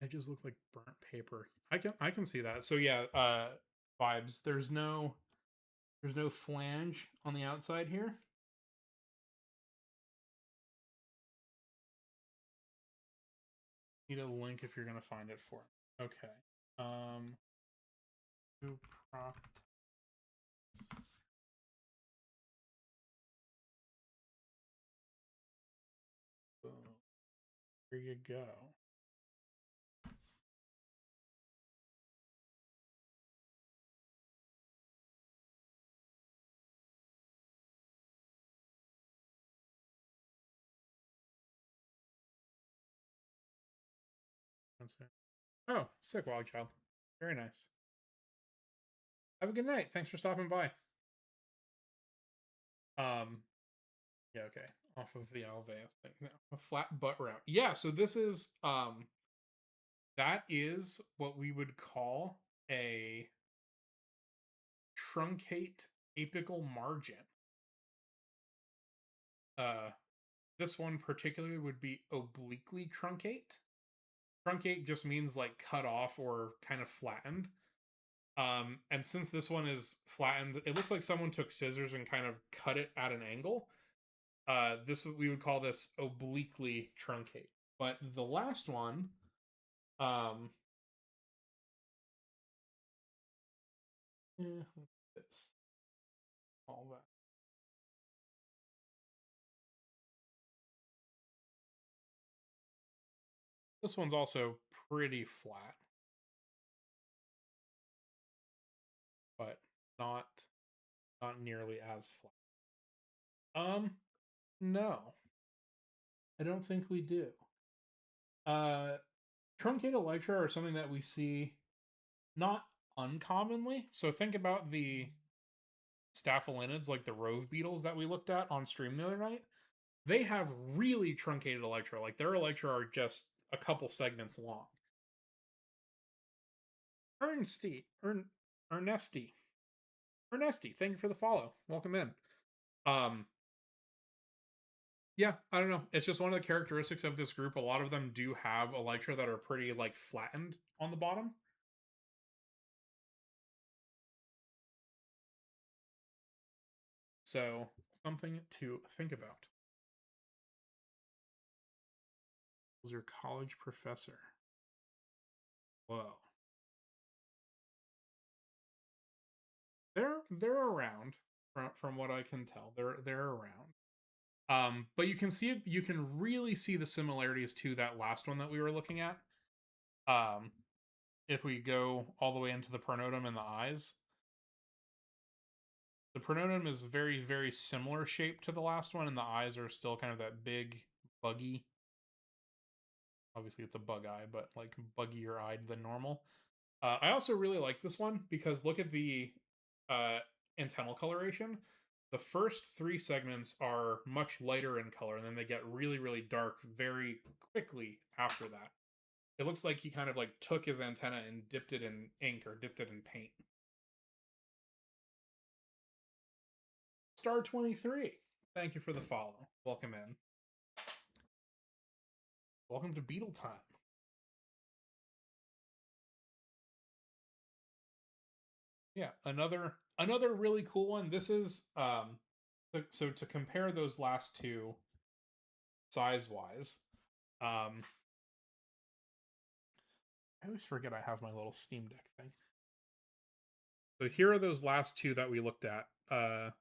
Speaker 1: They just look like burnt paper. I can see that. So yeah, vibes. There's no flange on the outside here. Need a link if you're gonna find it for me. Okay. Um boom. There you go. Oh, sick, wild child. Very nice. Have a good night. Thanks for stopping by. Um, yeah, okay. Off of the Alveus thing now. A flat butt route. Yeah, so this is that is what we would call a truncate apical margin. Uh this one particularly would be obliquely truncate. Truncate just means like cut off or kind of flattened. And since this one is flattened, it looks like someone took scissors and kind of cut it at an angle. This we would call this obliquely truncate. But the last one, um, this all that. This one's also pretty flat, but not not nearly as flat. No, I don't think we do. Uh, Truncate elytra are something that we see not uncommonly. So think about the staphylinids, like the rove beetles that we looked at on stream the other night. They have really truncated elytra. Like their elytra are just a couple segments long. Ernesty, thank you for the follow. Welcome in. Um, yeah, I don't know. It's just one of the characteristics of this group. A lot of them do have elytra that are pretty like flattened on the bottom. So something to think about. Was your college professor? Whoa. They're around from what I can tell. They're around. But you can see it. You can really see the similarities to that last one that we were looking at. Um, if we go all the way into the pronotum and the eyes, the pronotum is very similar shape to the last one, and the eyes are still kind of that big, buggy. Obviously, it's a bug eye, but like buggier eyed than normal. I also really like this one because look at the uh, antennal coloration. The first three segments are much lighter in color, and then they get really dark very quickly after that. It looks like he kind of like took his antenna and dipped it in ink or dipped it in paint. Star 23, thank you for the follow. Welcome in. Welcome to Beetle Time. Yeah, another really cool one. This is so to compare those last two size wise, I always forget I have my little Steam Deck thing. So here are those last two that we looked at. The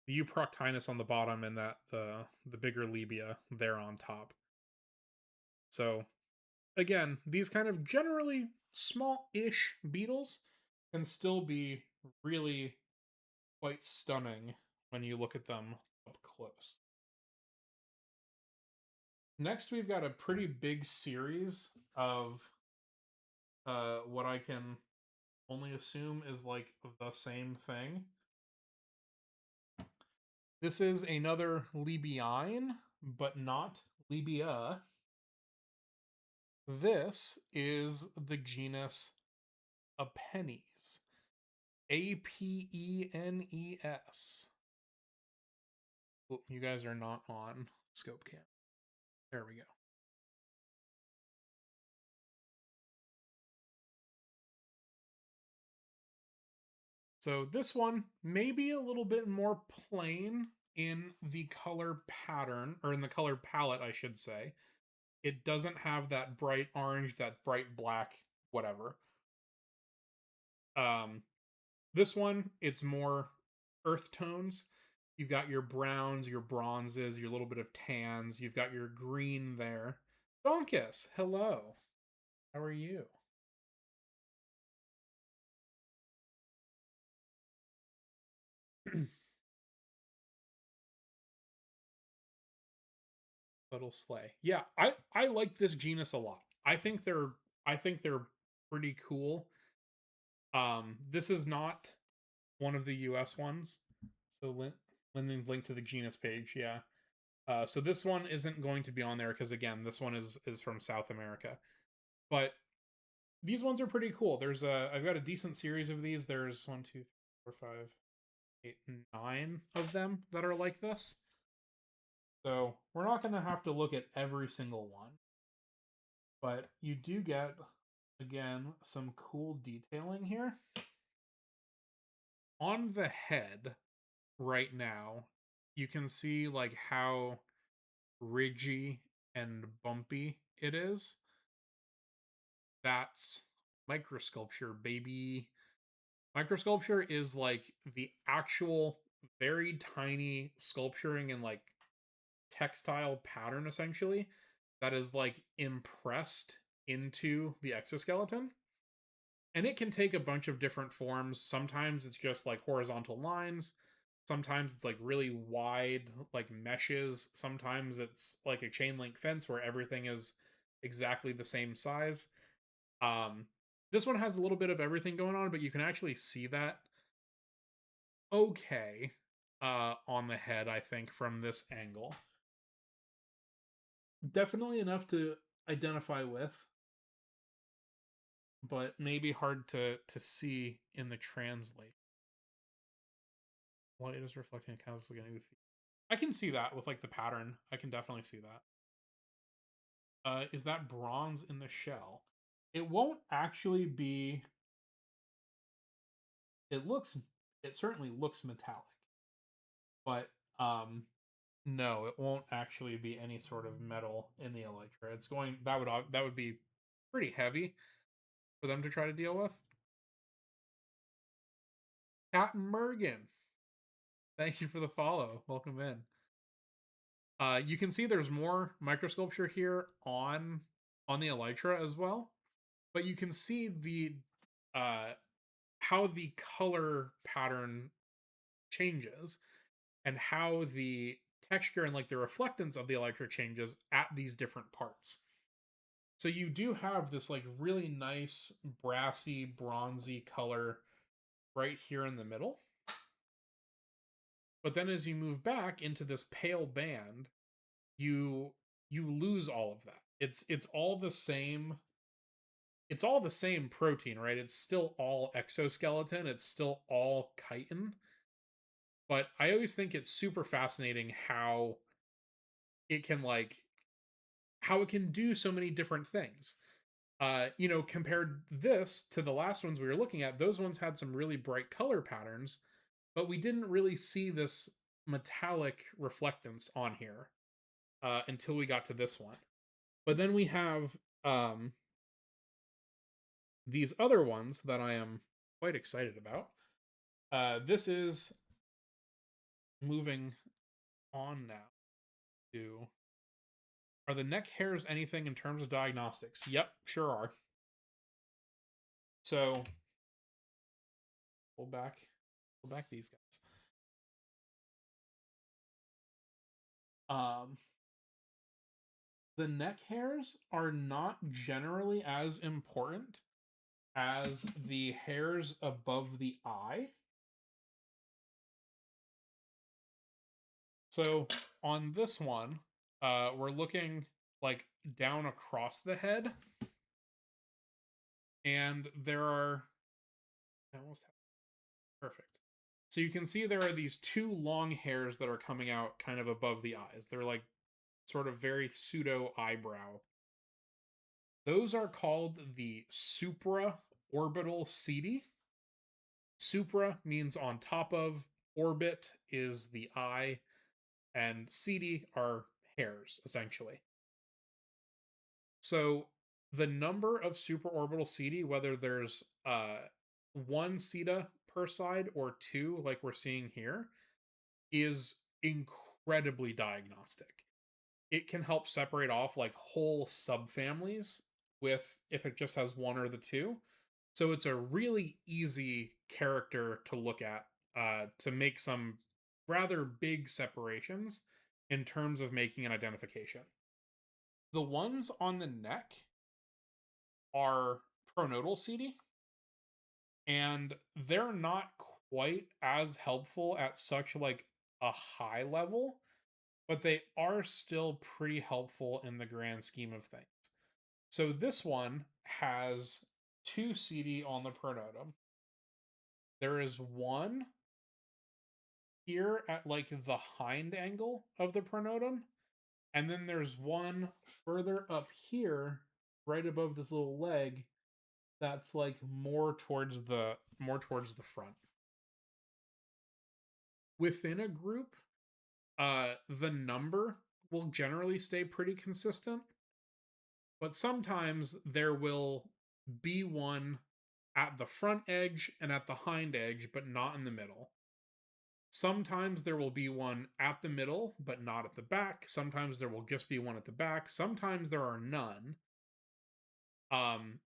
Speaker 1: Euproctinus on the bottom and that the bigger Libya there on top. So again, these kind of generally small-ish beetles can still be really quite stunning when you look at them up close. Next, we've got a pretty big series of what I can only assume is like the same thing. This is another Libyine, but not Libya. This is the genus Apenes. Apenes. Oh, you guys are not on scope cam. There we go. So this one may be a little bit more plain in the color pattern, or in the color palette, I should say. It doesn't have that bright orange, that bright black, whatever. This one, it's more earth tones. You've got your browns, your bronzes, your little bit of tans. You've got your green there. Donkus, hello. How are you? Subtle sleigh. Yeah, I like this genus a lot. I think they're I think they're pretty cool. This is not one of the US ones. So link to the genus page, yeah. So this one isn't going to be on there because again, this one is from South America. But these ones are pretty cool. I've got a decent series of these. There's 1, 2, 3, 4, 5, 8, 9 of them that are like this. So we're not going to have to look at every single one, but you do get again some cool detailing here on the head. Right now, you can see like how ridgy and bumpy it is. That's microsculpture, baby. Microsculpture is like the actual very tiny sculpturing and like textile pattern essentially that is like impressed into the exoskeleton. And it can take a bunch of different forms. Sometimes it's just like horizontal lines. Sometimes it's like really wide, like meshes. Sometimes it's like a chain link fence where everything is exactly the same size. Um, this one has a little bit of everything going on, but you can actually see that okay on the head, I think, from this angle. Definitely enough to identify with, but maybe hard to see in the translate. Light is reflecting, it kind of looks like an ooth. I can see that with like the pattern. I can definitely see that. Is that bronze in the shell? It won't actually be. It looks. It certainly looks metallic, but no, it won't actually be any sort of metal in the elytra. It's going. That would be pretty heavy for them to try to deal with. Captain Mergen, thank you for the follow. Welcome in. You can see there's more microsculpture here on the elytra as well, but you can see the uh, how the color pattern changes and how the texture and like the reflectance of the elytra changes at these different parts. So you do have this like really nice brassy bronzy color right here in the middle. But then as you move back into this pale band, you you lose all of that. It's all the same. It's all the same protein, right? It's still all exoskeleton. It's still all chitin. But I always think it's super fascinating it can like how it can do so many different things. Compared this to the last ones we were looking at, those ones had some really bright color patterns, but we didn't really see this metallic reflectance on here until we got to this one. But then we have these other ones that I am quite excited about. This is moving on now to, are the neck hairs anything in terms of diagnostics? Yep, sure are. So pull back these guys. Um, the neck hairs are not generally as important as the hairs above the eye. So on this one, we're looking like down across the head, and there are I almost have perfect. So you can see there are these two long hairs that are coming out kind of above the eyes. They're like sort of very pseudo eyebrow. Those are called the supraorbital setae. Supra means on top of, orbit is the eye, and setae are hairs, essentially. So the number of supraorbital setae, whether there's one seta per side or two, like we're seeing here, is incredibly diagnostic. It can help separate off like whole subfamilies with if it just has one or the two. So it's a really easy character to look at to make some rather big separations in terms of making an identification. The ones on the neck are pronotal CD, and they're not quite as helpful at such like a high level, but they are still pretty helpful in the grand scheme of things. So this one has 2 CD on the pronotum. There is one here at like the hind angle of the pronotum, and then there's one further up here right above this little leg that's like more towards the front. Within a group, the number will generally stay pretty consistent, but sometimes there will be one at the front edge and at the hind edge, but not in the middle. Sometimes there will be one at the middle, but not at the back. Sometimes there will just be one at the back. Sometimes there are none.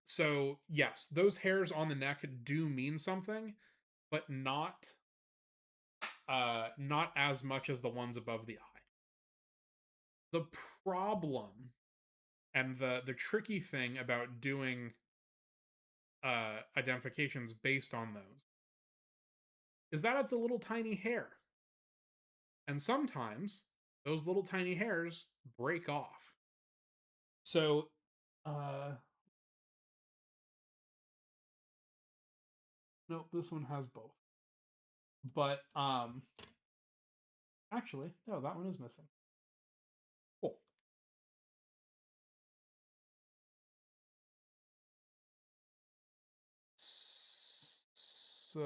Speaker 1: So yes, those hairs on the neck do mean something, but not as much as the ones above the eye. The problem and the tricky thing about doing identifications based on those is that it's a little tiny hair. And sometimes those little tiny hairs break off. So, no, this one has both. But, actually, no, that one is missing. Cool. So,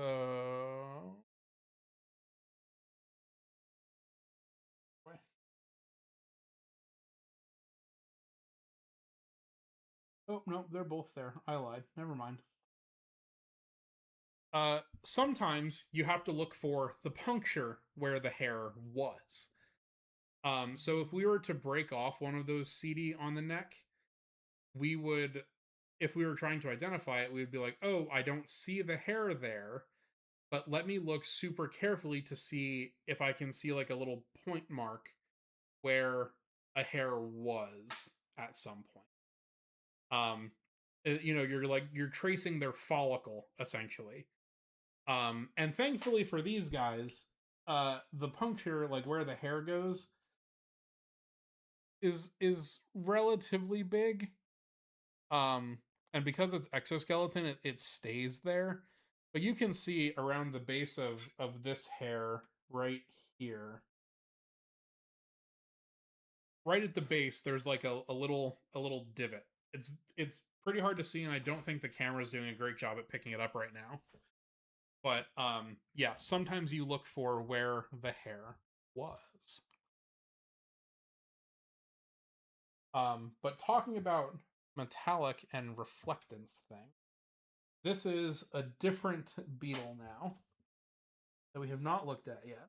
Speaker 1: oh, no, they're both there. I lied. Never mind. Sometimes you have to look for the puncture where the hair was. So if we were to break off one of those CD on the neck, we would, if we were trying to identify it, we would be like, oh, I don't see the hair there, but let me look super carefully to see if I can see like a little point mark where a hair was at some point. You're tracing their follicle essentially. And thankfully for these guys, the puncture, like where the hair goes, is relatively big. And because it's exoskeleton, it stays there. But you can see around the base of this hair right here. Right at the base, there's like a little divot. It's pretty hard to see, and I don't think the camera's doing a great job at picking it up right now. But yeah, sometimes you look for where the hair was. But talking about metallic and reflectance thing, this is a different beetle now that we have not looked at yet.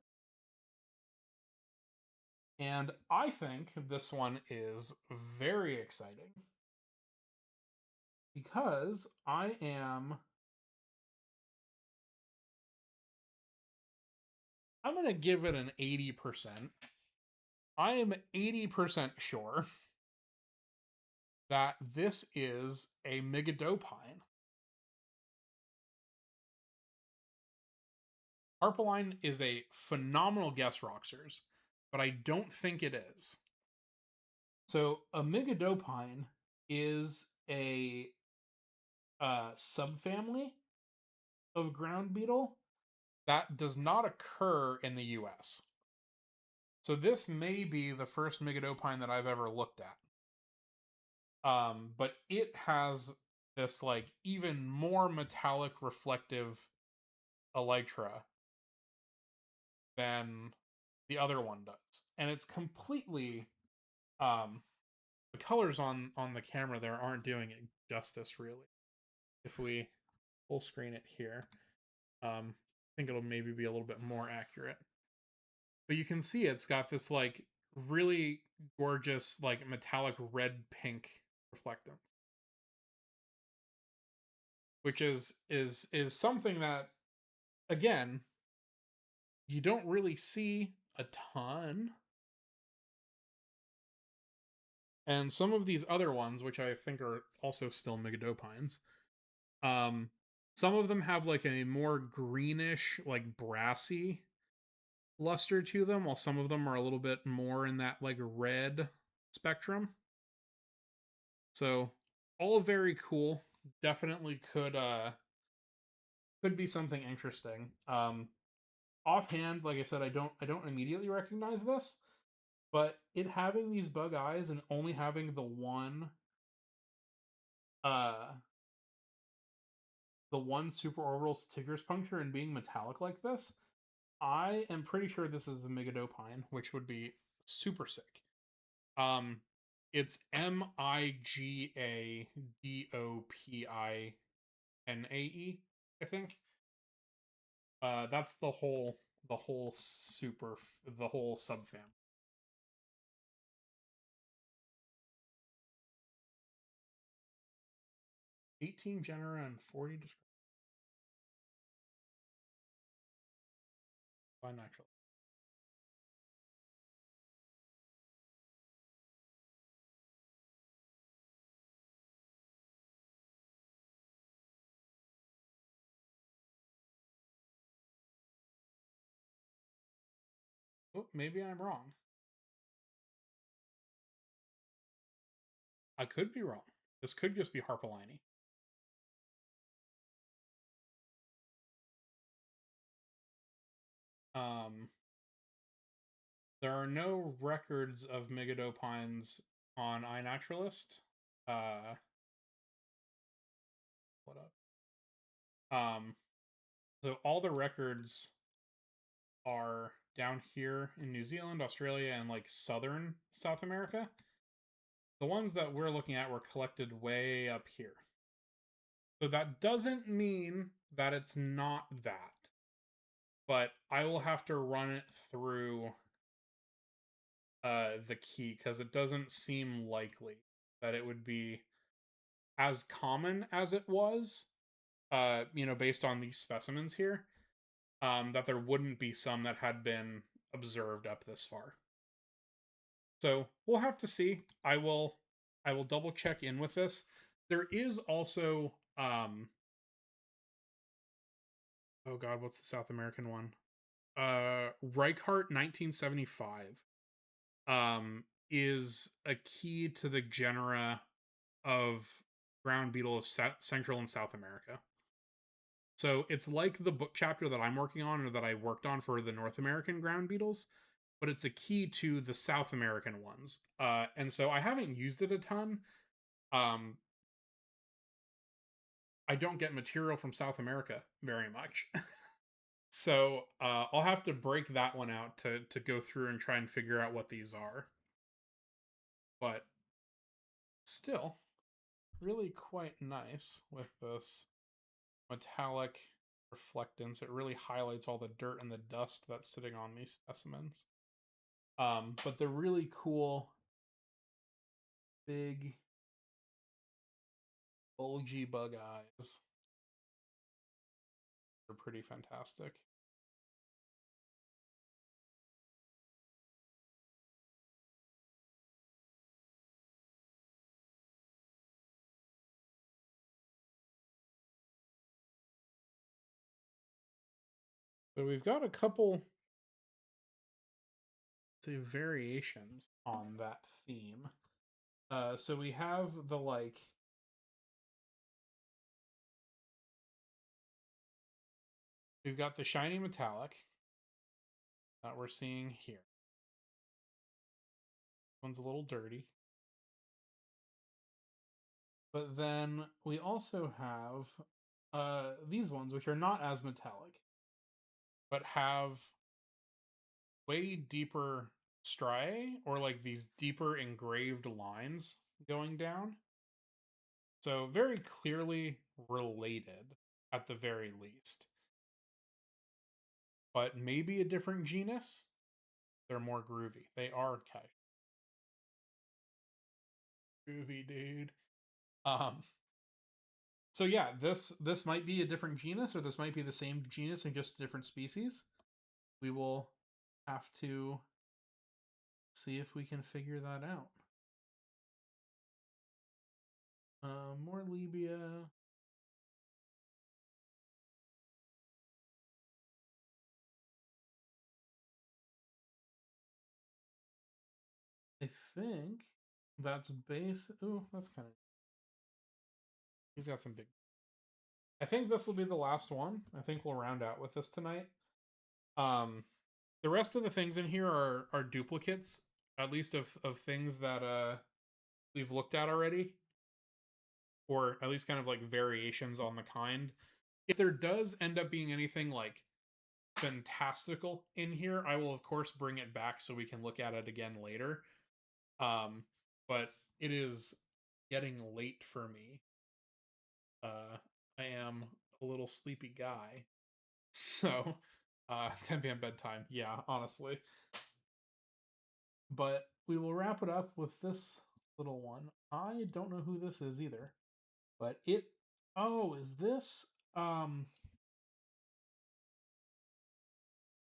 Speaker 1: And I think this one is very exciting because I'm going to give it an 80%. I am 80% sure that this is a Megadopine. Harpaline is a phenomenal guess, Roxers, but I don't think it is. So a Megadopine is a subfamily of ground beetle that does not occur in the US. So this may be the first Megadopine that I've ever looked at. But it has this like even more metallic reflective elytra than the other one does. And it's completely the colors on the camera there aren't doing it justice really. If we full screen it here, I think it'll maybe be a little bit more accurate. But you can see it's got this like really gorgeous like metallic red pink reflectance, which is something that again you don't really see a ton. And some of these other ones, which I think are also still megadopines, um, some of them have like a more greenish, like brassy luster to them, while some of them are a little bit more in that like red spectrum. So all very cool. Definitely could be something interesting. Offhand, like I said, I don't immediately recognize this, but it having these bug eyes and only having uh the one superorbital Tigris puncture and being metallic like this, I am pretty sure this is a Megadopine, which would be super sick. Um, it's Migadopinae, I think. That's the whole subfamily. 18 genera and 40 descriptions. Fine, actually. Oh, maybe I'm wrong. I could be wrong. This could just be Harpalini. Um, there are no records of Megadopines on iNaturalist. Uh, what up? So all the records are down here in New Zealand, Australia, and like southern South America. The ones that we're looking at were collected way up here. So that doesn't mean that it's not that, but I will have to run it through the key because it doesn't seem likely that it would be as common as it was, based on these specimens here, that there wouldn't be some that had been observed up this far. So we'll have to see. I will double check in with this. There is also oh god, what's the South American one? Reichart 1975 is a key to the genera of ground beetle of Central and South America. So it's like the book chapter that I'm working on or that I worked on for the North American ground beetles, but it's a key to the South American ones. And so I haven't used it a ton. Um, I don't get material from South America very much. So I'll have to break that one out to go through and try and figure out what these are. But still, really quite nice with this metallic reflectance. It really highlights all the dirt and the dust that's sitting on these specimens. But the really cool, big, bulgy bug eyes are pretty fantastic. So we've got a couple, say, variations on that theme. So we have the we've got the shiny metallic that we're seeing here. One's a little dirty. But then we also have these ones, which are not as metallic, but have way deeper striae, or like these deeper engraved lines going down. So very clearly related at the very least. But maybe a different genus. They're more groovy. They are groovy, dude. Um so yeah, this might be a different genus, or this might be the same genus and just a different species. We will have to see if we can figure that out. More Libya. I think that's base. Ooh, that's kind of. He's got some big. I think this will be the last one. I think we'll round out with this tonight. Um, the rest of the things in here are duplicates, at least of things that we've looked at already, or at least kind of like variations on the kind. If there does end up being anything like fantastical in here, I will of course bring it back so we can look at it again later. Um, but it is getting late for me. I am a little sleepy guy. So, 10 p.m. bedtime. Yeah, honestly. But we will wrap it up with this little one. I don't know who this is either. But it oh, is this oh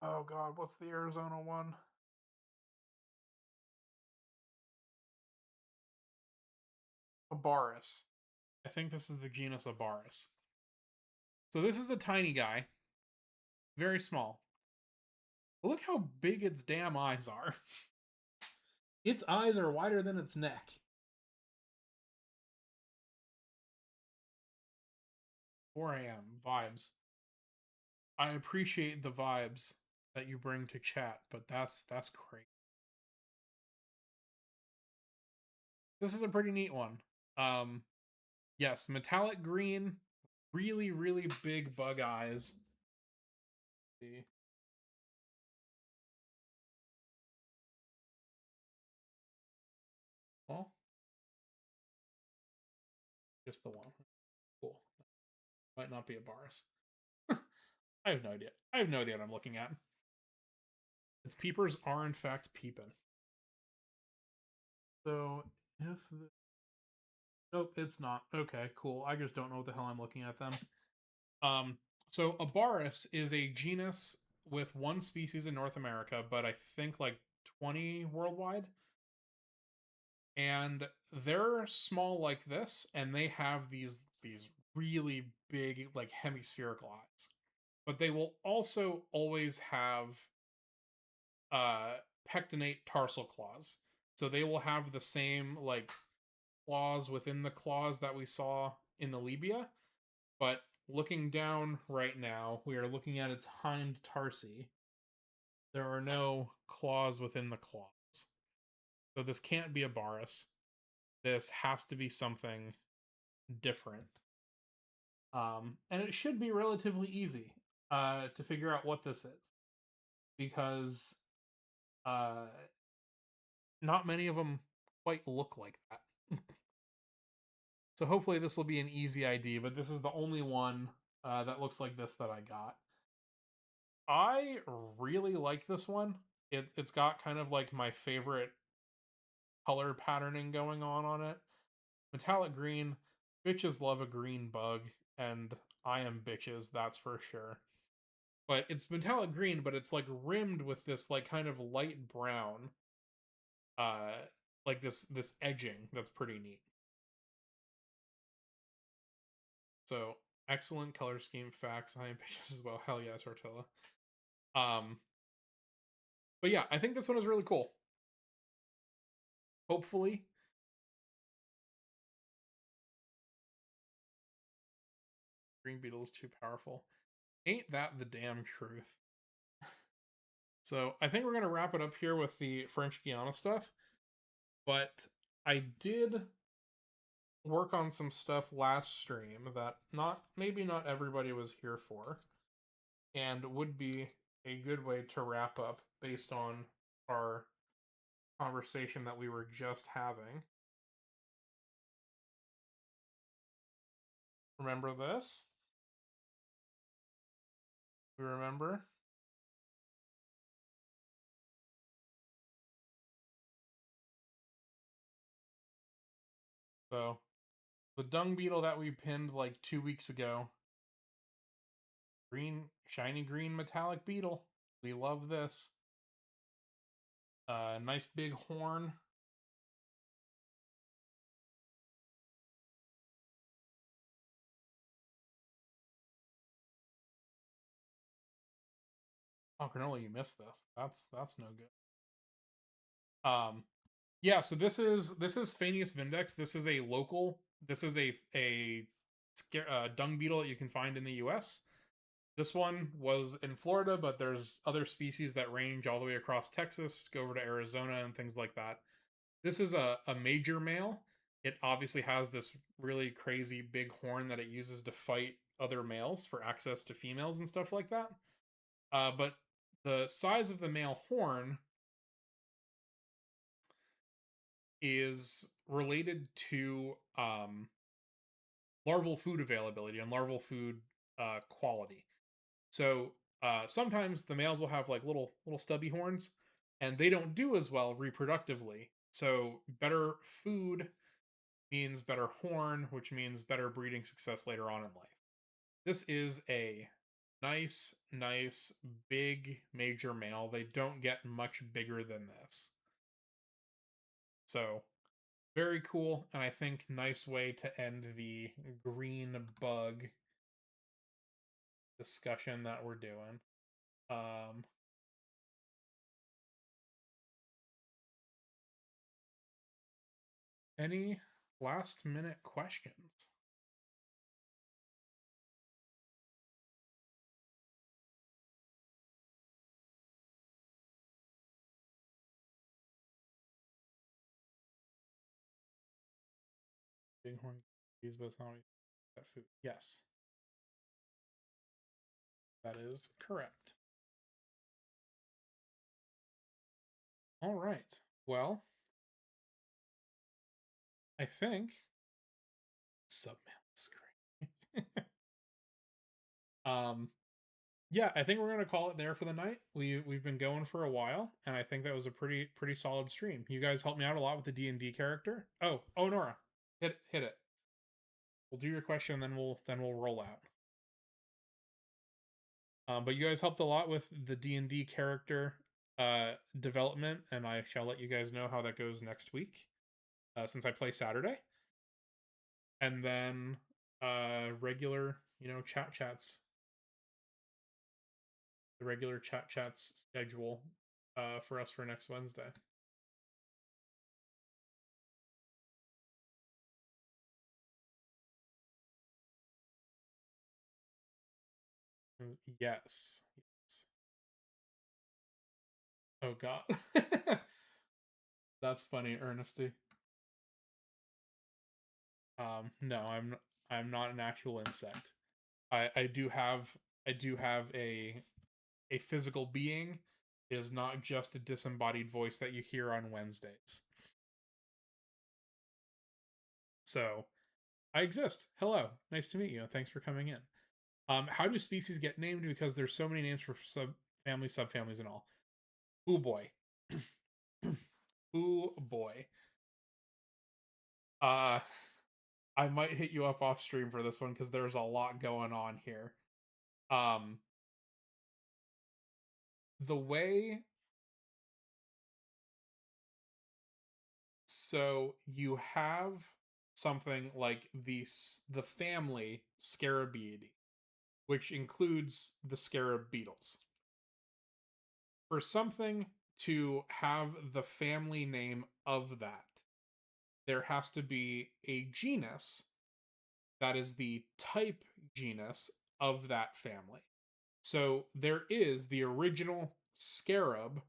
Speaker 1: god, what's the Arizona one? Abaris. I think this is the genus Abaris. So this is a tiny guy, very small. But look how big its damn eyes are. Its eyes are wider than its neck. 4 a.m. vibes. I appreciate the vibes that you bring to chat, but that's great. This is a pretty neat one. Um, yes, metallic green, really really big bug eyes. Let's see, well, just the one. Cool. Might not be a Baris. I have no idea. I have no idea what I'm looking at. Its peepers are in fact peeping. So if the... nope, it's not. Okay, cool. I just don't know what the hell I'm looking at then. Um, so Abaris is a genus with one species in North America, but I think like 20 worldwide. And they're small like this, and they have these really big like hemispherical eyes. But they will also always have pectinate tarsal claws. So they will have the same like claws within the claws that we saw in the Libya, but looking down right now, we are looking at its hind tarsi. There are no claws within the claws. So this can't be a Baris. This has to be something different. And it should be relatively easy to figure out what this is. Because uh, not many of them quite look like that. So hopefully this will be an easy ID, but this is the only one that looks like this that I got. I really like this one. It's got kind of like my favorite color patterning going on it. Metallic green. Bitches love a green bug, and I am bitches, that's for sure. But it's metallic green, but it's like rimmed with this like kind of light brown, uh, like this edging that's pretty neat. So excellent color scheme, facts. I am bitches as well. Hell yeah, Tortilla. Um, but yeah, I think this one is really cool. Hopefully, Green Beetle is too powerful. Ain't that the damn truth? So I think we're gonna wrap it up here with the French Guiana stuff. But I did work on some stuff last stream that maybe not everybody was here for, and would be a good way to wrap up based on our conversation that we were just having. Remember this? We remember? So, the dung beetle that we pinned like 2 weeks ago. Green, shiny green metallic beetle. We love this. Nice big horn. Oh, granola, you missed this. That's no good. Yeah. So this is Phanius vindex. This is a local. This is a dung beetle that you can find in the U.S. This one was in Florida, but there's other species that range all the way across Texas, go over to Arizona and things like that. This is a major male. It obviously has this really crazy big horn that it uses to fight other males for access to females and stuff like that. But the size of the male horn is related to larval food availability and larval food quality. So sometimes the males will have like little stubby horns, and they don't do as well reproductively. So better food means better horn, which means better breeding success later on in life. This is a nice, big major male. They don't get much bigger than this. So very cool, and I think nice way to end the green bug discussion that we're doing. Um, any last minute questions? Bighorn bees, but it's not that food. Yes, that is correct. All right. Well, I think submail is great. um, yeah, I think we're gonna call it there for the night. We've been going for a while, and I think that was a pretty solid stream. You guys helped me out a lot with the D&D character. Oh, Nora, hit it. We'll do your question, and then we'll roll out. But you guys helped a lot with the D&D character development, and I shall let you guys know how that goes next week, since I play Saturday, and then regular chat chats, the regular chat chats schedule for us for next Wednesday. Yes. Yes. Oh God. That's funny, Ernesty. No, I'm not an actual insect. I do have a physical being. It is not just a disembodied voice that you hear on Wednesdays. So I exist. Hello, nice to meet you. Thanks for coming in. How do species get named? Because there's so many names for subfamilies, and all. Ooh boy. Ooh boy. Uh, I might hit you up off stream for this one because there's a lot going on here. Um, the way so you have something like the family Scarabaeidae, which includes the scarab beetles. For something to have the family name of that, there has to be a genus that is the type genus of that family. So there is the original scarab.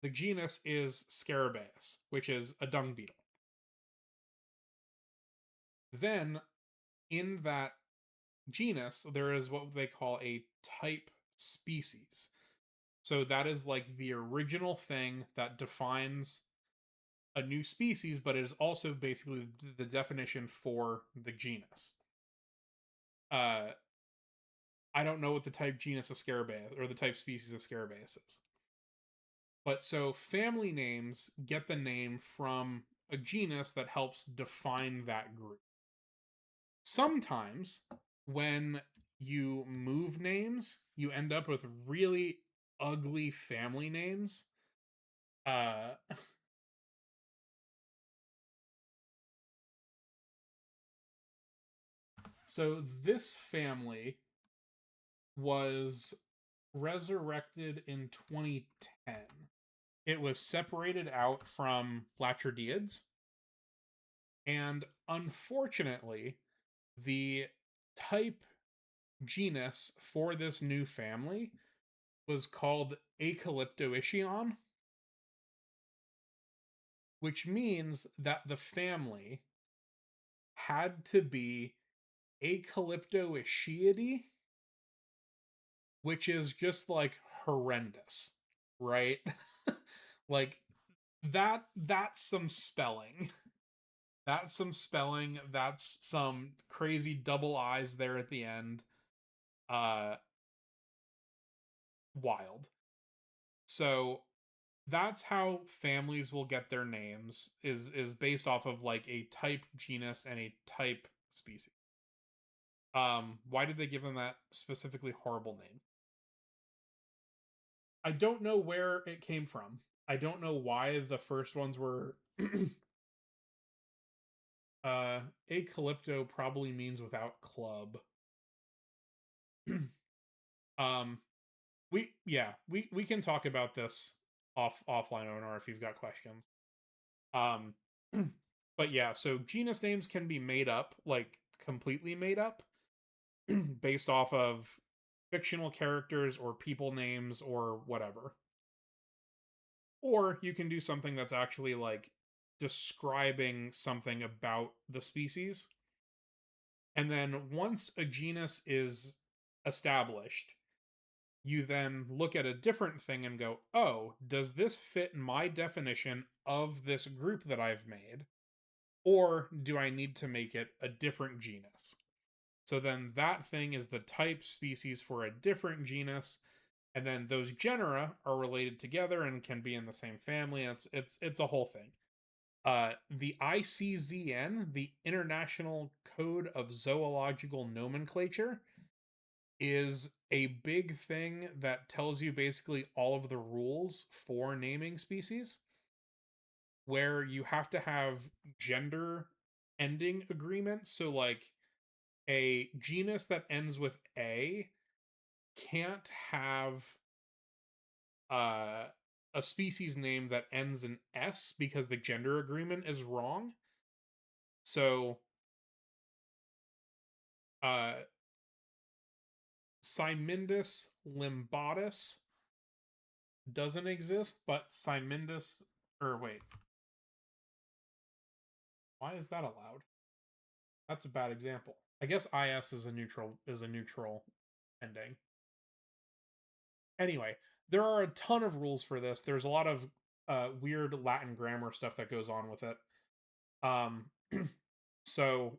Speaker 1: The genus is Scarabaeus, which is a dung beetle. Then in that genus, there is what they call a type species. So that is like the original thing that defines a new species, but it is also basically the definition for the genus. Uh, I don't know what the type genus of Scarabaeus or the type species of Scarabaeus is. But so family names get the name from a genus that helps define that group. Sometimes when you move names, you end up with really ugly family names. Uh so this family was resurrected in 2010. It was separated out from Latrodeids, and unfortunately, the type genus for this new family was called Acalyptoichion, which means that the family had to be Acalyptoichiidae, which is just like horrendous, right? Like that's some spelling. That's some spelling. That's some crazy double I's there at the end. Uh Wild. So that's how families will get their names is based off of like a type genus and a type species. Why did they give them that specifically horrible name? I don't know where it came from. I don't know why the first ones were uh acalypto probably means without club. um we can talk about this offline, Onar, if you've got questions. Um but yeah, so genus names can be made up, like completely made up based off of fictional characters or people names or whatever. Or you can do something that's actually like describing something about the species. And then once a genus is established, you then look at a different thing and go, oh, does this fit my definition of this group that I've made? Or do I need to make it a different genus? So then that thing is the type species for a different genus, and then those genera are related together and can be in the same family. It's a whole thing. The ICZN, the International Code of Zoological Nomenclature, is a big thing that tells you basically all of the rules for naming species, where you have to have gender ending agreements. So, like, a genus that ends with A can't have uh, a species name that ends in S because the gender agreement is wrong. So, uh, Cymindus limbatus doesn't exist, but Cymindus, or wait, why is that allowed? That's a bad example. I guess IS is a neutral ending. Anyway, there are a ton of rules for this. There's a lot of weird Latin grammar stuff that goes on with it. Um, so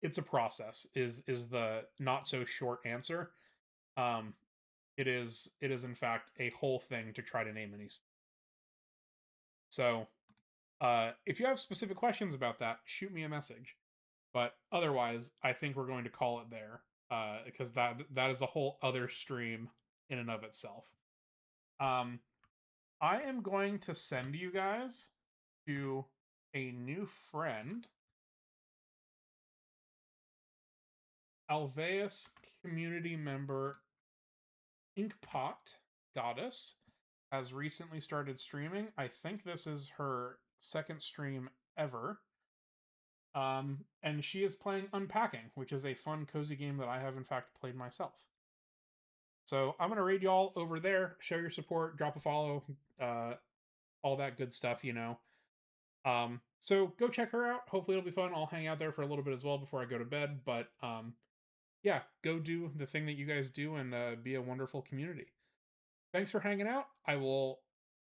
Speaker 1: it's a process. Is the not so short answer. Um, it is in fact a whole thing to try to name any. So if you have specific questions about that, shoot me a message. But otherwise, I think we're going to call it there because that is a whole other stream in and of itself. Um, I am going to send you guys to a new friend, Alveus community member Inkpot Goddess has recently started streaming. I think this is her second stream ever. And she is playing Unpacking, which is a fun, cozy game that I have in fact played myself. So I'm gonna raid y'all over there. Show your support, drop a follow, all that good stuff, you know. So go check her out. Hopefully it'll be fun. I'll hang out there for a little bit as well before I go to bed. But yeah, go do the thing that you guys do and be a wonderful community. Thanks for hanging out. I will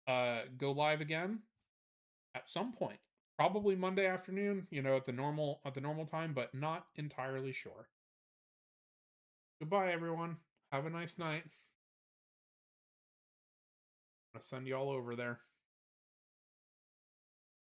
Speaker 1: go live again at some point. Probably Monday afternoon, you know, at the normal time, but not entirely sure. Goodbye, everyone. Have a nice night. I'm gonna send you all over there.